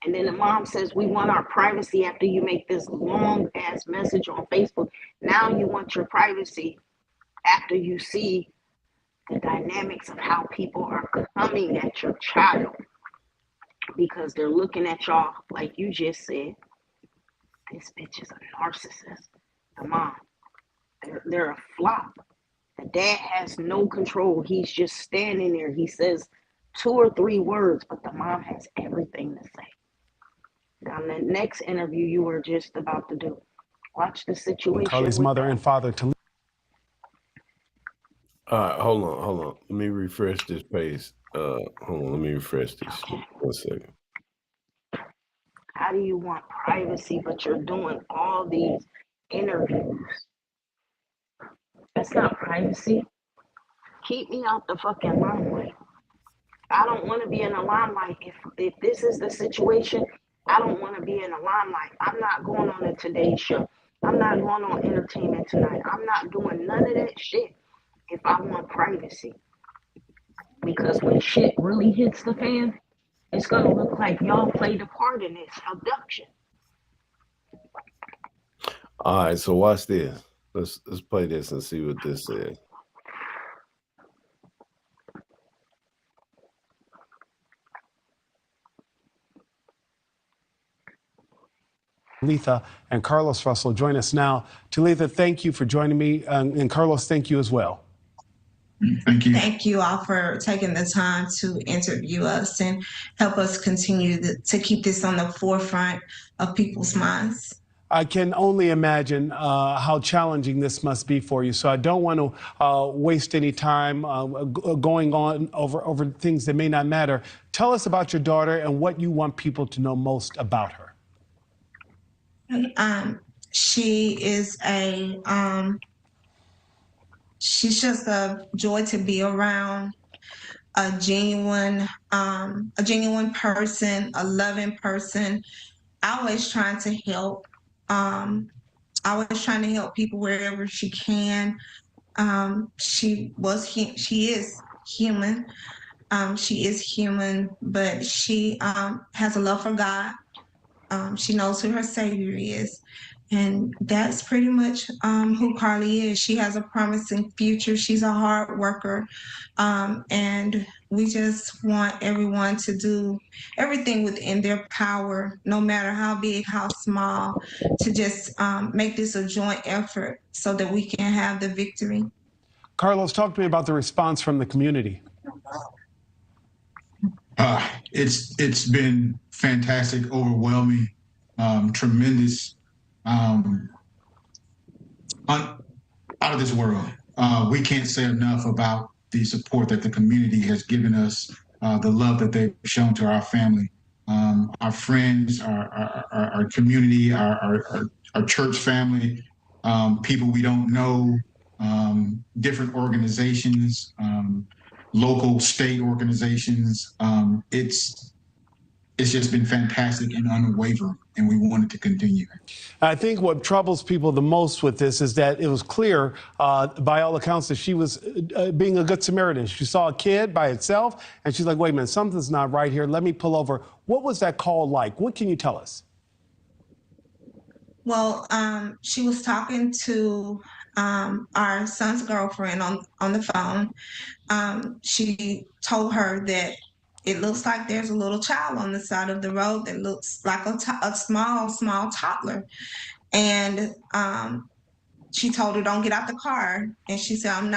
And then the mom says, "We want our privacy," after you make this long ass message on Facebook. Now you want your privacy after you see the dynamics of how people are coming at your child, because they're looking at y'all, like you just said, this bitch is a narcissist. The mom, they're a flop. The dad has no control. He's just standing there. He says 2 or 3 words, but the mom has everything to say. Now, in the next interview you were just about to do, watch the situation. Carlee's mother and father to. All right, hold on. Let me refresh this page. Hold on, let me refresh this shit. 1 second. How do you want privacy, but you're doing all these interviews? That's not privacy. Keep me out the fucking limelight. I don't want to be in the limelight. If this is the situation, I don't want to be in the limelight. I'm not going on the Today Show. I'm not going on Entertainment Tonight. I'm not doing none of that shit if I want privacy. Because when shit really hits the fan, it's going to look like y'all played a part in this abduction. All right, so watch this. Let's play this and see what this says. Talitha and Carlos Russell join us now. Talitha, thank you for joining me. And Carlos, thank you as well. Thank you. Thank you all for taking the time to interview us and help us continue to keep this on the forefront of people's minds. I can only imagine how challenging this must be for you. So I don't want to waste any time going on over things that may not matter. Tell us about your daughter and what you want people to know most about her. She is she's just a joy to be around, a genuine person, a loving person, always trying to help, always trying to help people wherever she can. She is human. She is human, but she has a love for God. She knows who her Savior is. And that's pretty much who Carlee is. She has a promising future. She's a hard worker. And we just want everyone to do everything within their power, no matter how big, how small, to just make this a joint effort so that we can have the victory. Carlos, talk to me about the response from the community. It's been fantastic, overwhelming, tremendous. out of this world. We can't say enough about the support that the community has given us, the love that they've shown to our family, our friends, our community, our church family, people we don't know, different organizations, local, state organizations. It's just been fantastic and unwavering, and we want it to continue. I think what troubles people the most with this is that it was clear, by all accounts, that she was being a good Samaritan. She saw a kid by itself, and she's like, wait a minute, something's not right here. Let me pull over. What was that call like? What can you tell us? Well, she was talking to our son's girlfriend on the phone. She told her that it looks like there's a little child on the side of the road that looks like a small toddler. And she told her, don't get out the car. And she said, I'm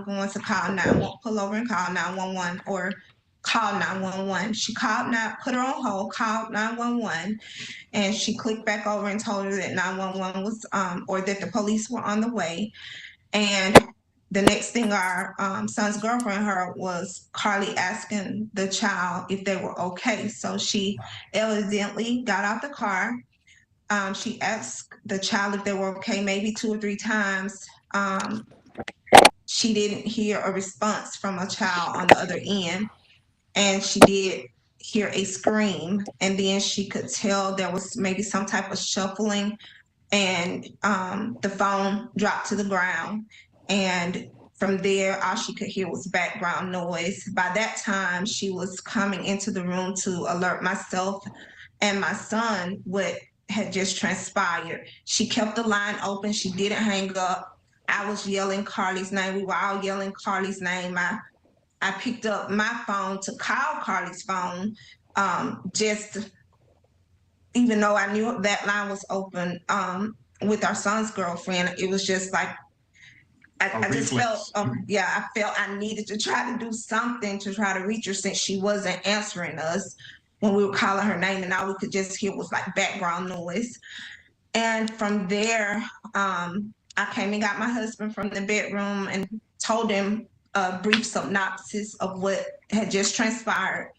going to pull over and call 911 or call 911. She put her on hold, called 911, and she clicked back over and told her that 911 was, or that the police were on the way. And the next thing our son's girlfriend heard was Carlee asking the child if they were okay. So she evidently got out the car. She asked the child if they were okay, maybe 2 or 3 times. She didn't hear a response from a child on the other end, and she did hear a scream, and then she could tell there was maybe some type of shuffling, and the phone dropped to the ground. And from there, all she could hear was background noise. By that time, she was coming into the room to alert myself and my son what had just transpired. She kept the line open. She didn't hang up. I was yelling Carlee's name. We were all yelling Carlee's name. I picked up my phone to call Carlee's phone, just even though I knew that line was open with our son's girlfriend. It was just like, I just felt, I felt I needed to try to do something to try to reach her, since she wasn't answering us when we were calling her name, and all we could just hear was like background noise. And from there, I came and got my husband from the bedroom and told him a brief synopsis of what had just transpired.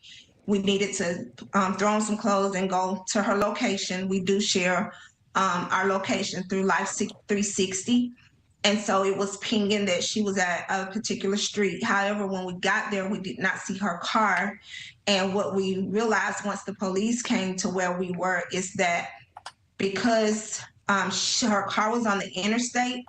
We needed to throw on some clothes and go to her location. We do share our location through Life 360. And so it was pinging that she was at a particular street. However, when we got there, we did not see her car. And what we realized once the police came to where we were is that because her car was on the interstate,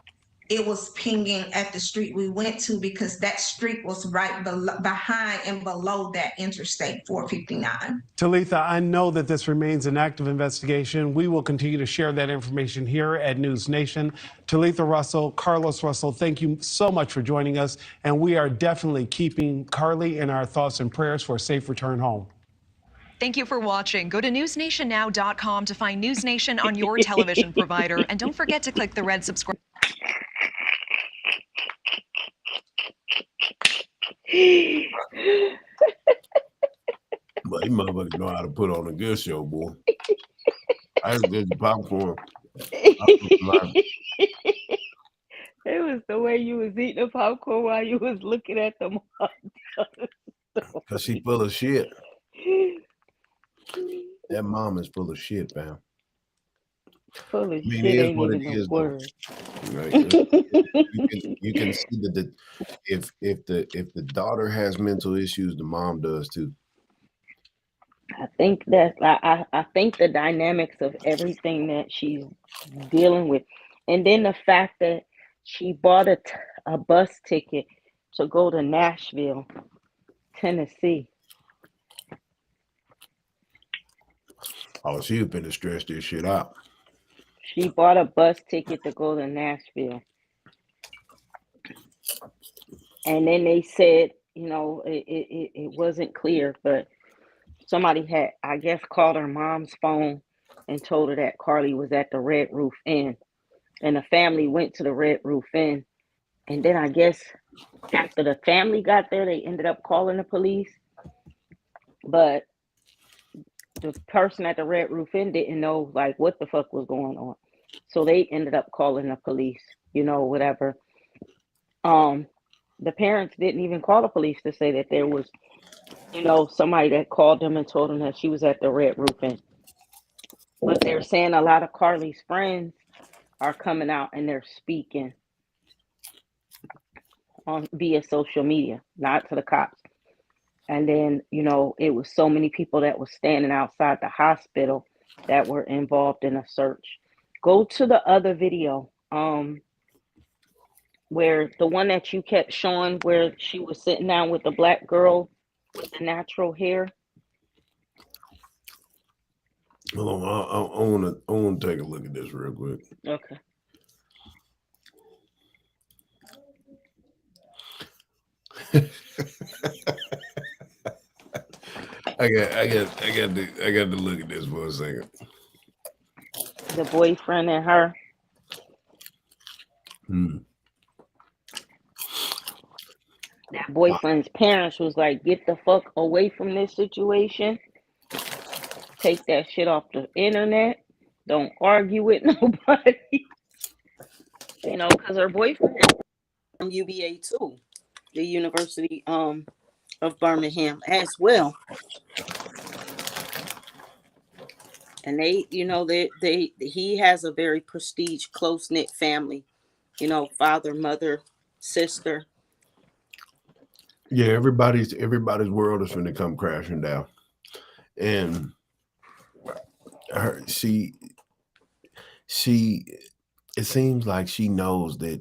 it was pinging at the street we went to, because that street was right behind and below that interstate 459. Talitha, I know that this remains an active investigation. We will continue to share that information here at News Nation. Talitha Russell, Carlos Russell, thank you so much for joining us. And we are definitely keeping Carlee in our thoughts and prayers for a safe return home. Thank you for watching. Go to newsnationnow.com to find News Nation on your television provider. And don't forget to click the red subscribe. But you motherfuckers know how to put on a good show, boy. I just did the popcorn. It was the way you was eating the popcorn while you was looking at the mom. Cause she full of shit. That mom is full of shit, fam. Full of shit ain't even a word. Right? you can see that if the daughter has mental issues, the mom does too. I think that I think the dynamics of everything that she's dealing with, and then the fact that she bought a bus ticket to go to Nashville, Tennessee. Oh, she's been to stretch this shit out. She bought a bus ticket to go to Nashville. And then they said, you know, it wasn't clear, but somebody had, I guess, called her mom's phone and told her that Carlee was at the Red Roof Inn. And the family went to the Red Roof Inn. And then I guess after the family got there, they ended up calling the police. But the person at the Red Roof Inn didn't know, like, what the fuck was going on. So they ended up calling the police. whatever. The parents didn't even call the police to say that there was, somebody that called them and told them that she was at the Red Roof Inn. But they're saying a lot of Carlee's friends are coming out and they're speaking via social media, not to the cops. And then, it was so many people that was standing outside the hospital that were involved in a search. Go to the other video, where the one that you kept showing where she was sitting down with the black girl with the natural hair. Hold on, I want to take a look at this real quick. Okay. I got to look at this for a second. The boyfriend and her. That boyfriend's parents was like, get the fuck away from this situation. Take that shit off the internet. Don't argue with nobody. Because her boyfriend is from UBA too, the University of Birmingham as well. And he has a very prestige, close-knit family. Father, mother, sister. Yeah, everybody's world is going to come crashing down. And she it seems like she knows that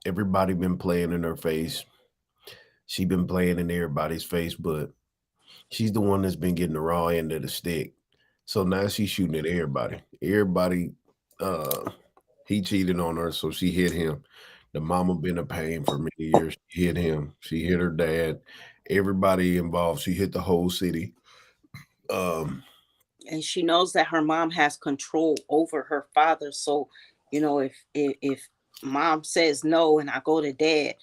everybody been playing in her face. She been playing in everybody's face, but she's the one that's been getting the raw end of the stick. So now she's shooting at everybody. Everybody, he cheated on her, so she hit him. The mama been in pain for many years. She hit him. She hit her dad. Everybody involved. She hit the whole city. And she knows that her mom has control over her father. So, if mom says no and I go to dad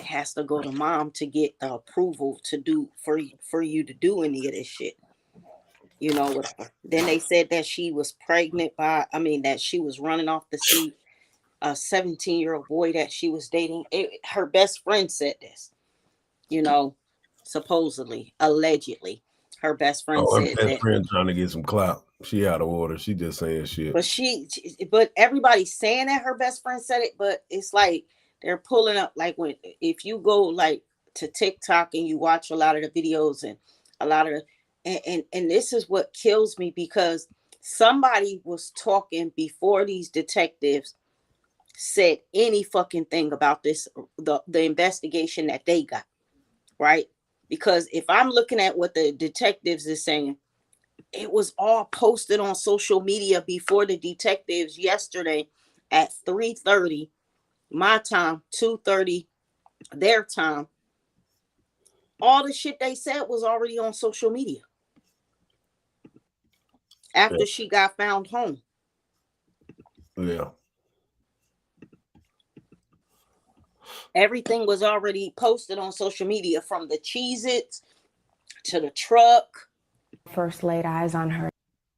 has to go to mom to get the approval to do for you to do any of this shit. Whatever. Then they said that she was pregnant that she was running off to see a 17-year-old boy that she was dating. Her best friend said this, supposedly, allegedly. Her best friend said her best friend trying to get some clout. She out of order. She just saying shit. But everybody's saying that her best friend said it, but it's like they're pulling up, like if you go like to TikTok and you watch a lot of the videos and a lot of and this is what kills me, because somebody was talking before these detectives said any fucking thing about this, the investigation that they got, right? Because if I'm looking at what the detectives is saying, it was all posted on social media before the detectives yesterday at 3:30 my time, 2:30 their time. All the shit they said was already on social media after she got found home. Yeah. Everything was already posted on social media, from the Cheez-Its to the truck. First laid eyes on her.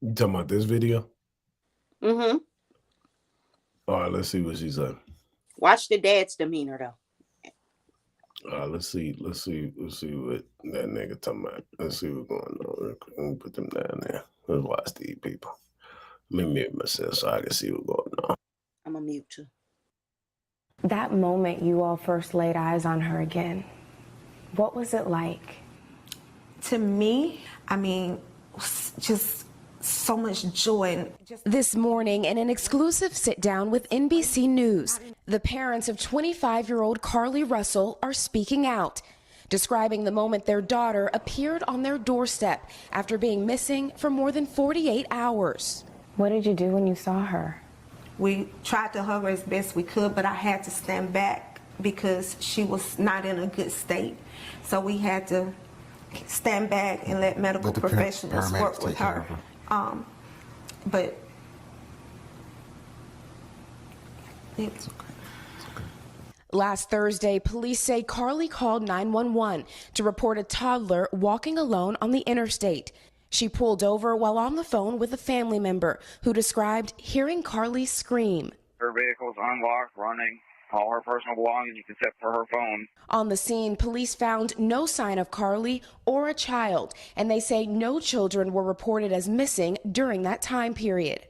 You talking about this video? Mm-hmm. All right, let's see what she said. Watch the dad's demeanor, though. Let's see what that nigga talking about. Let's see what's going on. Let me put them down there. Let's watch these people. Let me mute myself so I can see what's going on. I'm a mute too. That moment you all first laid eyes on her again, what was it like? To me, just so much joy. This morning, in an exclusive sit-down with NBC News, the parents of 25-year-old Carlee Russell are speaking out, describing the moment their daughter appeared on their doorstep after being missing for more than 48 hours. What did you do when you saw her? We tried to hug her as best we could, but I had to stand back because she was not in a good state. So we had to stand back and let medical professionals work with her. But it's okay. Last Thursday, police say Carlee called 911 to report a toddler walking alone on the interstate. She pulled over while on the phone with a family member who described hearing Carlee scream. Her vehicle was unlocked, running. all her personal belongings except for her phone. On the scene, police found no sign of Carlee or a child, and they say no children were reported as missing during that time period.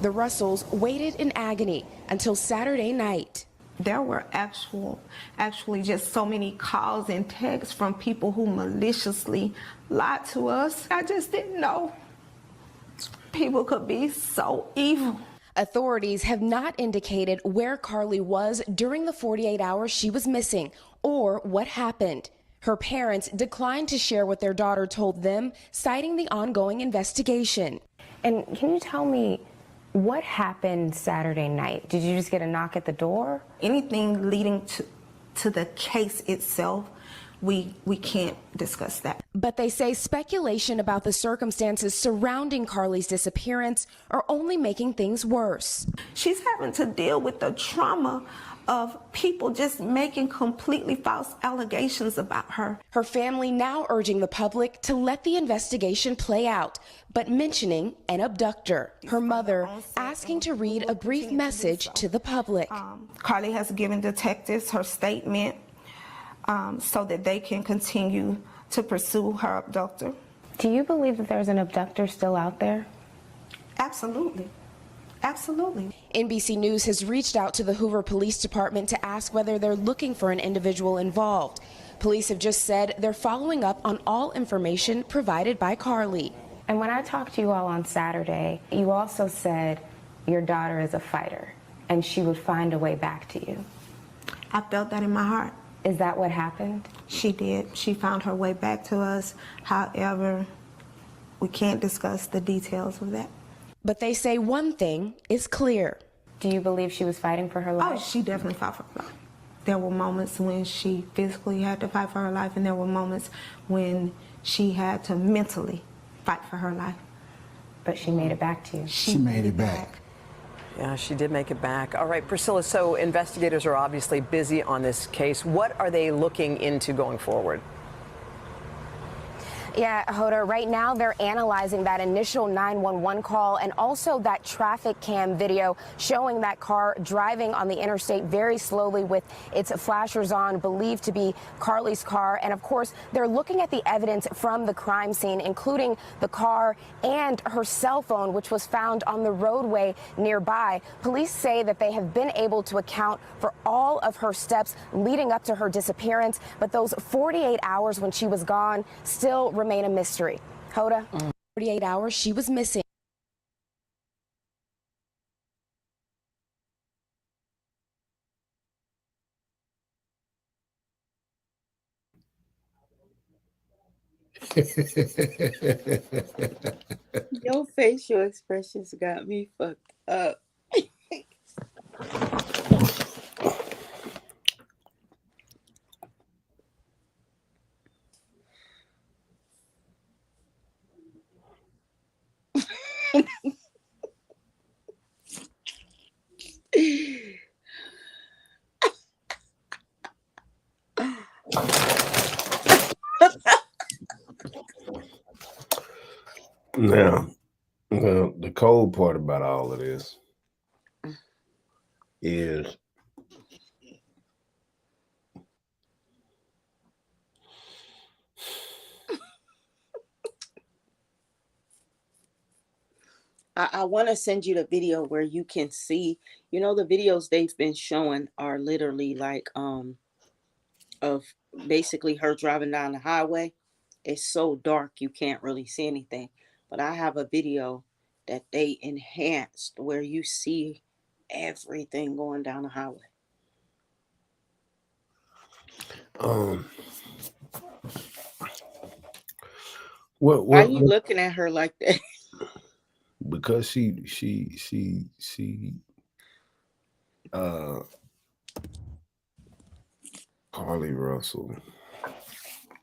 The Russells waited in agony until Saturday night. There were actually just so many calls and texts from people who maliciously lied to us. I just didn't know people could be so evil. Authorities have not indicated where Carlee was during the 48 hours she was missing or what happened. Her parents declined to share what their daughter told them, citing the ongoing investigation. And can you tell me what happened Saturday night? Did you just get a knock at the door? Anything leading to the case itself, we can't discuss that. But they say speculation about the circumstances surrounding Carlee's disappearance are only making things worse. She's having to deal with the trauma of people just making completely false allegations about her. Her family now urging the public to let the investigation play out, but mentioning an abductor. Her mother asking to read a brief message to the public. Carlee has given detectives her statement so that they can continue to pursue her abductor. Do you believe that there's an abductor still out there? Absolutely. Absolutely. NBC News has reached out to the Hoover Police Department to ask whether they're looking for an individual involved. Police have just said they're following up on all information provided by Carlee. And when I talked to you all on Saturday, you also said your daughter is a fighter and she would find a way back to you. I felt that in my heart. Is that what happened? She did. She found her way back to us. However, we can't discuss the details of that. But they say one thing is clear. Do you believe she was fighting for her life? Oh, she definitely fought for her life. There were moments when she physically had to fight for her life, and there were moments when she had to mentally fight for her life. But she made it back to you. She made it back. Yeah, she did make it back. All right, Priscilla, so investigators are obviously busy on this case. What are they looking into going forward? Yeah, Hoda, right now they're analyzing that initial 911 call and also that traffic cam video showing that car driving on the interstate very slowly with its flashers on, believed to be Carlee's car. And of course, they're looking at the evidence from the crime scene, including the car and her cell phone, which was found on the roadway nearby. Police say that they have been able to account for all of her steps leading up to her disappearance, but those 48 hours when she was gone still remain a mystery. Hoda, 48 hours she was missing. Your facial expressions got me fucked up. Now, well, the cold part about all of this is I want to send you the video where you can see, you know, the videos they've been showing are literally like of basically her driving down the highway. It's so dark you can't really see anything. But I have a video that they enhanced where you see everything going down the highway. Why are you looking at her like that? Because she Carlee Russell.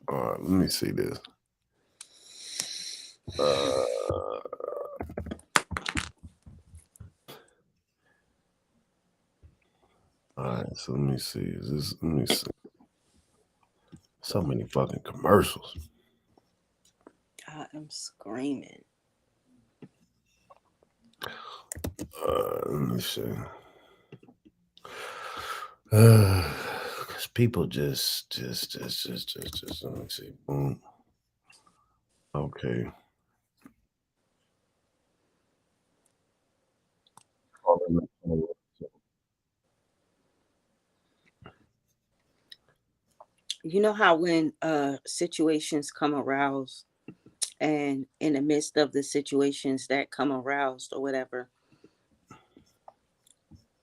All right, let me see this. All right, so let me see. Let me see. So many fucking commercials. I am screaming. Let me see. Because people just, let me see. Boom. Okay. You know how when situations come aroused, and in the midst of the situations that come aroused or whatever,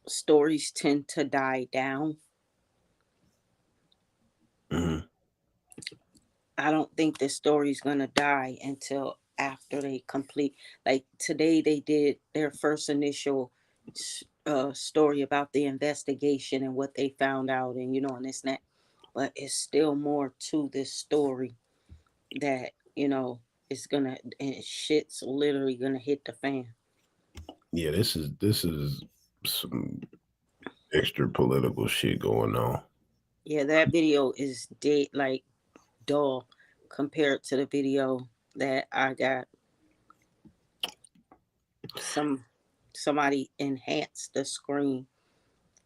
stories tend to die down. Mm-hmm. I don't think the story's gonna die until after they complete. Like today, they did their first initial story about the investigation and what they found out, and and this and that. But it's still more to this story that it's gonna, and shit's literally gonna hit the fan. Yeah, this is some extra political shit going on. Yeah, that video is dead, like dull compared to the video that I got. Somebody enhanced the screen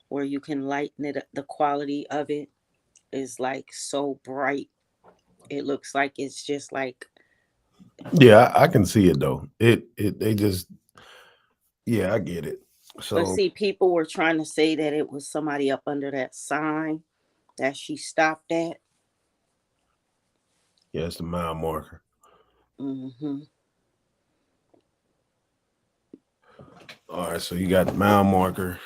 where you can lighten it up. The quality of it is like so bright. It looks like it's just like. Yeah, I can see it though. They just, yeah, I get it. But So see, people were trying to say that it was somebody up under that sign that she stopped at. yeah, it's the mile marker. Mm-hmm. All right, so you got the mile marker.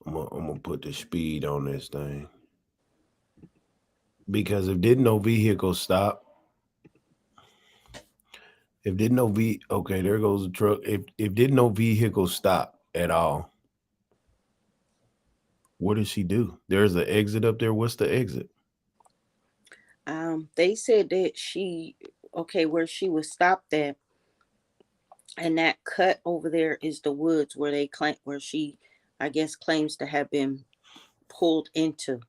I'm gonna put the speed on this thing. Because if didn't no vehicle stop, okay, there goes the truck. If didn't no vehicle stop at all, what did she do? There's an exit up there. What's the exit? They said that where she was stopped at, and that cut over there is the woods where they claim, where she, I guess, claims to have been pulled into.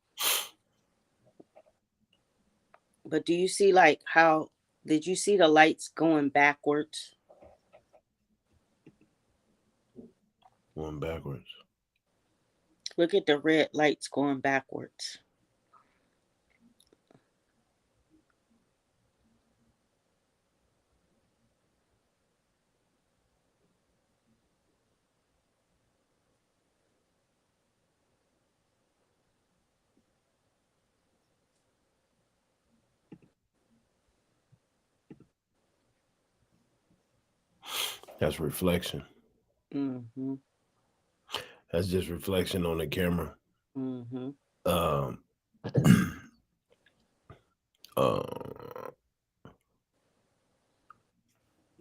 But do you see like how, did you see the lights going backwards? Going backwards. Look at the red lights going backwards. That's reflection. Mm-hmm. That's just reflection on the camera. Mm-hmm.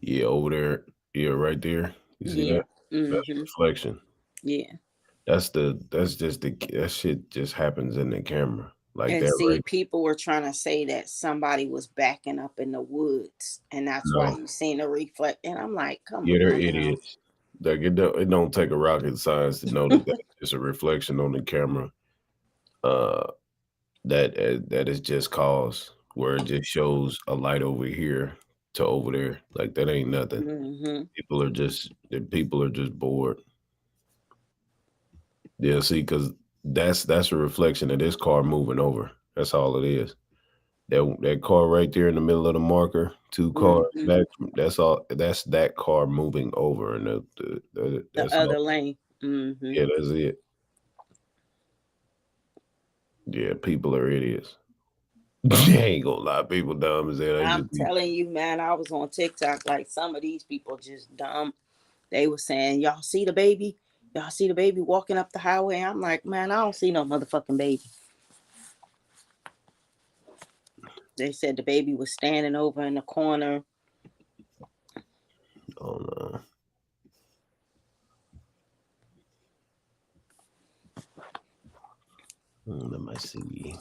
Yeah, over there. Yeah, right there. You see Yeah. that? That's Mm-hmm. reflection. Yeah. That shit just happens in the camera. Like And that, see, right? people were trying to say that somebody was backing up in the woods, and that's why No. you seen a reflect. And I'm like, come Yeah, they're on now. idiots. Like it don't take a rocket science to know that that's just a reflection on the camera. That is just cause where it just shows a light over here to over there. Like that ain't nothing. Mm-hmm. People are just bored. Yeah, see, because that's a reflection of this car moving over. That's all it is. That car right there in the middle of the marker, two cars Mm-hmm. back. That's all. That's that car moving over, and The that's all. other lane. Mm-hmm. Yeah, that's it. Yeah, people are idiots. I ain't gonna lie, people dumb as hell. They I'm just be, telling you, man, I was on TikTok, like some of these people just dumb. They were saying, y'all see the baby? Y'all see the baby walking up the highway? I'm like, man, I don't see no motherfucking baby. They said the baby was standing over in the corner. oh no. Let me see.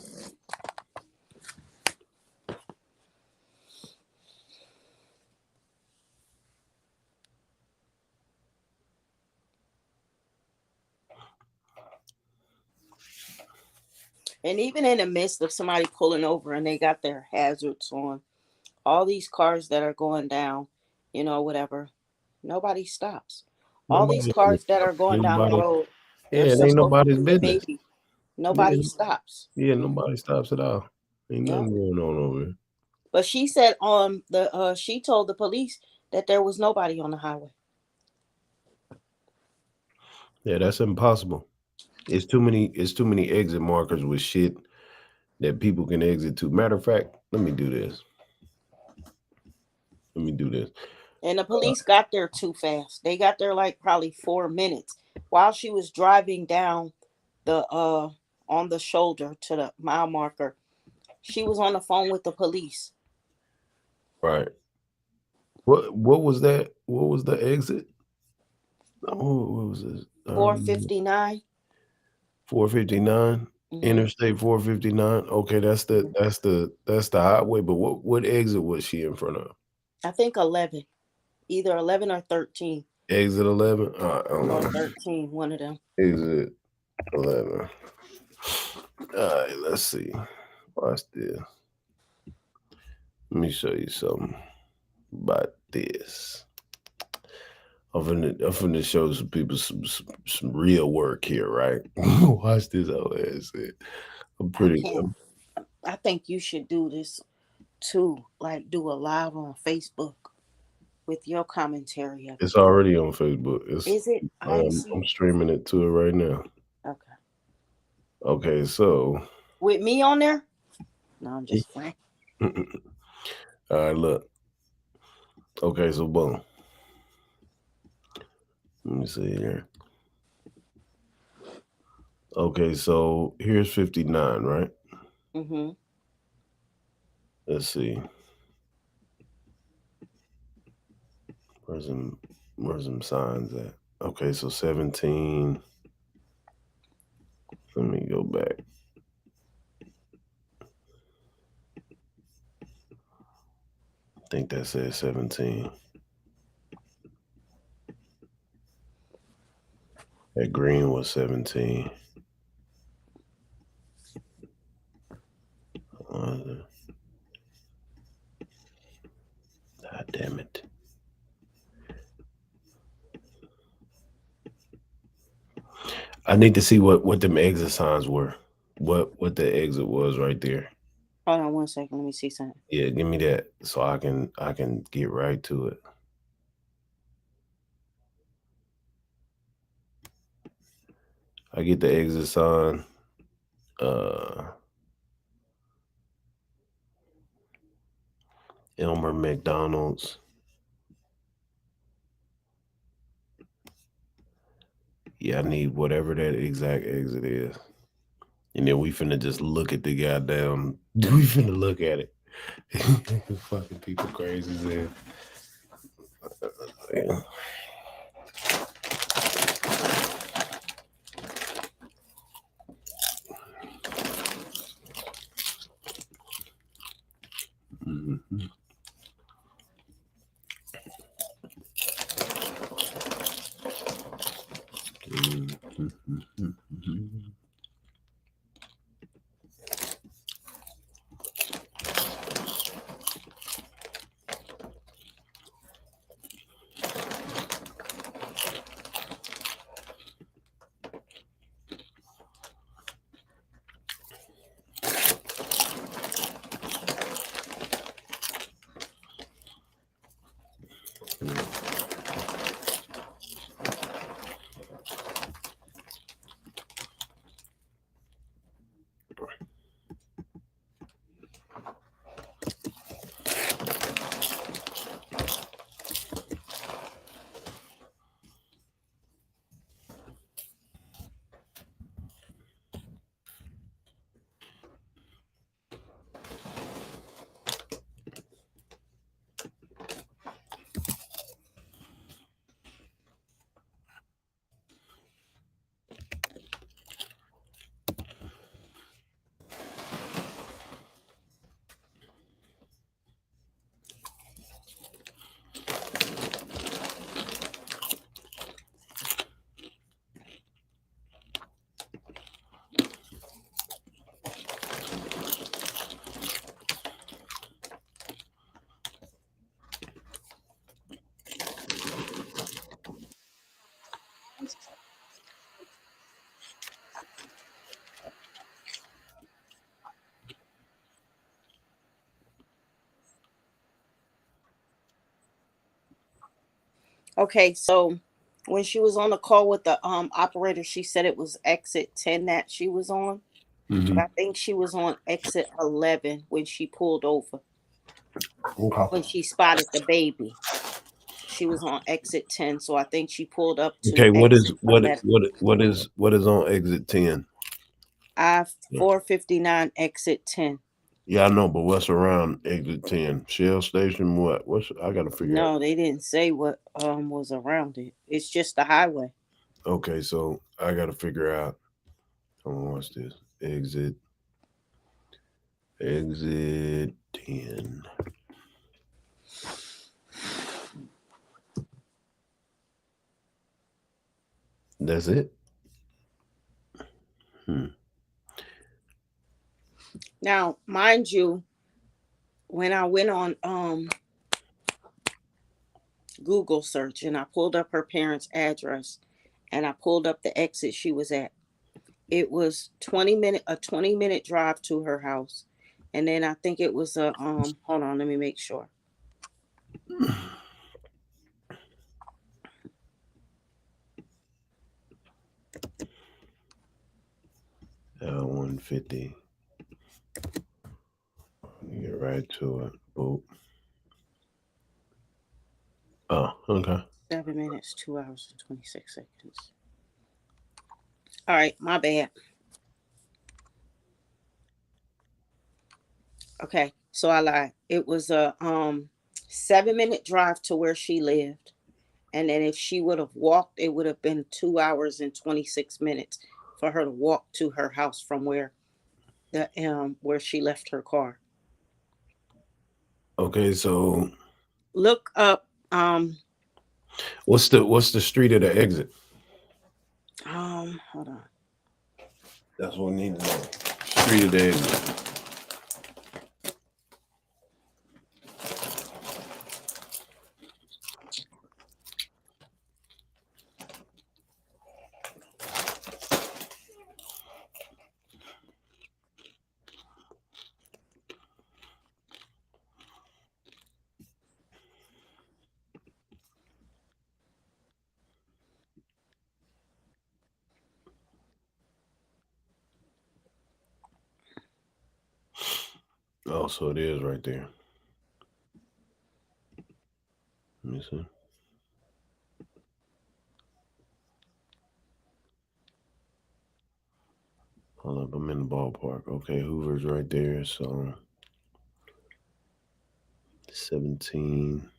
And even in the midst of somebody pulling over and they got their hazards on, all these cars that are going down, whatever, nobody stops. All these Nobody, cars that are going down the nobody. road, Yeah, they're it ain't supposed to nobody's be a business. baby. Yeah, Nobody stops. yeah, nobody stops at all. Ain't Yeah. nothing going on over here. But she said she told the police that there was nobody on the highway. Yeah, that's impossible. It's too many exit markers with shit that people can exit to. Matter of fact, let me do this. And the police got there too fast. They got there like probably 4 minutes while she was driving down the on the shoulder to the mile marker. She was on the phone with the police. Right. What was that? What was the exit? Oh, what was this? 459. 459. Interstate 459. Okay, that's the highway. But what exit was she in front of? I think 11. Either 11 or 13. Exit 11. Or 13, one of them. Exit 11. All right, let's see. Watch this. Let me show you something about this. I'm finna show some people some real work here, right? Watch this old ass. I think you should do this too. Like do a live on Facebook with your commentary. It's already on Facebook. Is it? I'm streaming it to it right now. Okay. Okay, so with me on there? No, I'm just playing. All right, look. Okay, so boom. Let me see here. Okay, so here's 59, right? Mm-hmm. Let's see. Where's some signs at? Okay, so 17. Let me go back. I think that says 17. That green was 17. God damn it. I need to see what them exit signs were. What the exit was right there. Hold on 1 second. Let me see something. Yeah, give me that so I can get right to it. I get the exit sign. Elmer McDonald's. Yeah, I need whatever that exact exit is. And then we finna just look at the goddamn. We finna look at it. Fucking people crazy as hell. Yeah. Mm-hmm. Okay, so when she was on the call with the operator, she said it was exit 10 that she was on. But I think she was on exit 11 when she pulled over. Okay. When she spotted the baby. She was on exit 10, so I think she pulled up to Okay, what is exit 11. what is on exit 10? I-459 exit 10. Yeah, I know, but what's around exit 10? Shell station? What's I gotta figure out. No, they didn't say what was around it. It's just the highway. Okay, so I gotta figure out. Hold on, what's this? Exit 10. That's it. Now, mind you, when I went on Google search and I pulled up her parents' address and I pulled up the exit she was at, it was a 20-minute drive to her house. And then I think it was a hold on, let me make sure. 150. Get right to it. Boop. Oh, okay. 7 minutes, 2 hours and 26 seconds. All right, my bad. Okay, so I lied. It was a 7-minute drive to where she lived. And then if she would have walked, it would have been 2 hours and 26 minutes for her to walk to her house from where she left her car. Okay, so Look up what's the street of the exit? hold on. That's what we need to know. Street of the exit. Oh, so it is right there. Let me see. Hold up, I'm in the ballpark. Okay, Hoover's right there. So 17.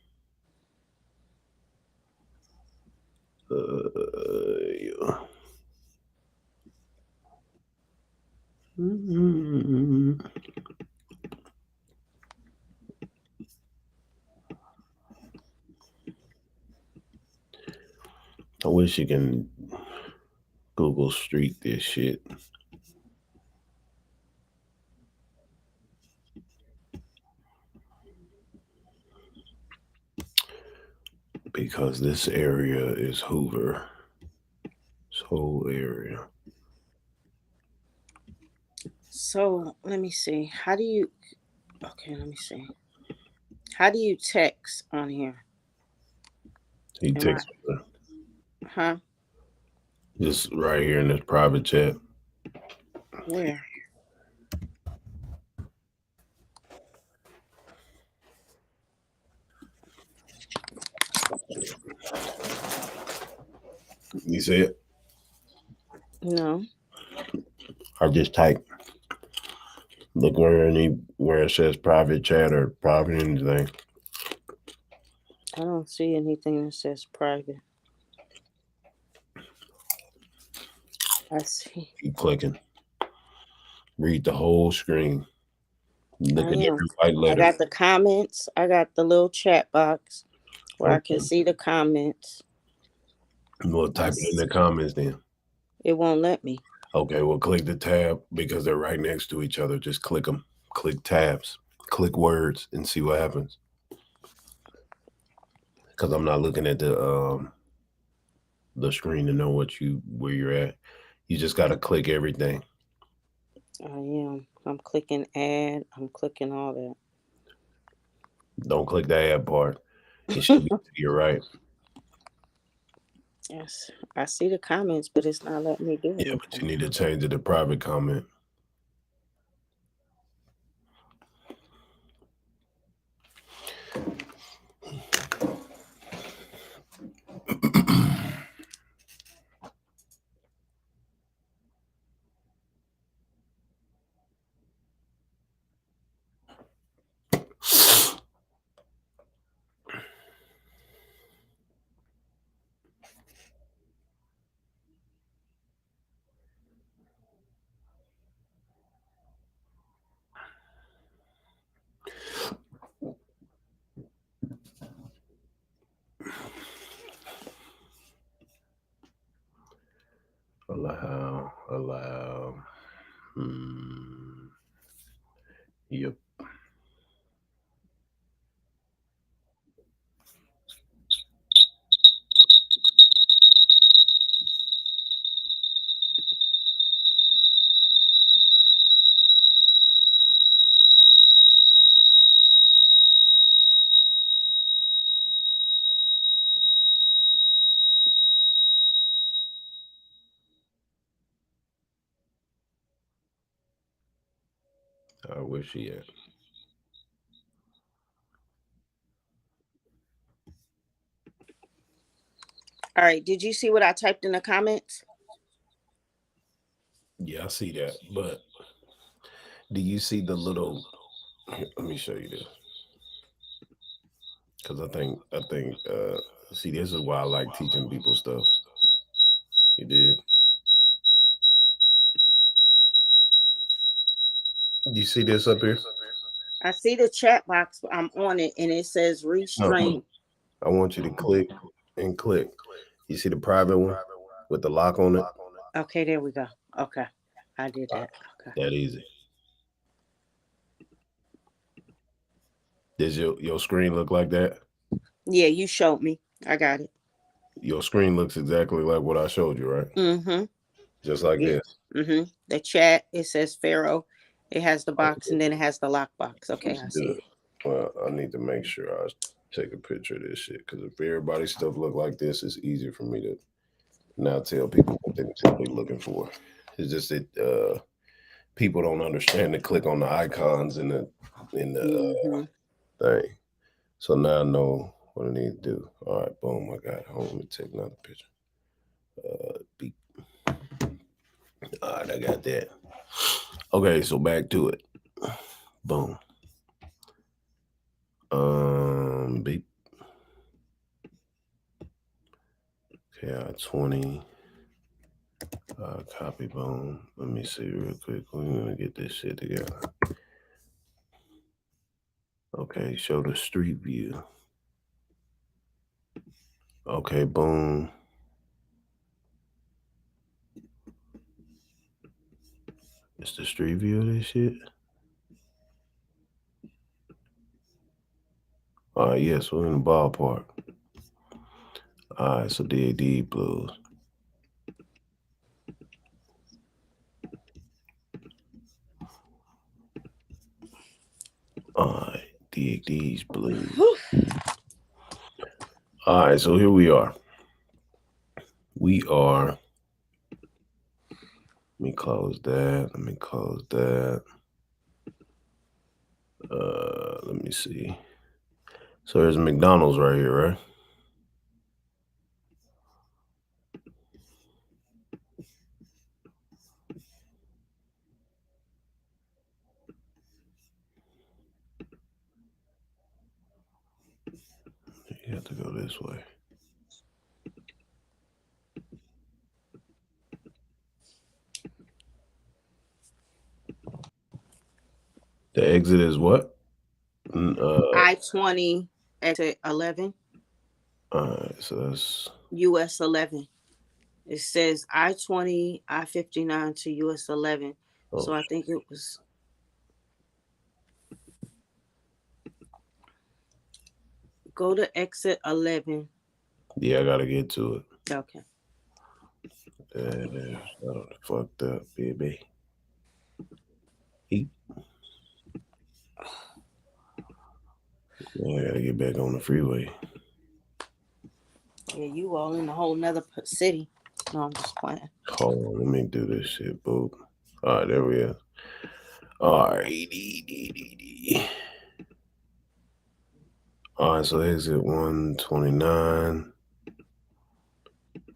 Yeah. I wish you can Google Street this shit. Because this area is Hoover. This whole area. So let me see. Let me see. How do you text on here? He texts her. Huh? Just right here in this private chat. Where? You see it? No. I just type. Look where it says private chat or private anything. I don't see anything that says private. I see. Keep clicking. Read the whole screen. Look at every white letter. I got the comments. I got the little chat box where I can see the comments. We'll type it in the comments then. It won't let me. Okay, well, click the tab because they're right next to each other. Just click them. Click tabs. Click words and see what happens. Because I'm not looking at the screen to know where you're at. You just got to click everything. I am. I'm clicking add. I'm clicking all that. Don't click the add part. It should be to your right. Yes, I see the comments, but it's not letting me do Yeah, anything. but you need to change it to private comment. Allow. Yep. Where's she at? All right, did you see what I typed in the comments? Yeah, I see that. But do you see the little? Here, let me show you this. Because I think, see, this is why I like teaching people stuff. You did. You see this up here? I see the chat box. I'm on it, and it says restream. I want you to click and click. You see the private one with the lock on it? Okay, there we go. Okay, I did that. Okay, that easy. Does your screen look like that? Yeah, you showed me. I got it. Your screen looks exactly like what I showed you, right? Mm-hmm. Just like this. Mm-hmm. The chat, it says Pharaoh. It has the box, and then it has the lock box. Okay, I see it. Well, I need to make sure I take a picture of this shit, because if everybody's stuff look like this, it's easier for me to now tell people what they're looking for. It's just that people don't understand to click on the icons in the thing. So now I know what I need to do. All right, boom, I got it. Hold on, let me take another picture. Beep. All right, I got that. Okay, so back to it. Boom. Beep. Okay, 20. Copy, boom. Let me see real quick. We're gonna get this shit together. Okay, show the street view. Okay, boom. It's the street view of this shit. All right, yes, we're in the ballpark. All right, so DAD blues. All right, DAD's blues. All right, so here we are. Let me close that. Let me close that. Let me see. So there's McDonald's right here, right? You have to go this way. The exit is what? I-20 exit 11. All right, so that's US 11. It says I-20, I-59 to US 11. So I think it was. Go to exit 11. Yeah, I gotta get to it. Okay. I don't fucked up, baby. I gotta get back on the freeway. Yeah, you all in a whole nother city. No, I'm just playing. Hold on, let me do this shit, boo. All right, there we are. All right. All right, so exit 129.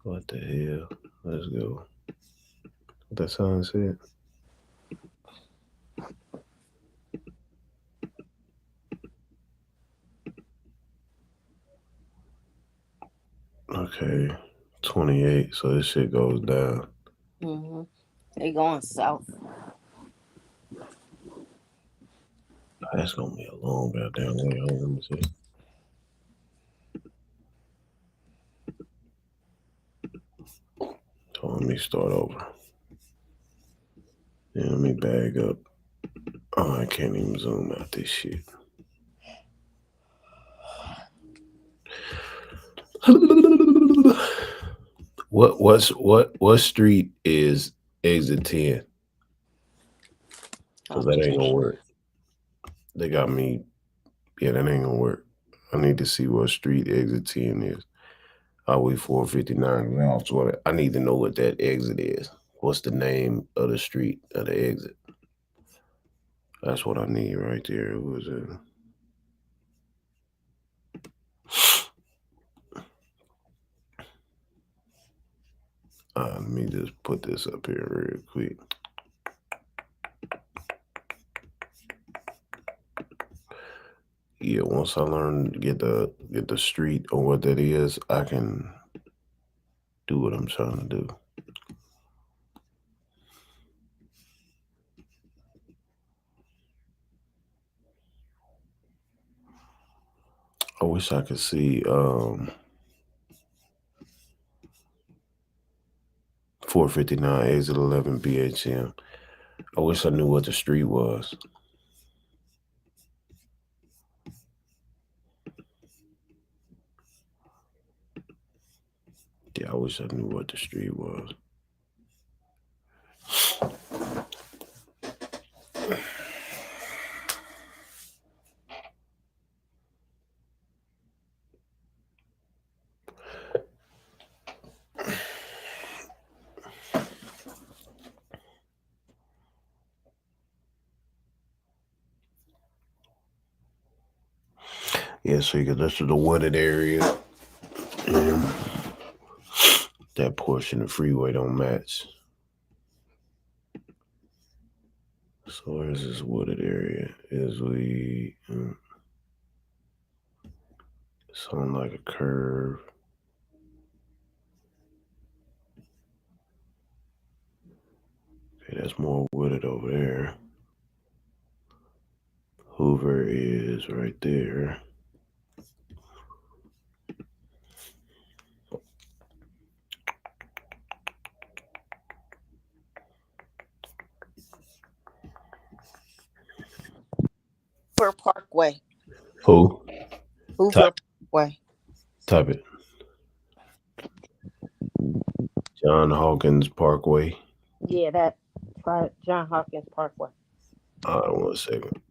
What the hell? Let's go. What that sign said? Okay, 28. So this shit goes down. They going south. That's gonna be a long goddamn way. Hold on, let me see. So let me start over. Yeah, let me bag up. Oh, I can't even zoom out this shit. What street is exit 10? Because that ain't gonna work. They got me. Yeah, that ain't gonna work. I need to see what street exit 10 is. Highway 459. I need to know what that exit is. What's the name of the street of the exit? That's what I need right there. Who is it? Let me just put this up here real quick. Yeah, once I learn to get the street or what that is, I can do what I'm trying to do. I wish I could see 459 exit 11 BHM. I wish I knew what the street was. Yeah, I wish I knew what the street was. Yeah, so you can listen to the wooded area. And that portion of freeway don't match. So where's this wooded area? It's on like a curve. Okay, that's more wooded over there. Hoover is right there. Hoover Parkway. Who? Hoover Parkway. Type it. John Hawkins Parkway. Yeah, that. Try John Hopkins Parkway. Hold on 1 second.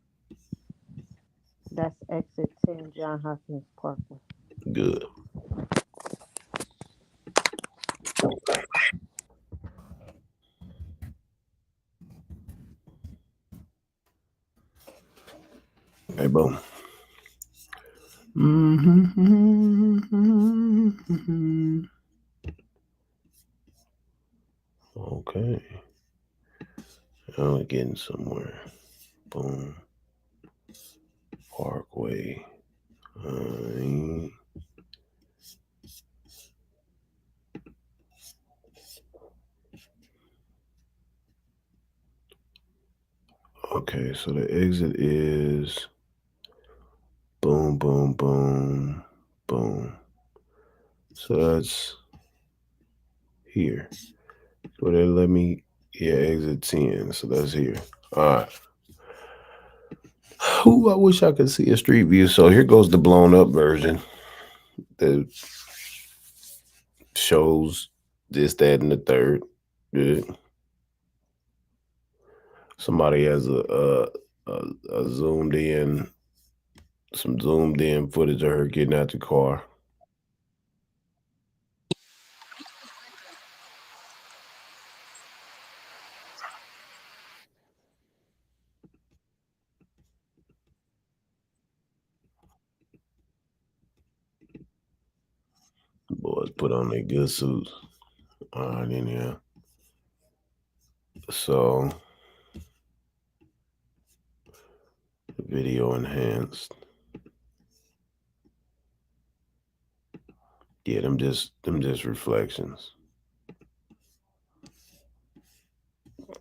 That's exit 10, John Hopkins Parkway. Good. Hey, boom. Okay. Now we're getting somewhere. Boom. Parkway. Okay, so the exit is boom, boom, boom, boom. So that's here. So they let me, exit 10. So that's here. All right. Ooh, I wish I could see a street view. So here goes the blown up version that shows this, that, and the third. Good. Somebody has a zoomed in, some zoomed in footage of her getting out the car. put on their good suits. All right, in here. So, video enhanced. Yeah, them just reflections.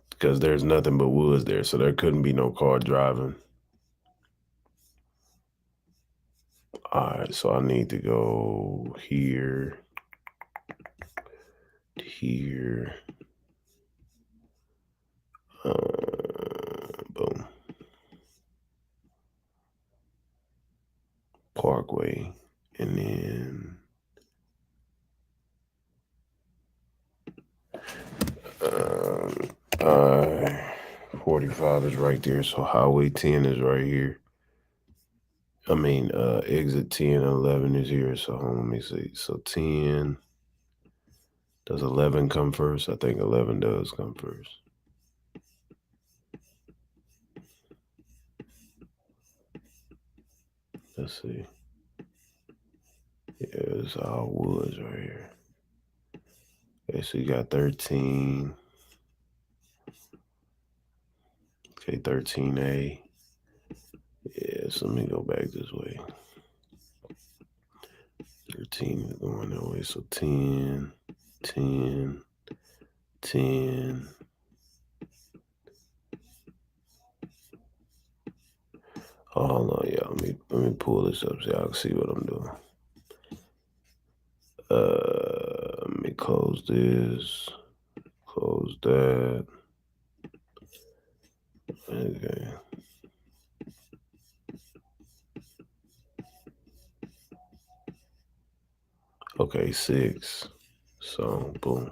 Because there's nothing but woods there, so there couldn't be no car driving. All right, so I need to go here, here, boom, Parkway, and then 45 is right there, so Highway 10 is right here. I mean, exit 10 and 11 is here, so let me see. So 10, does 11 come first? I think 11 does come first. Let's see. Yeah, it's all woods right here. Okay, so you got 13. Okay, 13A. Yeah, so let me go back this way. 13 is going that way, so 10, 10, 10. Oh, hold on, y'all. Let me pull this up so y'all can see what I'm doing. Let me close this. Close that. Okay. Okay, 6. So, boom.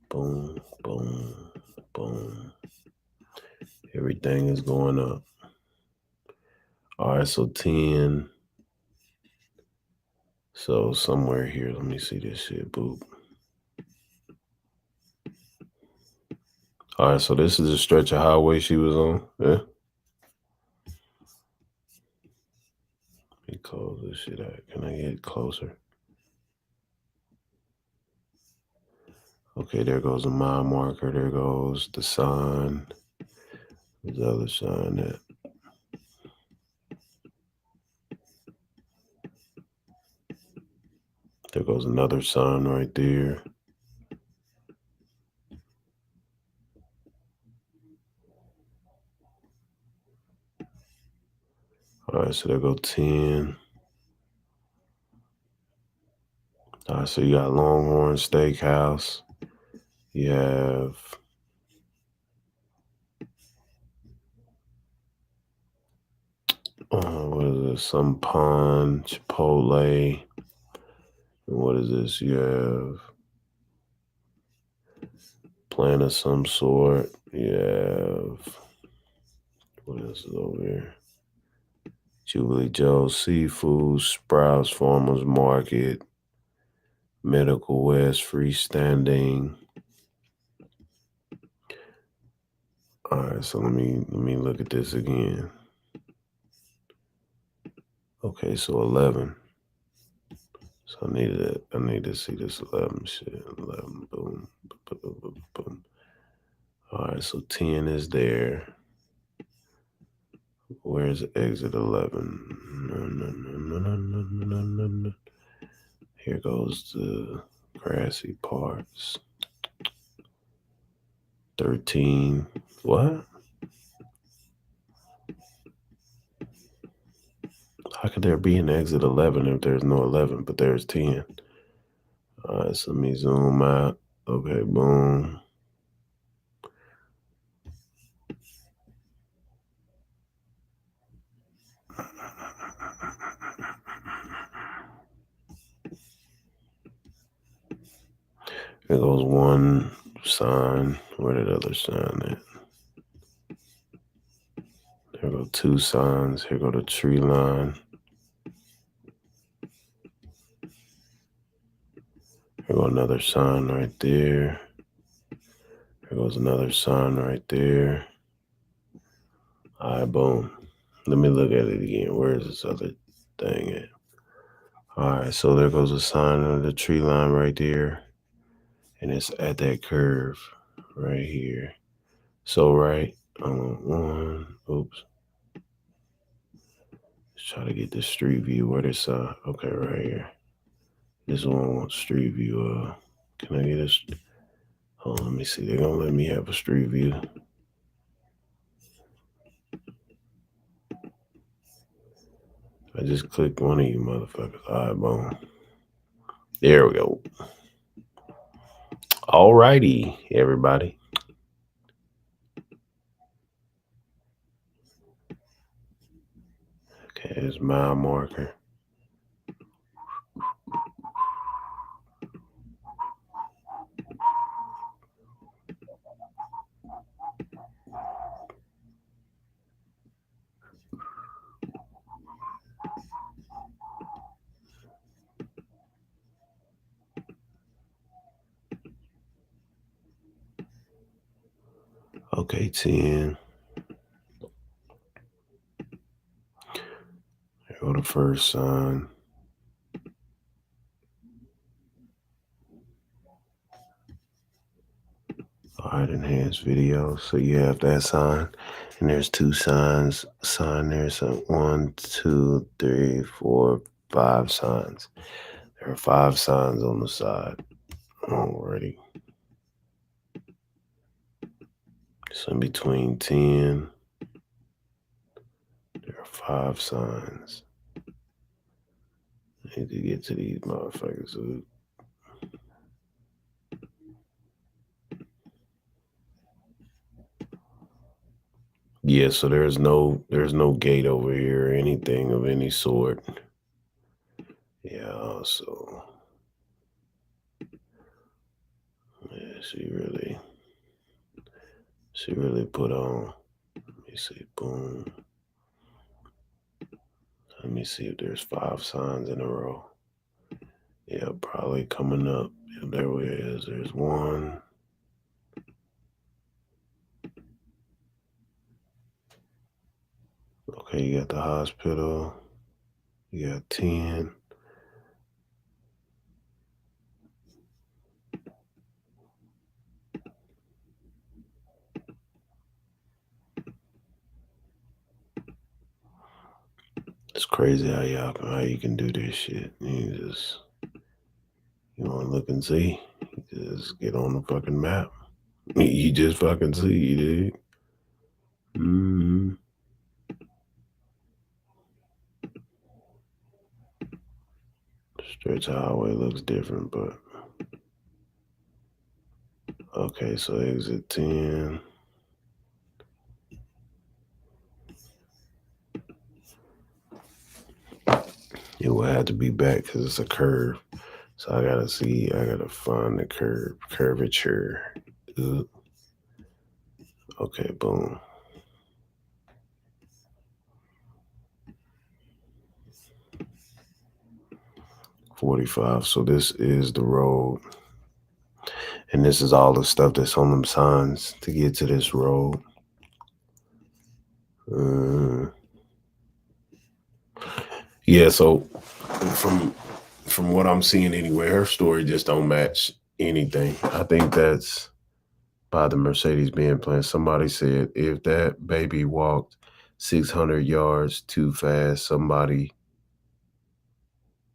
Boom, boom, boom. Everything is going up. All right, so 10. So somewhere here, let me see this shit, boop. All right, so this is a stretch of highway she was on, yeah? Let me close this shit out. Can I get closer? Okay, there goes a mile marker. There goes the sign. There's the other sign that. There goes another sign right there. All right, so there go 10. All right, so you got Longhorn Steakhouse. You have what is this? Some Pond, Chipotle. And what is this? You have plant of some sort. You have, what else is over here? Jubilee Joe's Seafood, Sprouts Farmers Market, Medical West, Freestanding. All right, so let me look at this again. Okay, so 11. So I need to see this 11 shit. 11, boom, boom, boom, boom. All right, so 10 is there. Where's exit 11? No. Here goes the grassy parts. 13. What? How could there be an exit 11 if there's no 11, but there's 10? All right, so let me zoom out. Okay, boom. There goes one sign. Where did the other sign at? There go 2 signs. Here go the tree line. Here go another sign right there. Here goes another sign right there. All right, boom. Let me look at it again. Where is this other thing at? All right, so there goes a sign of the tree line right there. And it's at that curve right here. So right on oops. Let's try to get the street view where this okay, right here. This one wants street view. Can I get this? Hold on, let me see. They're gonna let me have a street view. I just clicked one of you motherfuckers. All right, boom. There we go. All righty, everybody. Okay, it's mile marker. Okay, 10. There go the first sign. All right, enhanced video. So you have that sign, and there's two signs. Sign there's 1, 2, 3, 4, 5 signs. There are 5 signs on the side already. So in between 10, there are 5 signs. I need to get to these motherfuckers. Yeah, so there's no gate over here or anything of any sort. Yeah, so yeah, she really put on. Let me see, boom. Let me see if there's 5 signs in a row. Yeah, probably coming up. Yeah, there it is. There's 1. Okay, you got the hospital. You got 10. It's crazy how you can do this shit. You want to look and see. You just get on the fucking map. You just fucking see, dude. Mm-hmm. Stretch highway looks different, but okay, so exit 10. It will have to be back because it's a curve. So I gotta find the curvature. Ooh. Okay, boom. $45. So this is the road. And this is all the stuff that's on them signs to get to this road. Yeah, so from what I'm seeing anyway, her story just don't match anything. I think that's by the Mercedes-Benz plan. Somebody said if that baby walked 600 yards too fast, somebody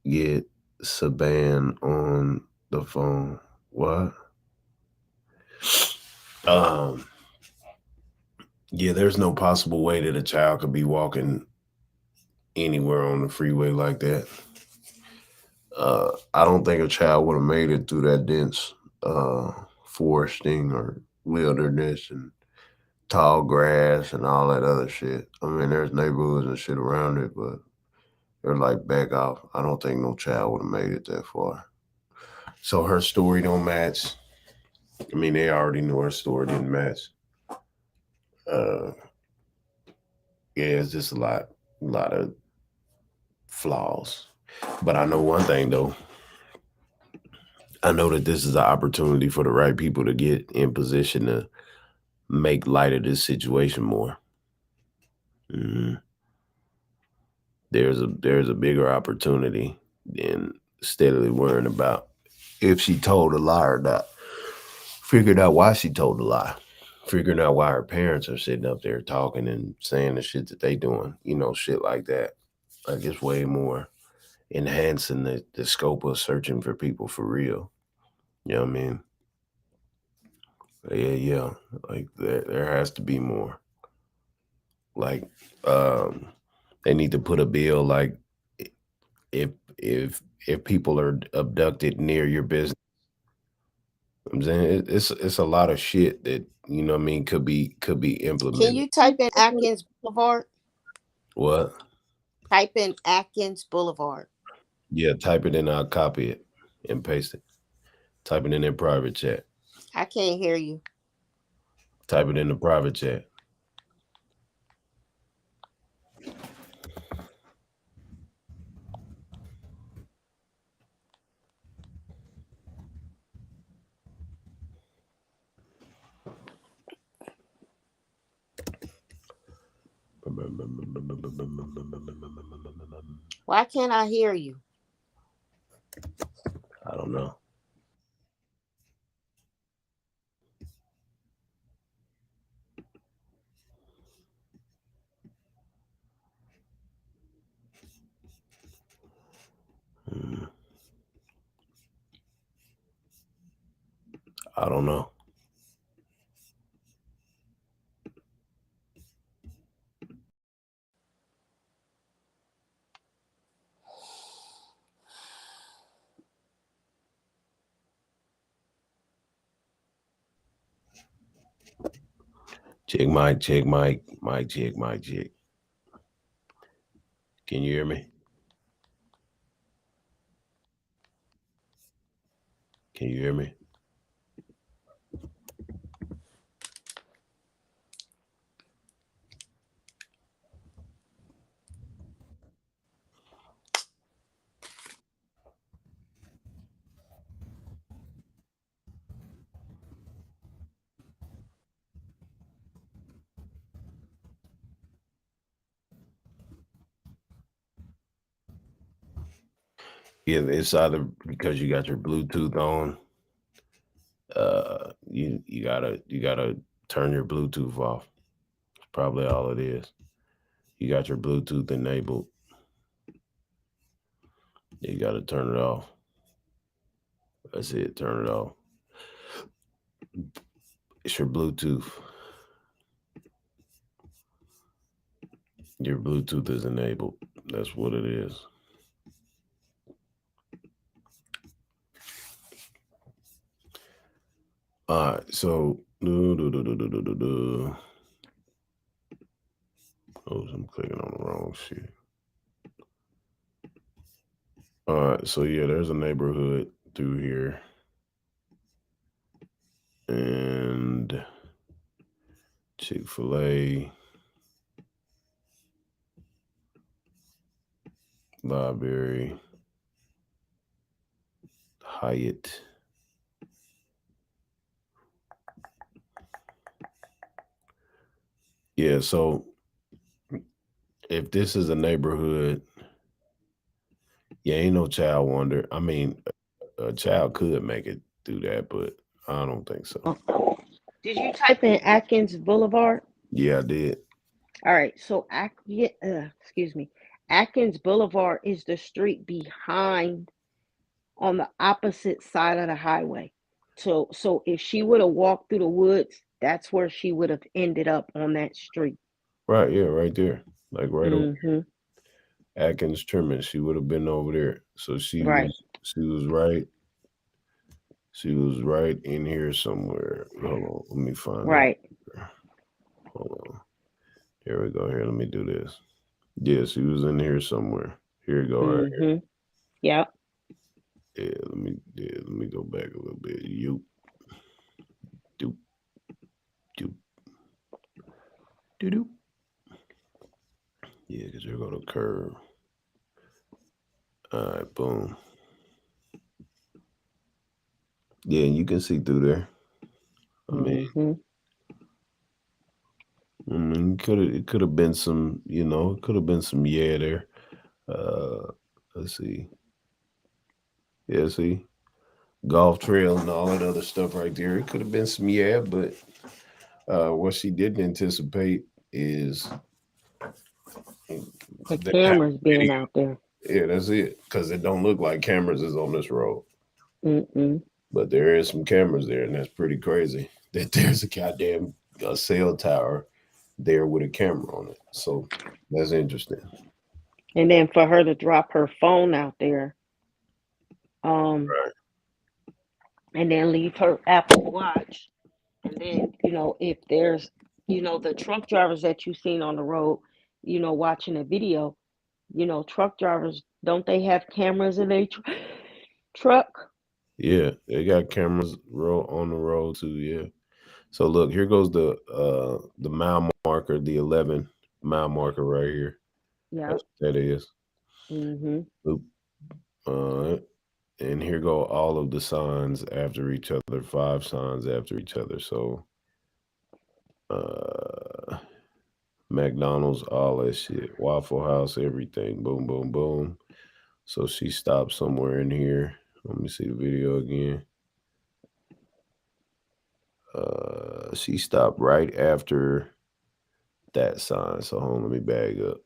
get Saban on the phone. What? Yeah, there's no possible way that a child could be walking anywhere on the freeway like that. I don't think a child would have made it through that dense foresting or wilderness and tall grass and all that other shit. I mean, there's neighborhoods and shit around it, but they're like back off. I don't think no child would have made it that far. So her story don't match. I mean, they already knew her story didn't match. Yeah, it's just a lot of flaws. But I know one thing though. I know that this is an opportunity for the right people to get in position to make light of this situation more. Mm-hmm. There's a bigger opportunity than steadily worrying about if she told a lie or not. Figuring out why she told a lie. Figuring out why her parents are sitting up there talking and saying the shit that they doing. You know, shit like that. Like it's way more enhancing the scope of searching for people for real. You know what I mean? Yeah. Like there has to be more. Like they need to put a bill like if people are abducted near your business. I'm saying it's a lot of shit that you know what I mean could be Can implemented. you type in Atkins Boulevard? What? Type in Atkins Boulevard. Yeah, type it in. I'll copy it and paste it. Type it in their private chat. I can't hear you. Type it in the private chat. Why can't I hear you? I don't know. I don't know. Check mic, check mic, mic check, mic check. Can you hear me? Can you hear me? Yeah, it's either because you got your Bluetooth on. You gotta turn your Bluetooth off. That's probably all it is. You got your Bluetooth enabled. You gotta turn it off. That's it. Turn it off. It's your Bluetooth. Your Bluetooth is enabled. That's what it is. All right, so oh, I'm clicking on the wrong shit. All right, so yeah, there's a neighborhood through here, and Chick-fil-A, library, Hyatt. Yeah, so if this is a neighborhood, yeah, ain't no child wonder. I mean, a child could make it through that, but I don't think so. Did you type in Atkins Boulevard? Yeah, I did. All right, so excuse me. Atkins Boulevard is the street behind on the opposite side of the highway. So if she would have walked through the woods, that's where she would have ended up on that street. Right, yeah, right there. Like right over Mm-hmm. Atkins Trimming. She would have been over there. So she Right. was right. She was right in here somewhere. Hold on, let me find Right. out. Hold on. Here we go. Here, let me do this. Yeah, she was in here somewhere. Here you go. Right here. Mm-hmm. Yep. Yeah, let me go back a little bit. You doop doop doo doo. Yeah, because you're gonna curve. All right, boom. Yeah, you can see through there. I mean, it could have been some, it could have been some there. Let's see. Yeah, see, golf trail and all that other stuff right there. It could have been some, yeah, but what she didn't anticipate is The the cameras being video. out there. Yeah, that's it. Because it don't look like cameras is on this road. Mm-mm. But there is some cameras there, and that's pretty crazy that there's a goddamn cell tower there with a camera on it. So that's interesting. And then for her to drop her phone out there, Right. and then leave her Apple Watch. And then, if there's, the truck drivers that you've seen on the road, watching a video, truck drivers, don't they have cameras in their truck? Yeah, they got cameras on the road too. Yeah. So look, here goes the mile marker, the 11 mile marker right here. Yeah. That's what that is. Mm-hmm. Oop. And here go all of the signs after each other, 5 signs after each other. So McDonald's, all that shit, Waffle House, everything. Boom, boom, boom. So she stopped somewhere in here. Let me see the video again. She stopped right after that sign. So hold on, let me bag up.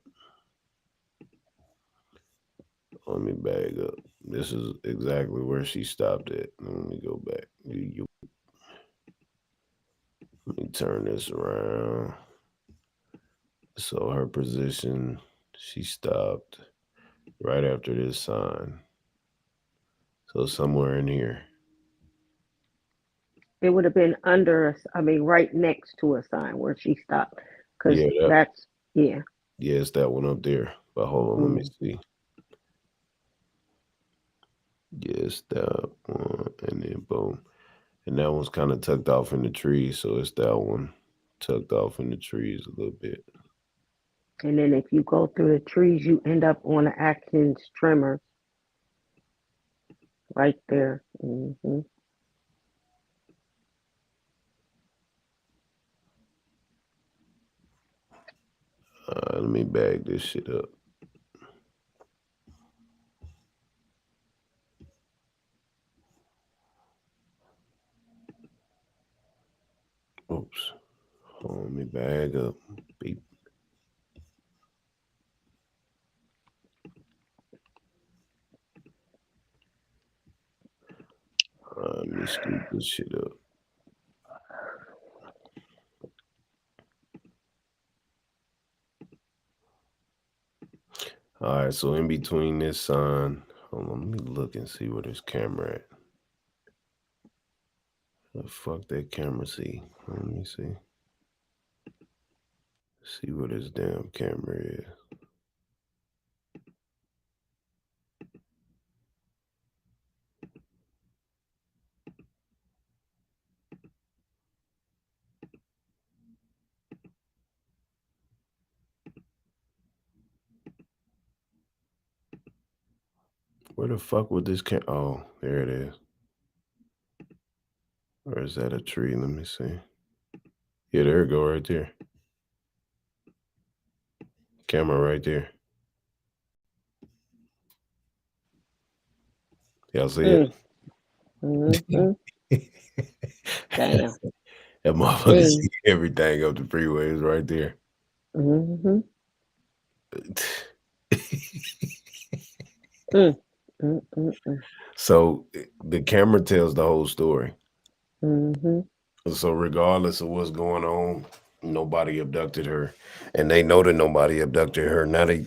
Let me bag up. This is exactly where she stopped at. Let me go back. Let me turn this around. So her position, she stopped right after this sign. So somewhere in here. It would have been right next to a sign where she stopped. Because Yeah, yeah. Yeah, it's that one up there. But hold on, let me see. Yes, that one. And then boom. And that one's kind of tucked off in the trees. So it's that one tucked off in the trees a little bit. And then if you go through the trees, you end up on the Atkins trimmer. Right there. Mm-hmm. Let me bag this shit up. Oops. Let me bag up. Beep. Let me scoop this shit up. All right, so in between this sign, hold on, let me look and see where this camera at. The fuck that camera see? Let me see. See where this damn camera is. Where the fuck would this oh, there it is. Or is that a tree? Let me see. Yeah, there it go right there. Camera right there. Y'all see it? Mm-hmm. Damn. That motherfucker see everything up the freeways right there. Mm-hmm. So the camera tells the whole story. Mm-hmm. So regardless of what's going on, nobody abducted her, and they know that nobody abducted her. Now they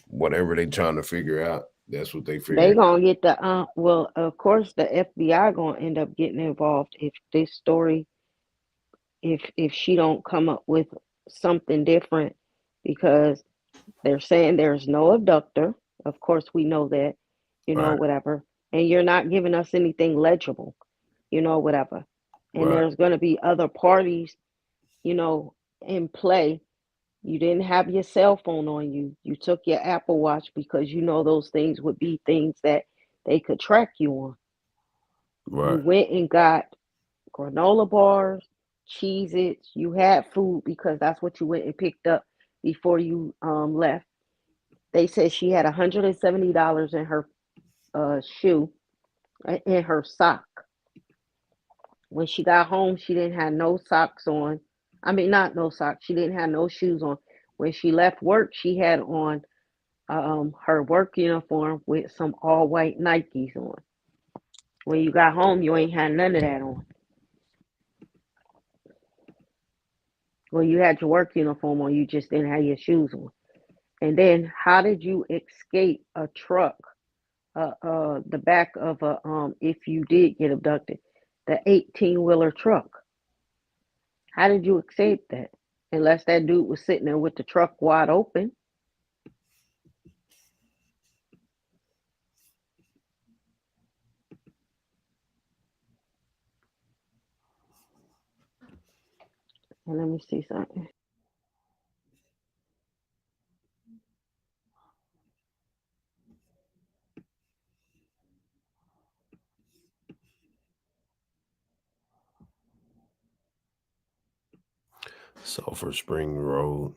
whatever they trying to figure out, that's what they figure. They gonna get the well, of course the FBI gonna end up getting involved if this story, if she don't come up with something different, because they're saying there's no abductor. Of course we know that, Right. whatever. And you're not giving us anything legible, whatever. And Right. there's gonna be other parties, in play. You didn't have your cell phone on you. You took your Apple Watch because those things would be things that they could track you on. You Right. went and got granola bars, Cheez-Its. You had food because that's what you went and picked up before you left. They said she had $170 in her shoe. in her sock. When she got home, she didn't have no socks on. I mean, not no socks. She didn't have no shoes on. When she left work, she had on her work uniform with some all white Nikes on. When you got home, you ain't had none of that on. Well, you had your work uniform on, you just didn't have your shoes on. And then, how did you escape a truck? The back of a if you did get abducted, the 18-wheeler truck. How did you escape that? Unless that dude was sitting there with the truck wide open. And let me see something. Sulphur Spring Road,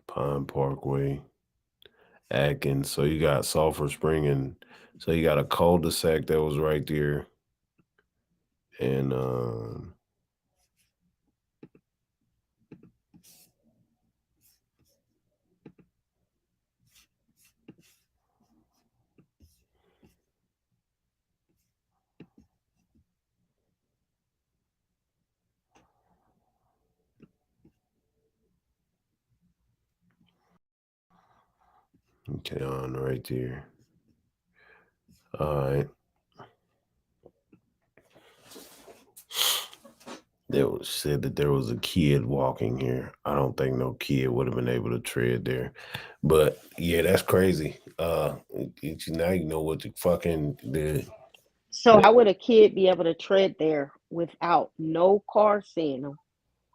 Pine Parkway, Atkins. So you got Sulphur Spring, and so you got a cul-de-sac that was right there. And okay, on right there. All right. They said that there was a kid walking here. I don't think no kid would have been able to tread there. But yeah, that's crazy. Now you know what the fucking did. So how would a kid be able to tread there without no car seeing them?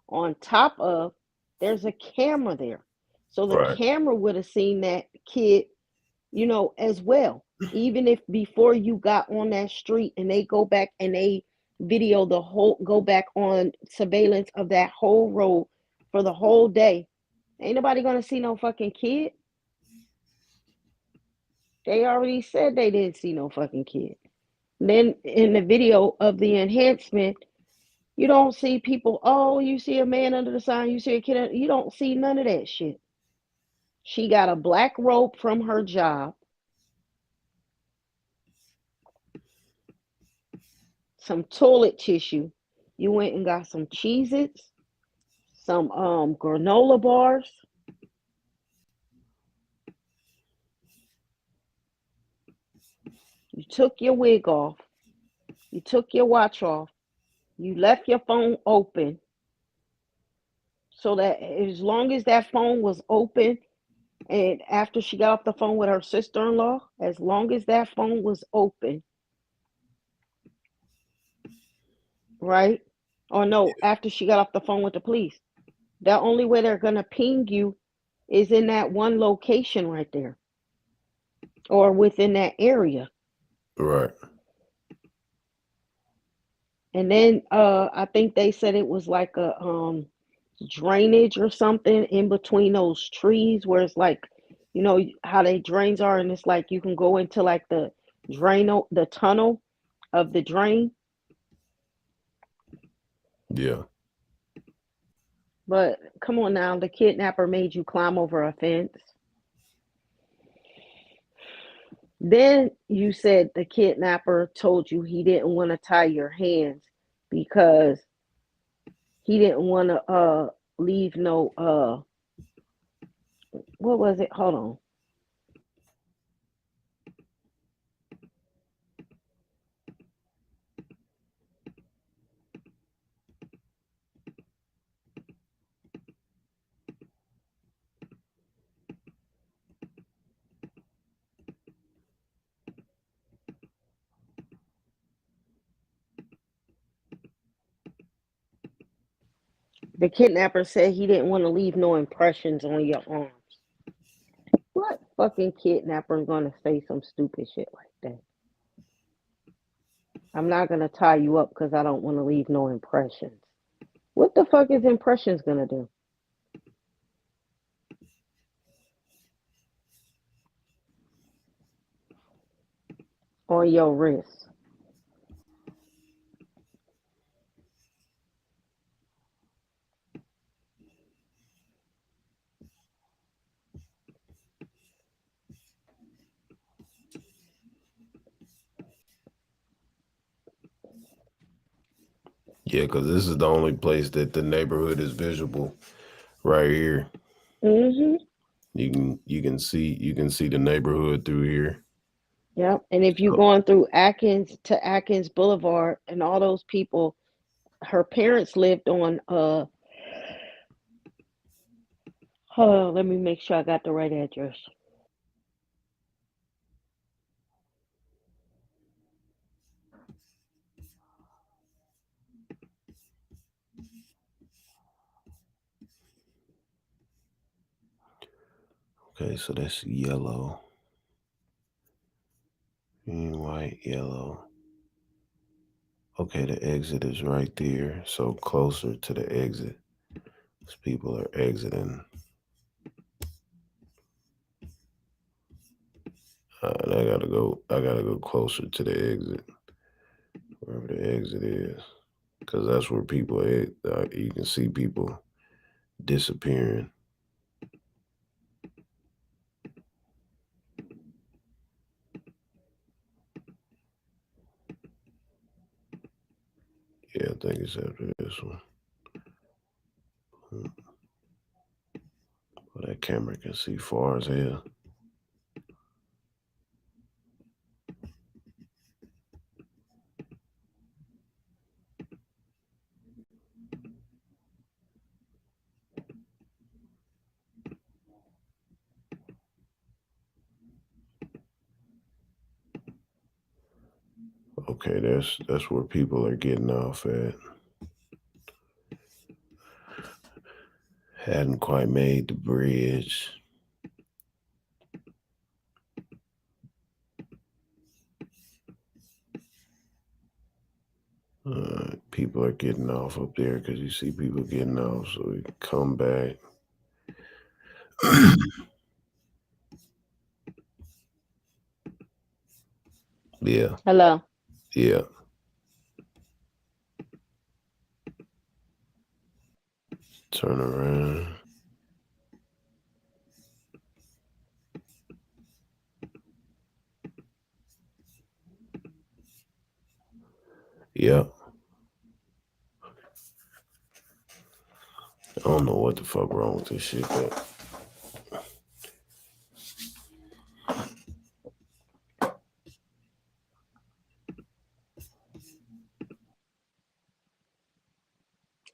On top of, there's a camera there. So the Right. camera would have seen that kid, as well. Even if before you got on that street and they go back and they video go back on surveillance of that whole road for the whole day, ain't nobody gonna see no fucking kid. They already said they didn't see no fucking kid. Then in the video of the enhancement, you don't see people, oh, you see a man under the sign, you see a kid, you don't see none of that shit. She got a black robe from her job, some toilet tissue. You went and got some Cheez-Its, some granola bars. You took your wig off. You took your watch off. You left your phone open. So that as long as that phone was open, and after she got off the phone with her sister-in-law, as long as that phone was open, right? Or no, after she got off the phone with the police, the only way they're going to ping you is in that one location right there or within that area. Right. And then I think they said it was like a drainage or something in between those trees where it's like, how they drains are, and it's like you can go into like the the tunnel of the drain. Yeah. But come on now, the kidnapper made you climb over a fence. Then you said the kidnapper told you he didn't want to tie your hands because he didn't want to leave no what was it? Hold on. The kidnapper said he didn't want to leave no impressions on your arms. What fucking kidnapper is going to say some stupid shit like that? I'm not going to tie you up because I don't want to leave no impressions. What the fuck is impressions going to do? on your wrist. Yeah, because this is the only place that the neighborhood is visible right here. Mm-hmm. You can see the neighborhood through here. Yep. And if you're So, going through Atkins to Atkins Boulevard and all those people, her parents lived on let me make sure I got the right address. okay, so that's yellow. Green, white, yellow. Okay, the exit is right there. So closer to the exit. These people are exiting. And I gotta go closer to the exit. Wherever the exit is. Because that's where people you can see people disappearing. Yeah, I think it's after this one. Well, that camera can see far as hell. Okay, that's where people are getting off at. Hadn't quite made the bridge. People are getting off up there because you see people getting off, so we come back. Yeah. Hello. Yeah. Turn around. Yep. I don't know what the fuck wrong with this shit, but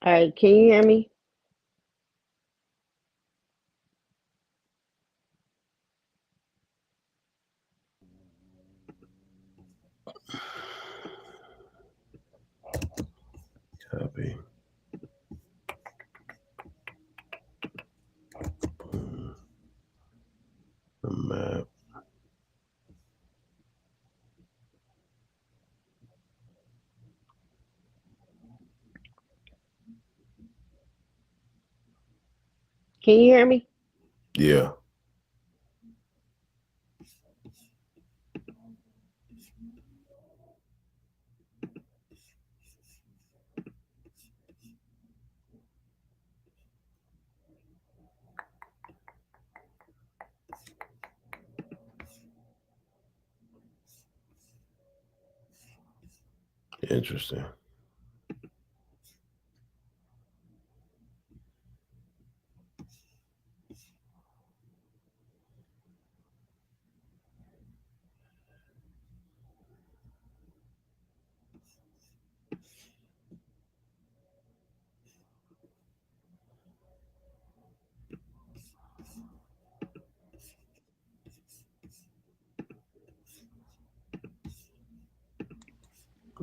All right, can you hear me? copy. The map. Can you hear me? Yeah. Interesting.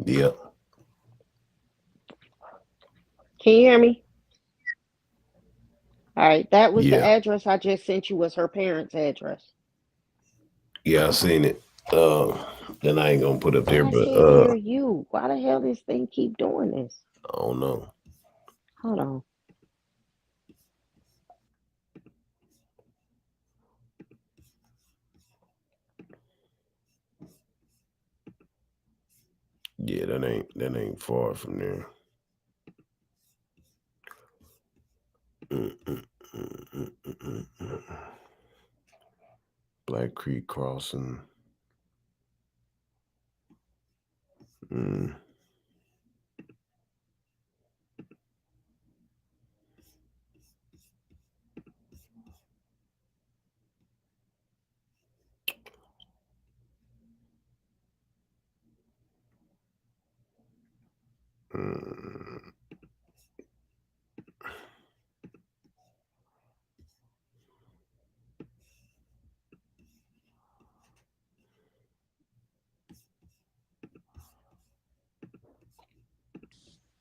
Yeah. Can you hear me? All right, that was the Yeah. address I just sent you was her parents' address. Yeah, I seen it. Then I ain't gonna put up there, I but can't hear you. Why the hell this thing keep doing this? I don't know. Hold on. Yeah, that ain't far from there. Black Creek Crossing.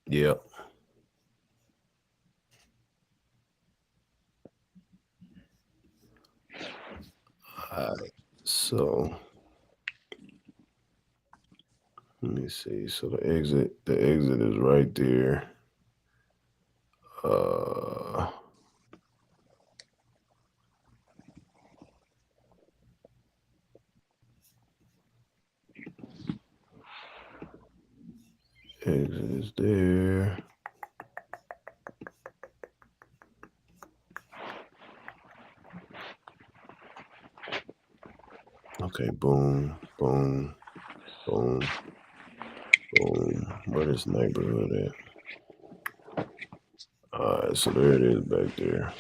Yep. All right. So let me see. So the exit is right there. Exit is there. Okay, boom, boom, boom, boom. Where this neighborhood at? All right, so there it is back there.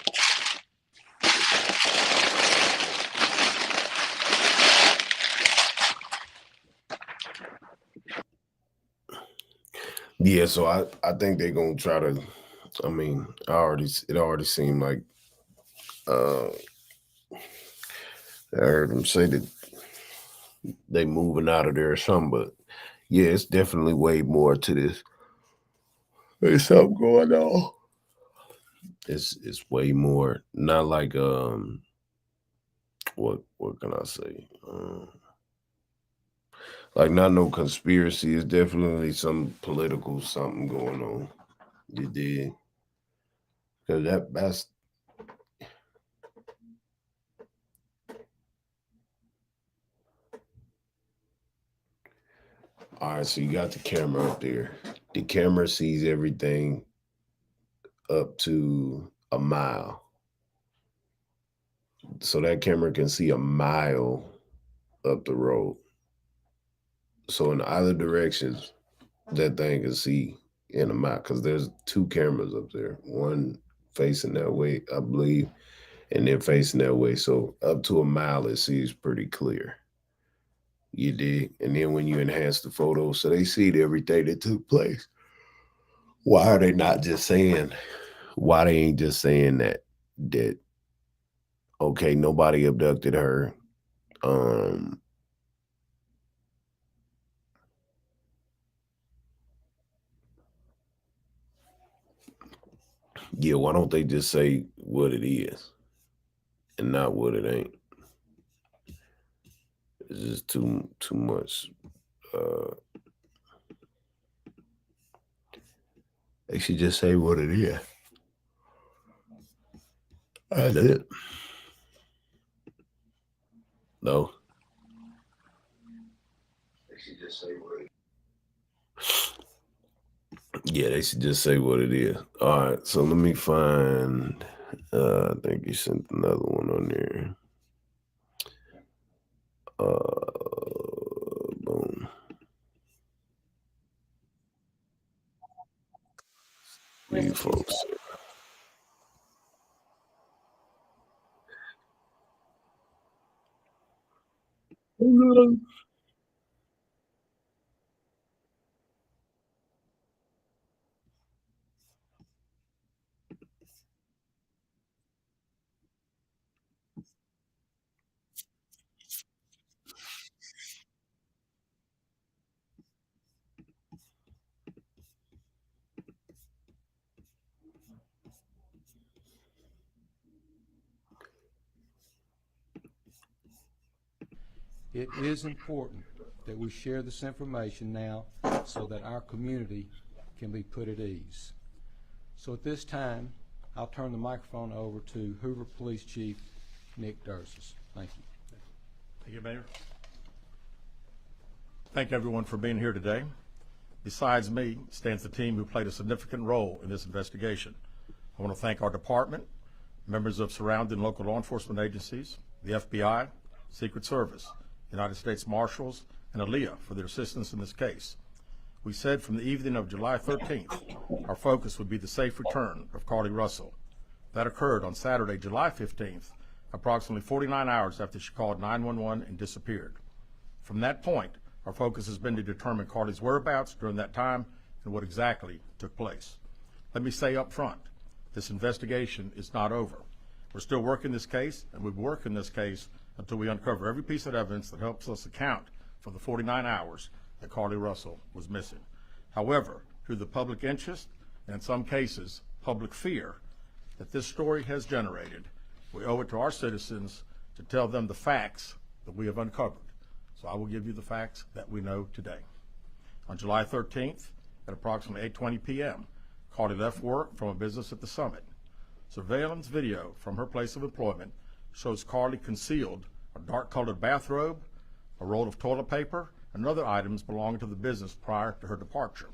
Yeah, so I think they're gonna try to. I mean, it already seemed like I heard them say that they moving out of there or something, but yeah, it's definitely way more to this. There's something going on. It's way more. Not like what can I say? Like not no conspiracy. It's definitely some political something going on. You did. Because that's all right, so you got the camera up there. The camera sees everything up to a mile. So that camera can see a mile up the road. So in either directions, that thing can see in a mile because there's two cameras up there. One facing that way, I believe, and then facing that way. So up to a mile, it sees pretty clear. You dig? And then when you enhance the photos, so they see everything that took place. Why are they not just saying? Why they ain't just saying that okay, nobody abducted her. Yeah, why don't they just say what it is and not what it ain't? It's just too much. They should just say what it is. That's it. No. They should just say what it is. Yeah, they should just say what it is. All right, so let me find. I think you sent another one on there. Boom. You folks. It is important that we share this information now so that our community can be put at ease. So at this time, I'll turn the microphone over to Hoover Police Chief Nick Dursis. Thank you. Thank you, Mayor. Thank everyone for being here today. Besides me stands the team who played a significant role in this investigation. I want to thank our department, members of surrounding local law enforcement agencies, the FBI, Secret Service, United States Marshals, and ALEA for their assistance in this case. We said from the evening of July 13th, our focus would be the safe return of Carlee Russell. That occurred on Saturday, July 15th, approximately 49 hours after she called 911 and disappeared. From that point, our focus has been to determine Carlee's whereabouts during that time and what exactly took place. Let me say up front, this investigation is not over. We're still working this case, and we'll work in this case until we uncover every piece of evidence that helps us account for the 49 hours that Carlee Russell was missing. However, through the public interest, and in some cases, public fear that this story has generated, we owe it to our citizens to tell them the facts that we have uncovered. So I will give you the facts that we know today. On July 13th, at approximately 8:20 p.m., Carlee left work from a business at the Summit. Surveillance video from her place of employment shows Carlee concealed a dark-colored bathrobe, a roll of toilet paper, and other items belonging to the business prior to her departure.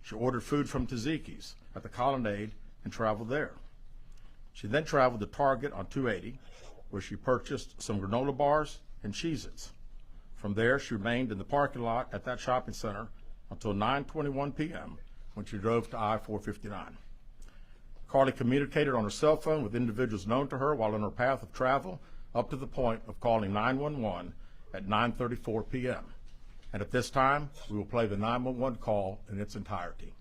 She ordered food from Taziki's at the Colonnade and traveled there. She then traveled to Target on 280, where she purchased some granola bars and Cheez-Its. From there, she remained in the parking lot at that shopping center until 9:21 p.m. when she drove to I-459. Carlee communicated on her cell phone with individuals known to her while on her path of travel up to the point of calling 911 at 9:34 p.m. And at this time, we will play the 911 call in its entirety.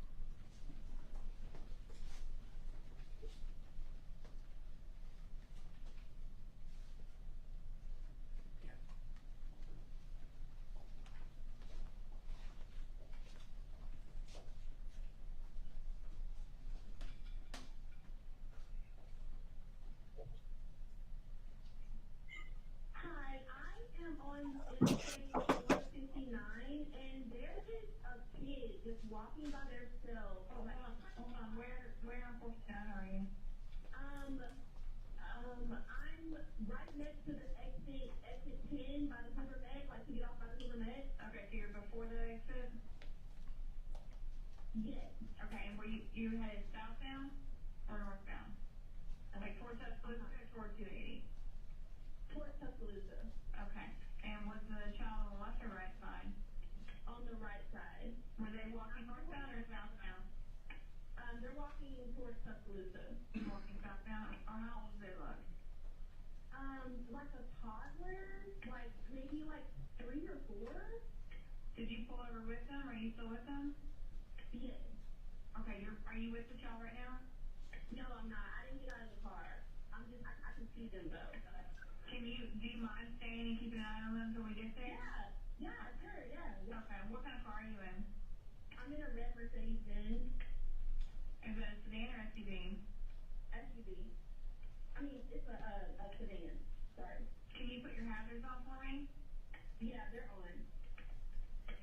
You headed southbound or northbound? Like towards Tuscaloosa or towards 280? Towards Tuscaloosa. Okay. And was the child on the left or right side? On the right side. Were they walking northbound or southbound? They're walking towards Tuscaloosa. Walking southbound? Or how old do they look? Like a toddler, like maybe like 3 or 4. Did you pull over with them? Are you still with them? Yes. Okay, are you with the child right now? No, I'm not. I didn't get out of the car. I'm just, I can see them though. Do you mind staying and keeping an eye on them until we get there? Yeah, sure, yeah. Okay, what kind of car are you in? I'm in a red Mercedes-Benz. Is it a sedan or SUV? SUV. I mean, it's a sedan. Sorry. Can you put your hazards on for me? Yeah, they're on.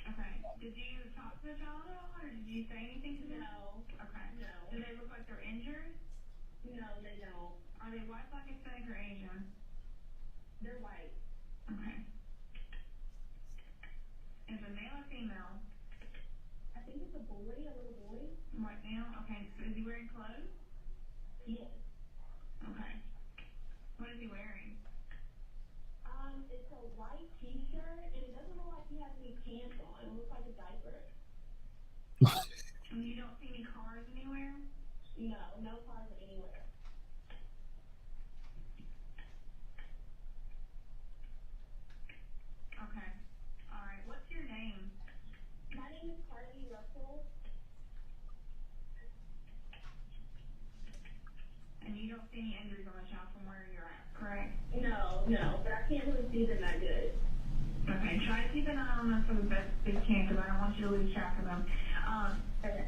Okay. Did you talk to the child at all, or did you say anything to them? No. Okay. No. Do they look like they're injured? No, they don't. Are they white, black, Hispanic, or Asian? They're white. Okay. Is it male or female? I think it's a boy, a little boy. White male? Okay. So is he wearing clothes? Yes. Okay. What is he wearing? It's a white t-shirt, and it doesn't look like he has any pants on. It looks like a diaper. And you don't see any cars anywhere? No, no cars anywhere. Okay. All right. What's your name? My name is Carlee Russell. And you don't see any injuries on the child from where you're at, correct? No, but I can't really see them that good. Okay, try to keep an eye on them for the best that you can, because I don't want you to lose track of them. Okay.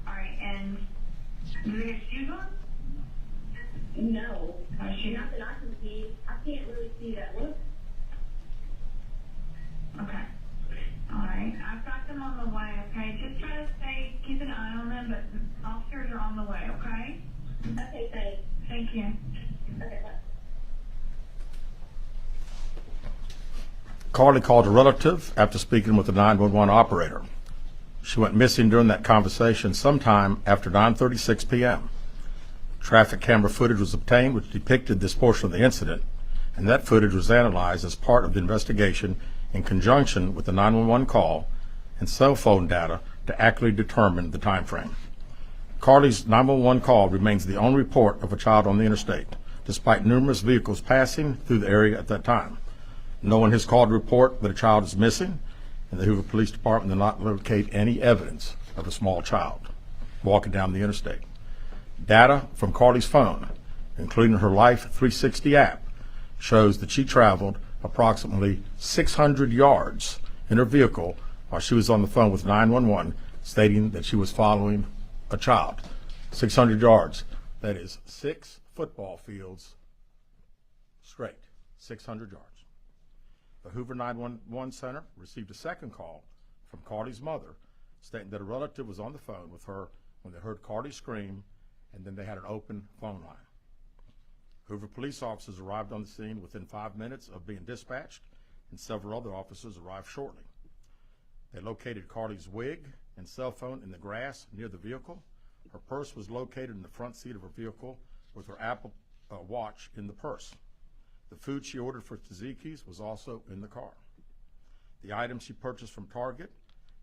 All right, and do they have shoes on? No. Not that I can see. I can't really see that. Look. Okay. All right, I've got them on the way, okay? Just try to keep an eye on them, but the officers are on the way, okay? Okay, thanks. Thank you. Okay, bye. Carlee called a relative after speaking with the 911 operator. She went missing during that conversation sometime after 9:36 p.m. Traffic camera footage was obtained which depicted this portion of the incident, and that footage was analyzed as part of the investigation in conjunction with the 911 call and cell phone data to accurately determine the time frame. Carlee's 911 call remains the only report of a child on the interstate, despite numerous vehicles passing through the area at that time. No one has called to report that a child is missing, and the Hoover Police Department did not locate any evidence of a small child walking down the interstate. Data from Carlee's phone, including her Life 360 app, shows that she traveled approximately 600 yards in her vehicle while she was on the phone with 911, stating that she was following a child. 600 yards, that is 6 football fields straight, 600 yards. The Hoover 911 Center received a second call from Carlee's mother stating that a relative was on the phone with her when they heard Carlee scream, and then they had an open phone line. Hoover police officers arrived on the scene within 5 minutes of being dispatched, and several other officers arrived shortly. They located Carlee's wig and cell phone in the grass near the vehicle. Her purse was located in the front seat of her vehicle with her Apple Watch in the purse. The food she ordered for Tzatziki's was also in the car. The items she purchased from Target,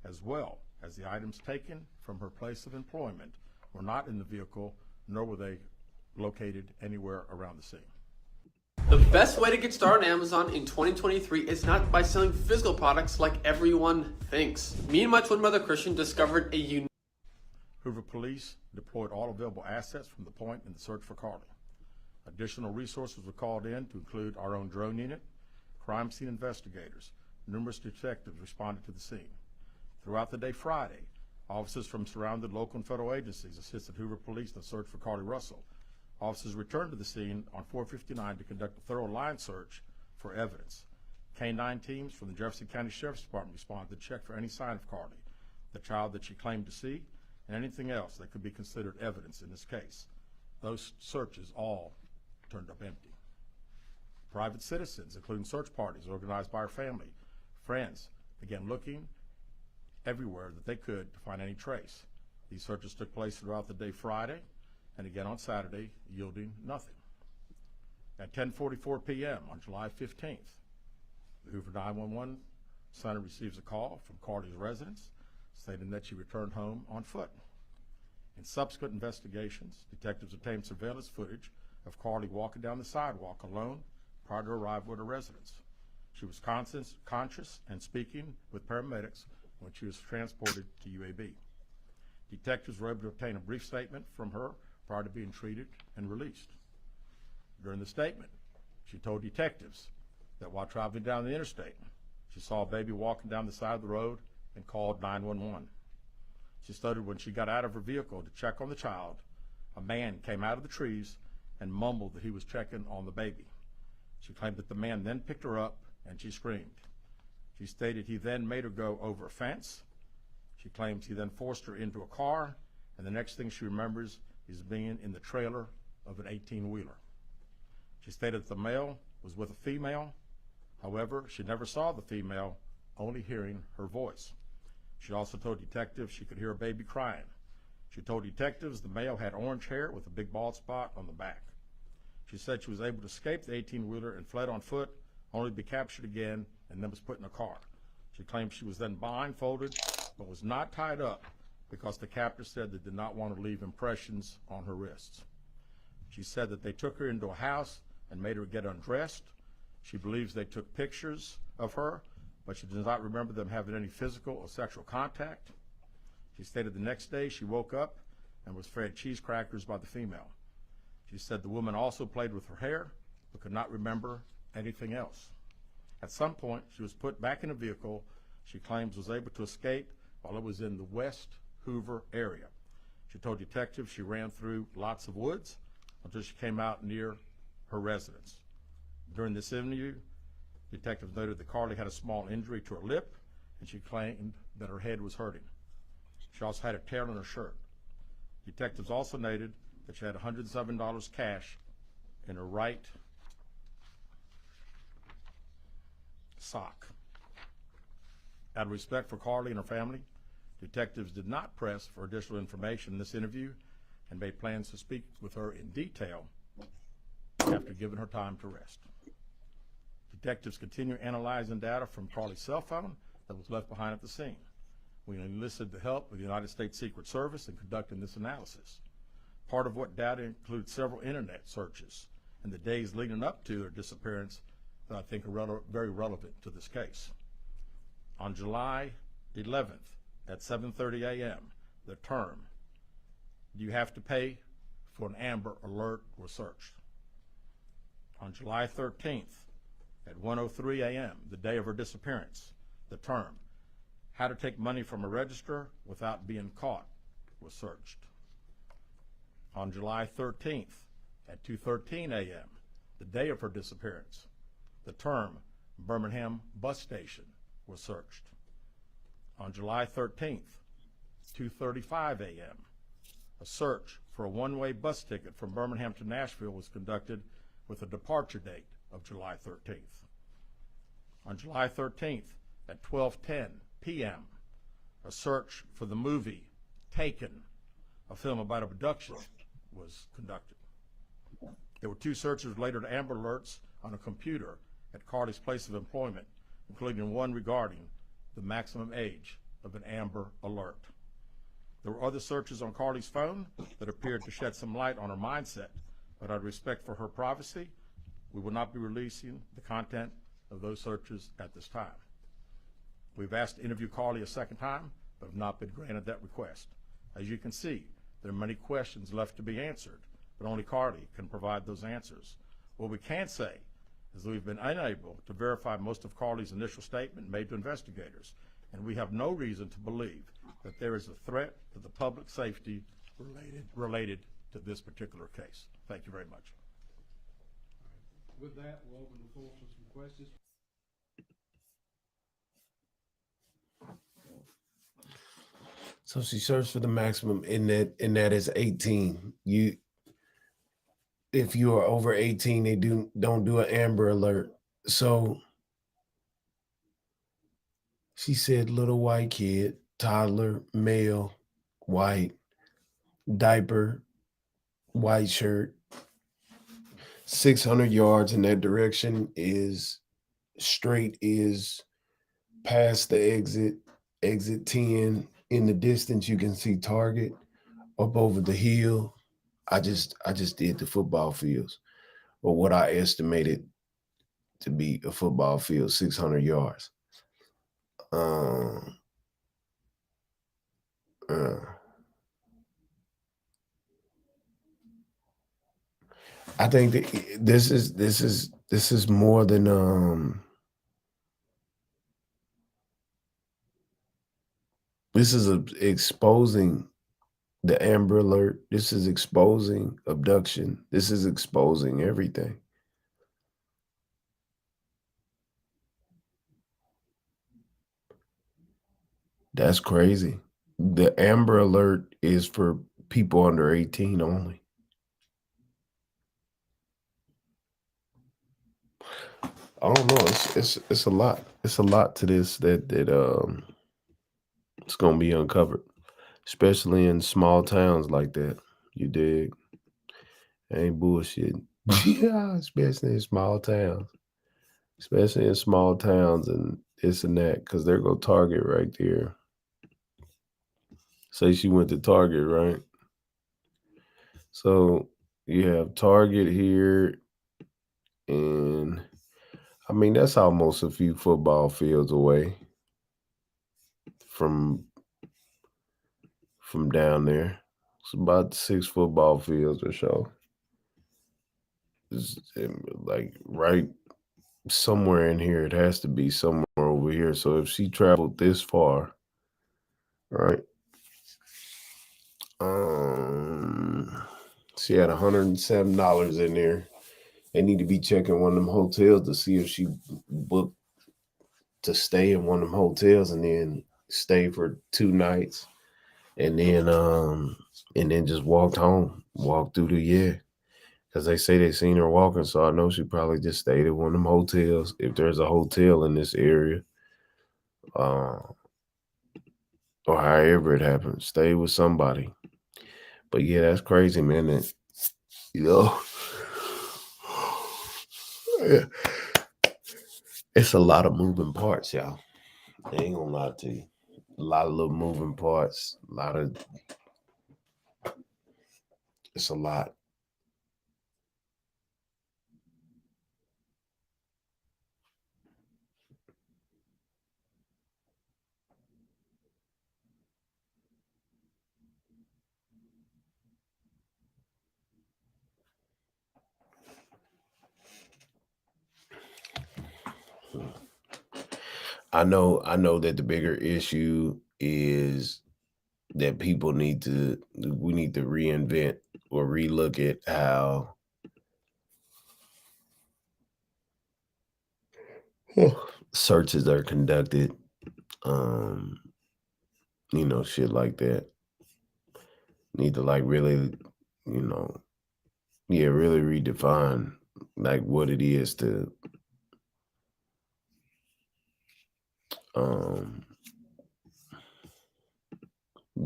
as well as the items taken from her place of employment, were not in the vehicle, nor were they located anywhere around the scene. The best way to get started on Amazon in 2023 is not by selling physical products like everyone thinks. Me and my twin brother Christian discovered a unique... Hoover Police deployed all available assets from the point in the search for Carlee. Additional resources were called in to include our own drone unit, crime scene investigators. Numerous detectives responded to the scene. Throughout the day Friday, officers from surrounding local and federal agencies assisted Hoover Police in the search for Carlee Russell. Officers returned to the scene on 459 to conduct a thorough line search for evidence. K-9 teams from the Jefferson County Sheriff's Department responded to check for any sign of Carlee, the child that she claimed to see, and anything else that could be considered evidence in this case. Those searches all turned up empty. Private citizens, including search parties organized by her family, friends, began looking everywhere that they could to find any trace. These searches took place throughout the day Friday and again on Saturday, yielding nothing. At 10:44 p.m. on July 15th, the Hoover 911 Center receives a call from Carlee's residence stating that she returned home on foot. In subsequent investigations, detectives obtained surveillance footage of Carlee walking down the sidewalk alone prior to arrival at her residence. She was conscious and speaking with paramedics when she was transported to UAB. Detectives were able to obtain a brief statement from her prior to being treated and released. During the statement, she told detectives that while traveling down the interstate, she saw a baby walking down the side of the road and called 911. She stated when she got out of her vehicle to check on the child, a man came out of the trees and mumbled that he was checking on the baby. She claimed that the man then picked her up and she screamed. She stated he then made her go over a fence. She claims he then forced her into a car, and the next thing she remembers is being in the trailer of an 18-wheeler. She stated that the male was with a female. However, she never saw the female, only hearing her voice. She also told detectives she could hear a baby crying. She told detectives the male had orange hair with a big bald spot on the back. She said she was able to escape the 18-wheeler and fled on foot, only to be captured again and then was put in a car. She claimed she was then blindfolded but was not tied up because the captor said they did not want to leave impressions on her wrists. She said that they took her into a house and made her get undressed. She believes they took pictures of her, but she does not remember them having any physical or sexual contact. She stated the next day she woke up and was fed cheese crackers by the female. She said the woman also played with her hair but could not remember anything else. At some point, she was put back in a vehicle she claims was able to escape while it was in the West Hoover area. She told detectives she ran through lots of woods until she came out near her residence. During this interview, detectives noted that Carlee had a small injury to her lip, and she claimed that her head was hurting. She also had a tear in her shirt. Detectives also noted that she had $107 cash in her right sock. Out of respect for Carlee and her family, Detectives did not press for additional information in this interview and made plans to speak with her in detail after giving her time to rest. Detectives continue analyzing data from Carlee's cell phone that was left behind at the scene. We enlisted the help of the United States Secret Service in conducting this analysis. Part of what data includes several internet searches in the days leading up to her disappearance that I think are very relevant to this case. On July 11th at 7:30 a.m., the term, "Do you have to pay for an Amber Alert?" was searched. On July 13th at 1:03 a.m., the day of her disappearance, the term, "How to take money from a register without being caught?" was searched. On July 13th at 2:13 a.m., the day of her disappearance, the term Birmingham bus station was searched. On July 13th, 2:35 a.m., a search for a one-way bus ticket from Birmingham to Nashville was conducted with a departure date of July 13th. On July 13th at 12:10 p.m., a search for the movie Taken, a film about abduction, was conducted. There were 2 searches related to Amber Alerts on a computer at Carlee's place of employment, including one regarding the maximum age of an Amber Alert. There were other searches on Carlee's phone that appeared to shed some light on her mindset, but out of respect for her privacy, we will not be releasing the content of those searches at this time. We've asked to interview Carlee a second time, but have not been granted that request. As you can see, there are many questions left to be answered, but only Carlee can provide those answers. What we can say is that we've been unable to verify most of Carlee's initial statement made to investigators, and we have no reason to believe that there is a threat to the public safety related to this particular case. Thank you very much. With that, we'll open the floor for some questions. So she searched for the maximum, and that is 18. If you are over 18, they don't do an Amber Alert. So she said little white kid, toddler, male, white, diaper, white shirt. 600 yards in that direction is straight, is past the exit 10. In the distance, you can see Target up over the hill. I just did the football fields, or what I estimated to be a football field, 600 yards. I think that this is more than this is exposing the Amber Alert. This is exposing abduction. This is exposing everything. That's crazy. The Amber Alert is for people under 18 only. I don't know. It's a lot. It's a lot to this that it's gonna be uncovered, especially in small towns like that. You dig? Ain't bullshit. Yeah, especially in small towns. Especially in small towns and this and that, because they're gonna Target right there. Say she went to Target, right? So you have Target here, and I mean that's almost a few football fields away from down there. It's about 6 football fields or so. It's like right somewhere in here. It has to be somewhere over here. So if she traveled this far, right? She had $107 in there. They need to be checking one of them hotels to see if she booked to stay in one of them hotels and then stay for 2 nights and then just walked home, walked through the because they say they seen her walking, so I know she probably just stayed at one of them hotels. If there's a hotel in this area, or however it happened. Stay with somebody. But yeah, that's crazy, man. That, you know, yeah, it's a lot of moving parts, y'all. I ain't gonna lie to you. A lot of little moving parts. It's a lot. I know that the bigger issue is that we need to reinvent or relook at how searches are conducted. Shit like that. Need to really, really redefine like what it is to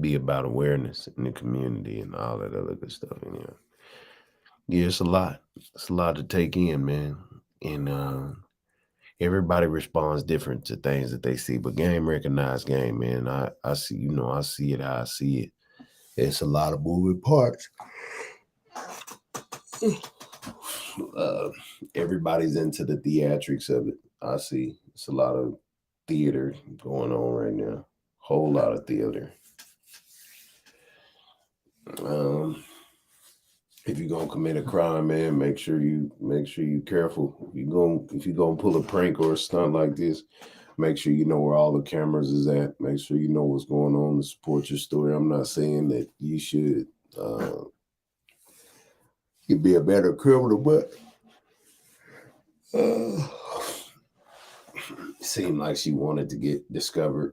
be about awareness in the community and all that other good stuff. Yeah, it's a lot. It's a lot to take in, man. And everybody responds different to things that they see, but game recognized game, man. I see, I see it how I see it. It's a lot of moving parts. Everybody's into the theatrics of it. I see. It's a lot of theater going on right now. Whole lot of theater. If you're gonna commit a crime, man, make sure you careful. If you're gonna pull a prank or a stunt like this, make sure you know where all the cameras is at. Make sure you know what's going on to support your story. I'm not saying that you should you'd be a better criminal, but it seemed like she wanted to get discovered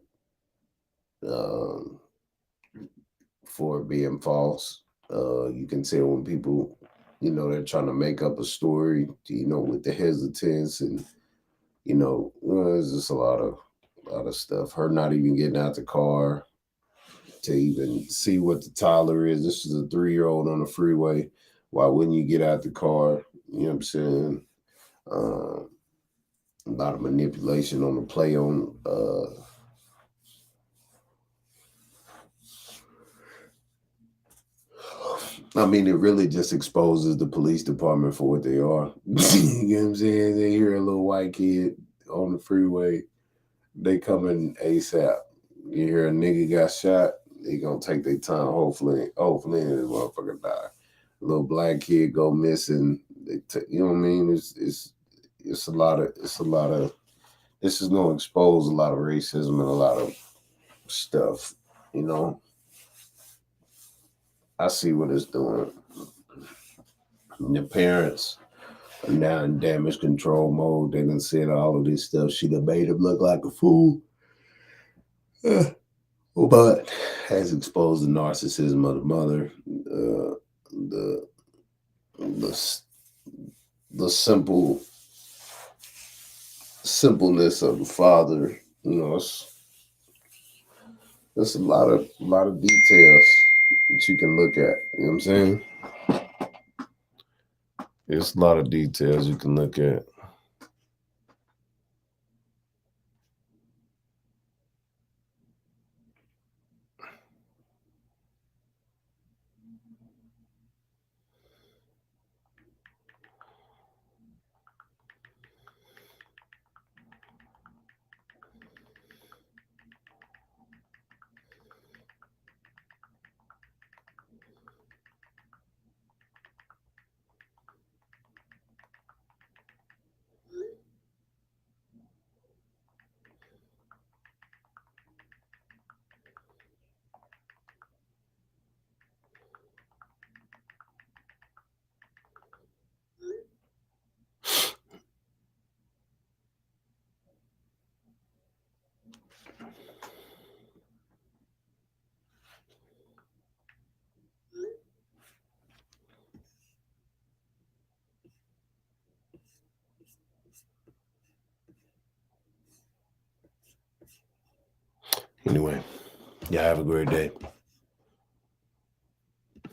for being false. You can tell when people, they're trying to make up a story, with the hesitance and, there's just a lot of stuff. Her not even getting out the car to even see what the toddler is. This is a 3-year-old on the freeway. Why wouldn't you get out the car? You know what I'm saying? A lot of manipulation on the play on I mean, it really just exposes the police department for what they are. You know what I'm saying? They hear a little white kid on the freeway, they coming ASAP. You hear a nigga got shot, they gonna take their time. Hopefully this motherfucker die. A little black kid go missing. You know what I mean? It's a lot of. This is gonna expose a lot of racism and a lot of stuff. I see what it's doing. The parents are now in damage control mode. They done said all of this stuff. She done made him look like a fool. But has exposed the narcissism of the mother, the simpleness of the father. There's a lot of details that you can look at. You know what I'm saying? There's a lot of details you can look at. Anyway, Yeah, have a great day.